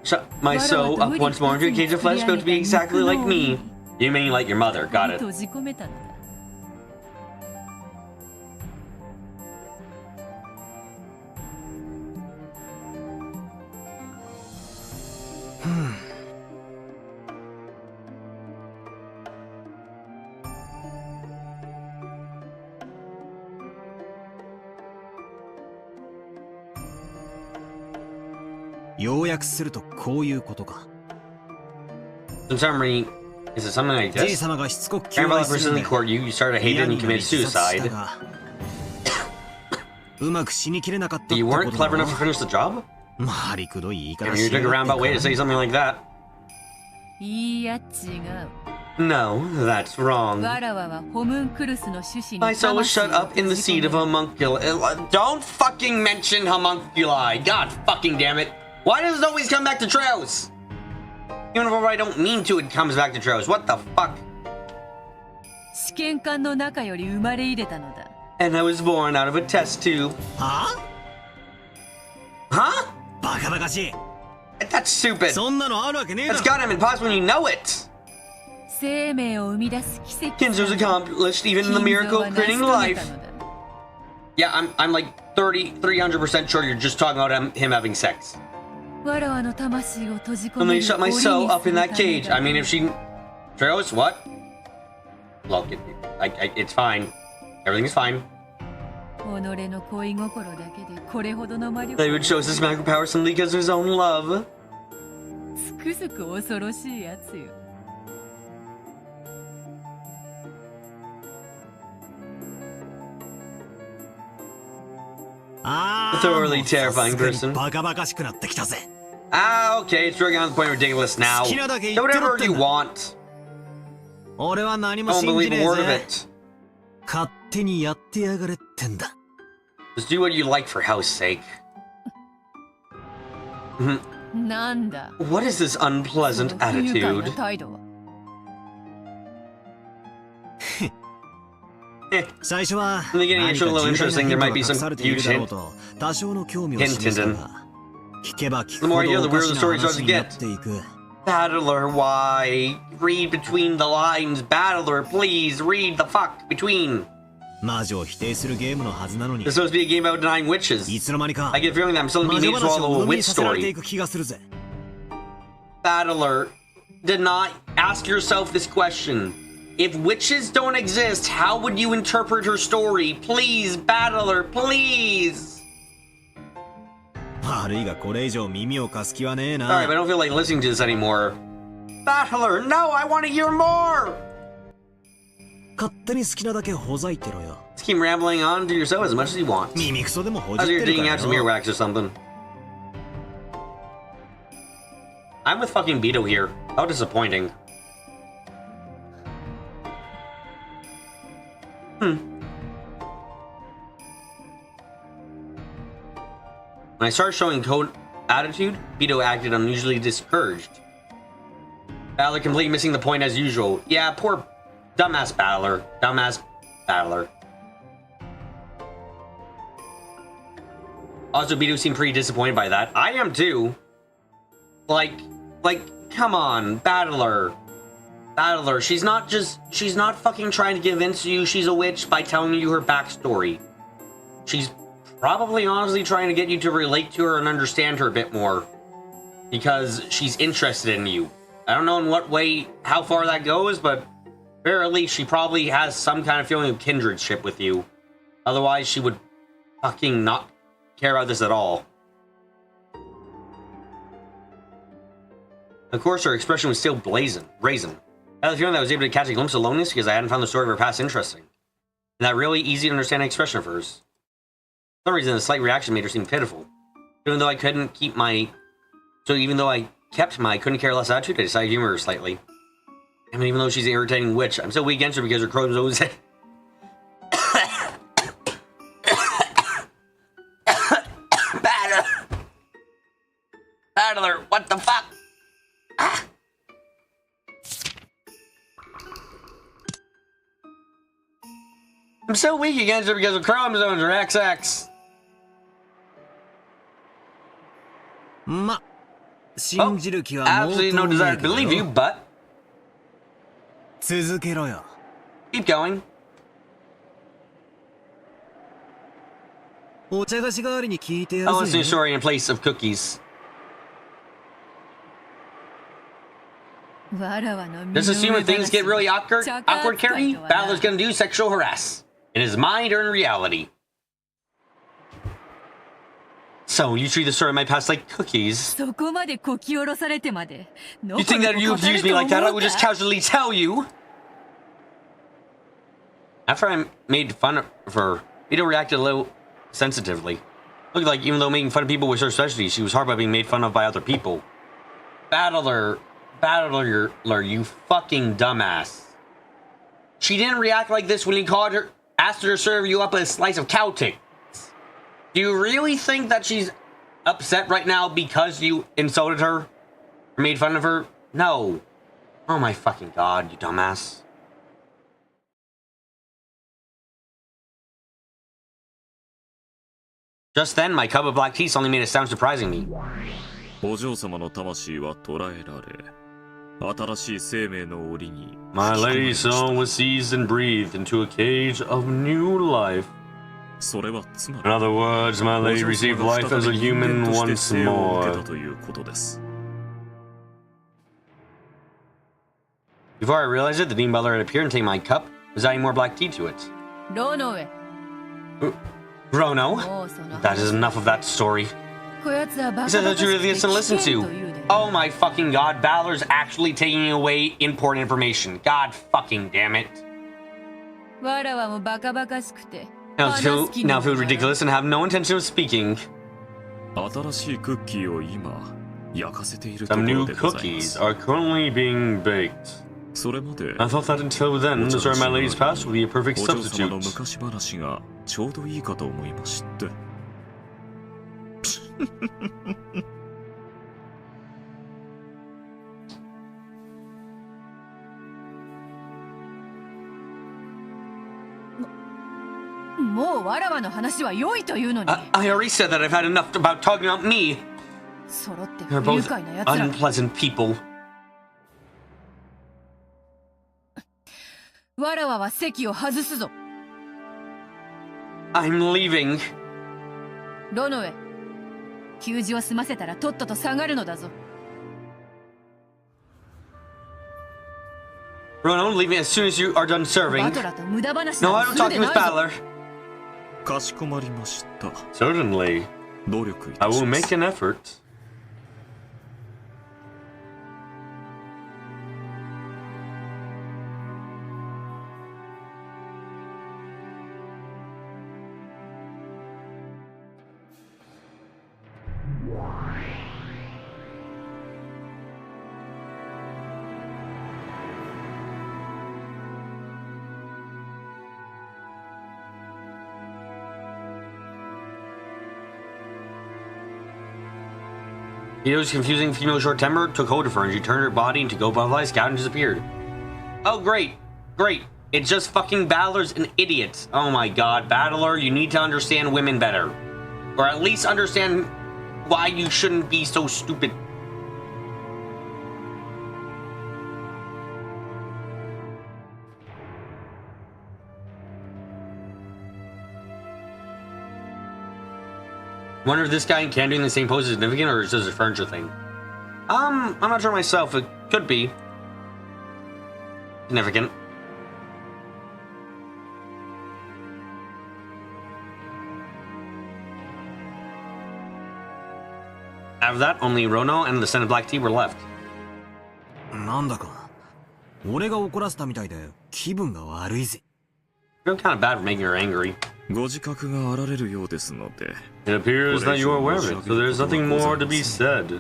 shut my soul up once more into a cage of flesh built to be exactly like me. You mean like your mother, got it. 閉じ込めたのだ。 要約するとこういうことか。 In summary, is it something like じい this? 様がしつこく求 Grandfather 愛する personally んだよ。 court you, you started hating and you committed 自殺した suicide. がうまく死にきれなかったって You こと weren't だ clever ろ enough to finish the job? まありくどい言い I 方 mean, し you や took a がって roundabout way to say something like that. いいや違う。 No, that's wrong. わらわはホムンクルスの種子に My soul was shut up in the seed of homunculi. Don't fucking mention homunculi. God fucking damn it. Why does it always come back to Trails? Even if I don't mean to, it comes back to Trails. What the fuck? 試験管の中より生まれ入れたのだ。 And I was born out of a test tube. は Huh? バカバカしい。 That's stupid. そんなのあるわけねえだ That's ろ。 goddamn impossible when you know it. 生命を生み出す奇跡。 Kinzo's accomplished even the miracle of creating life. Yeah, I'm like 300% sure you're just talking about him having sex. わらわの魂を閉じ込 And め they る shut my 檻に soul す up in る that ため cage. だ I mean, if she... Trails, what? Look, it's fine. Everything's fine. 己の恋心だけでこれほどの魔力 They would show his magical power simply because of his own love. つくづく恐ろしいやつよ。あ thoroughly terrifying person. バカバカしくなってきたぜ。 Okay, it's really on the point of ridiculous now. Do whatever you want. 俺は何も Don't 信 believe じ a ねえ word of ぜ。 it. 勝手にやってやがれってんだ。 Just do what you like for hell's sake. なんだ What is this その unpleasant 不愉快な attitude? 態度は。最初は In the beginning, 何 it's か a little 重大な interesting. ヒ There ント might が be 隠 some されている huge だろう hint. と多少の興味を示したが、聞けば聞く The ほ more you ど know, お the か weirder し the な story starts 話 to にな get. っていく。 Battler, why? Read between the lines. Battler, please read the fuck between. 魔女を否定するゲームのはずなのに、 It's supposed to be a game about denying witches. いつの間にか I get a feeling that I'm still 魔 being 女 made to 話を swallow 鵜 a 呑みに witch させられてい story. く気がするぜ。 Battler, did not ask yourself this question. If witches don't exist, how would you interpret her story? Please, Battler, please. 悪いがこれ以上耳を貸す気はねえ Sorry, but I な。 don't feel like listening to this anymore. Battler, no, I want to hear more. 勝手に好きなだけほざいてろよ。 Just keep rambling on to yourself as much as you want. 耳クソでもほじ As っ you're てる digging か out ら some よ。 earwax or something. I'm with fucking Beato here. How disappointing. When I started showing code attitude, Beato acted unusually discouraged. Battler completely missing the point as usual. Yeah, poor dumbass Battler. Dumbass Battler. Also, Beato seemed pretty disappointed by that. I am too. Like, come on, Battler. Battler, she's not fucking trying to convince you she's a witch by telling you her backstory. She's probably honestly trying to get you to relate to her and understand her a bit more. Because she's interested in you. I don't know in what way, how far that goes, but very least she probably has some kind of feeling of kindredship with you. Otherwise, she would fucking not care about this at all. Of course, her expression was still brazen. I had the feeling that I was able to catch a glimpse of loneliness because I hadn't found the story of her past interesting. And that really easy to understand expression of hers. For some reason, the slight reaction made her seem pitiful. Even though I couldn't keep my... So even though I kept my couldn't care less attitude, I decided to humor her slightly. I mean, even though she's an irritating witch, I'm still weak against her because her chromosomes... Battler, what the fuck? Ah. I'm so weak against her because her chromosomes are XX. ま、信じる気はもう Absolutely no desire to believe you, but 続けろよ。 keep going. お茶菓子代わりに聞いてや I'll る listen to ぜ your。story in place of cookies. わらわの身 Just の assume 上 if things 話 get really awkward, ちゃか awkward, 扱い Carrie, とはな Battler's gonna do sexual harass. In his mind or in reality. So, you treat the story of my past like cookies. そこまでこき下ろされてまで You think that you accused me like that, I would just casually tell you. After I made fun of her, Beato reacted a little sensitively. Looked like even though making fun of people was her specialty, she was hard by being made fun of by other people. Battler, you fucking dumbass. She didn't react like this when he asked her to serve you up a slice of cow tick. Do you really think that she's upset right now because you insulted her? Or made fun of her? No. Oh my fucking god, you dumbass. Just then, my cup of black tea suddenly made a sound surprising me. お嬢様の魂は捕らえられ、新しい生命の檻に My 吹き込まれ lady's ました。 soul was seized and breathed into a cage of new life. それはつま In り、 other words, my お lady 嬢様 received が life 再 as a び人 human 間として once 生を受けた more. ということです。 Before I realized it, the Dean Butler had appeared and taken my cup, was adding more black tea to it. ロノウェ Rono, もうその that is enough of that story. こやつはバ He カ said バ that カ you し really くて listen to 危 listen 険 to. と言うで Oh my fucking god, Balor's actually taking away important information. God fucking damn it. わらわもバカバカしくて Now feel ridiculous and have no intention of speaking. 新しいクッキーを今焼かせているとこ Some ろ new でございま cookies す。 are currently being baked. それまで I thought that until then, the story of my lady's past would be a perfect お嬢様の substitute. 昔話がちょうどいいかと思いまして。もうわらわの話は良いというのに。 I already said that I've had enough about talking about me. 揃って They're 不愉 both 快な奴ら。 unpleasant people. わらわは席を外すぞ。 I'm leaving. ロノウェ、給仕を済ませたらとっとと下がるのだぞ。 Rono, leave me as soon as you are done バ serving. トラと無駄話 No, な I ど don't する talk で to な Miss いぞ。 Battler. かしこまりました。 Certainly. 努力い I たし will ま make す。 an effort. Beato's confusing female short temper took hold of her and she turned her body into go butterfly scout and disappeared. Oh, great. Great. It's just fucking Battler's an idiot. Oh my god, Battler, you need to understand women better. Or at least understand why you shouldn't be so stupid. Wonder if this guy and Ken doing the same pose is significant or is this a furniture thing? I'm not sure myself. It could be significant. After that, only Rono and the scented black tea were left. なんだか俺が怒らせたみたいで気分が悪いぜ。 I feel kind of bad for making her angry. ご自覚があられるようですので。 It appears that you are aware of it, so there's nothing more to be said.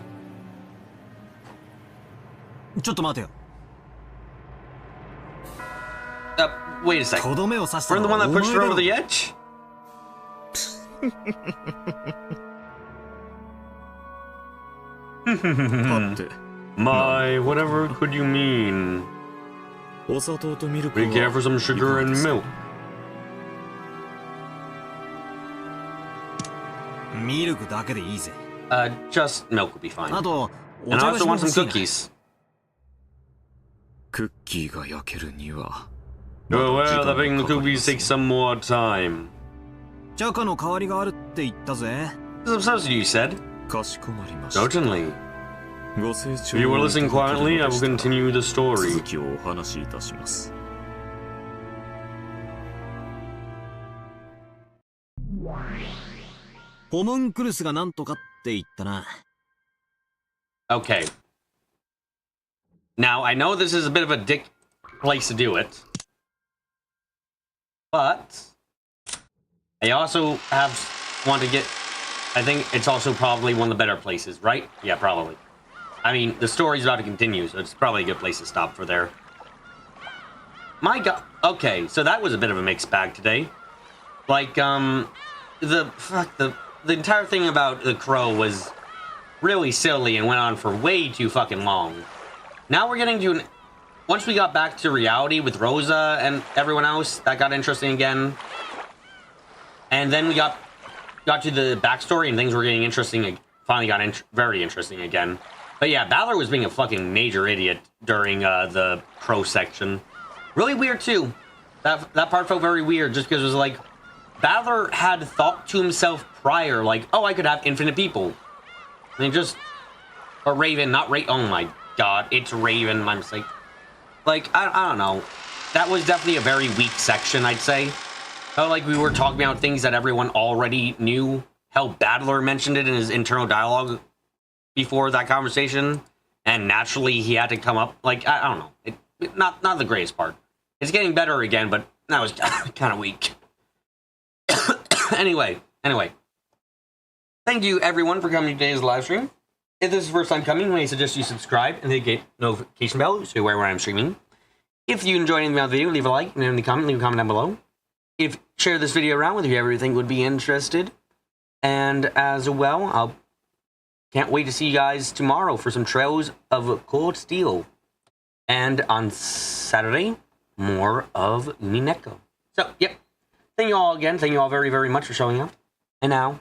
ちょっと待てよ。 Wait a sec. とどめを刺した We're の the one は that お前 pushed だ her ろ over the edge? My, whatever could you mean? お砂糖とミルクは We care for some sugar and milk. ミルクだけでいいぜ。 Just milk would be fine. あと、お And 茶 I 菓 also 子も want 欲 some しいな。 cookies. クッキーが焼けるには。 You're aware that making the cookies takes some more time. チャカの代わりがあるって言ったぜ。 This is a substitute, you said? かしこまりました。 Certainly. ご清聴 If you will を listen いただけ quietly, る I の will でしたら continue the story. 続きをお話しいたします。ホムンクルスがなんとかって言ったな。 Okay. Now, I know this is a bit of a dick place to do it. But I also want to get... I think it's also probably one of the better places, right? Yeah, probably. I mean, the story's about to continue, so it's probably a good place to stop for there. My god... Okay, so that was a bit of a mixed bag today. Like, the entire thing about the crow was really silly and went on for way too fucking long. Now we're getting to once we got back to reality with Rosa and everyone else, that got interesting again. And then we got to the backstory and things were getting interesting. Finally got very interesting again. But yeah, Battler was being a fucking major idiot during the crow section. Really weird too. That part felt very weird just because it was like Battler had thought to himself prior, like, oh, I could have infinite people. And just... Or Raven, not Raven. Oh my god, it's Raven, my mistake. Like, I don't know. That was definitely a very weak section, I'd say. Felt like we were talking about things that everyone already knew. Hell, Battler mentioned it in his internal dialogue before that conversation. And naturally, he had to come up. Like, I don't know. Not the greatest part. It's getting better again, but that was kind of weak. Anyway. Thank you everyone for coming to today's live stream. If this is your first time coming, I suggest you subscribe and hit the notification bell so you're aware when I'm streaming. If you enjoyed any of the video, leave a like and leave a comment down below. Share this video around with whoever you ever think would be interested. And as well, can't wait to see you guys tomorrow for some Trails of Cold Steel. And on Saturday, more of Umineko. So, yep. Thank you all again. Thank you all very, very much for showing up. And now,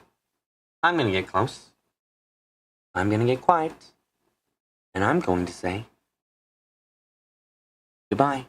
I'm going to get close. I'm going to get quiet. And I'm going to say goodbye.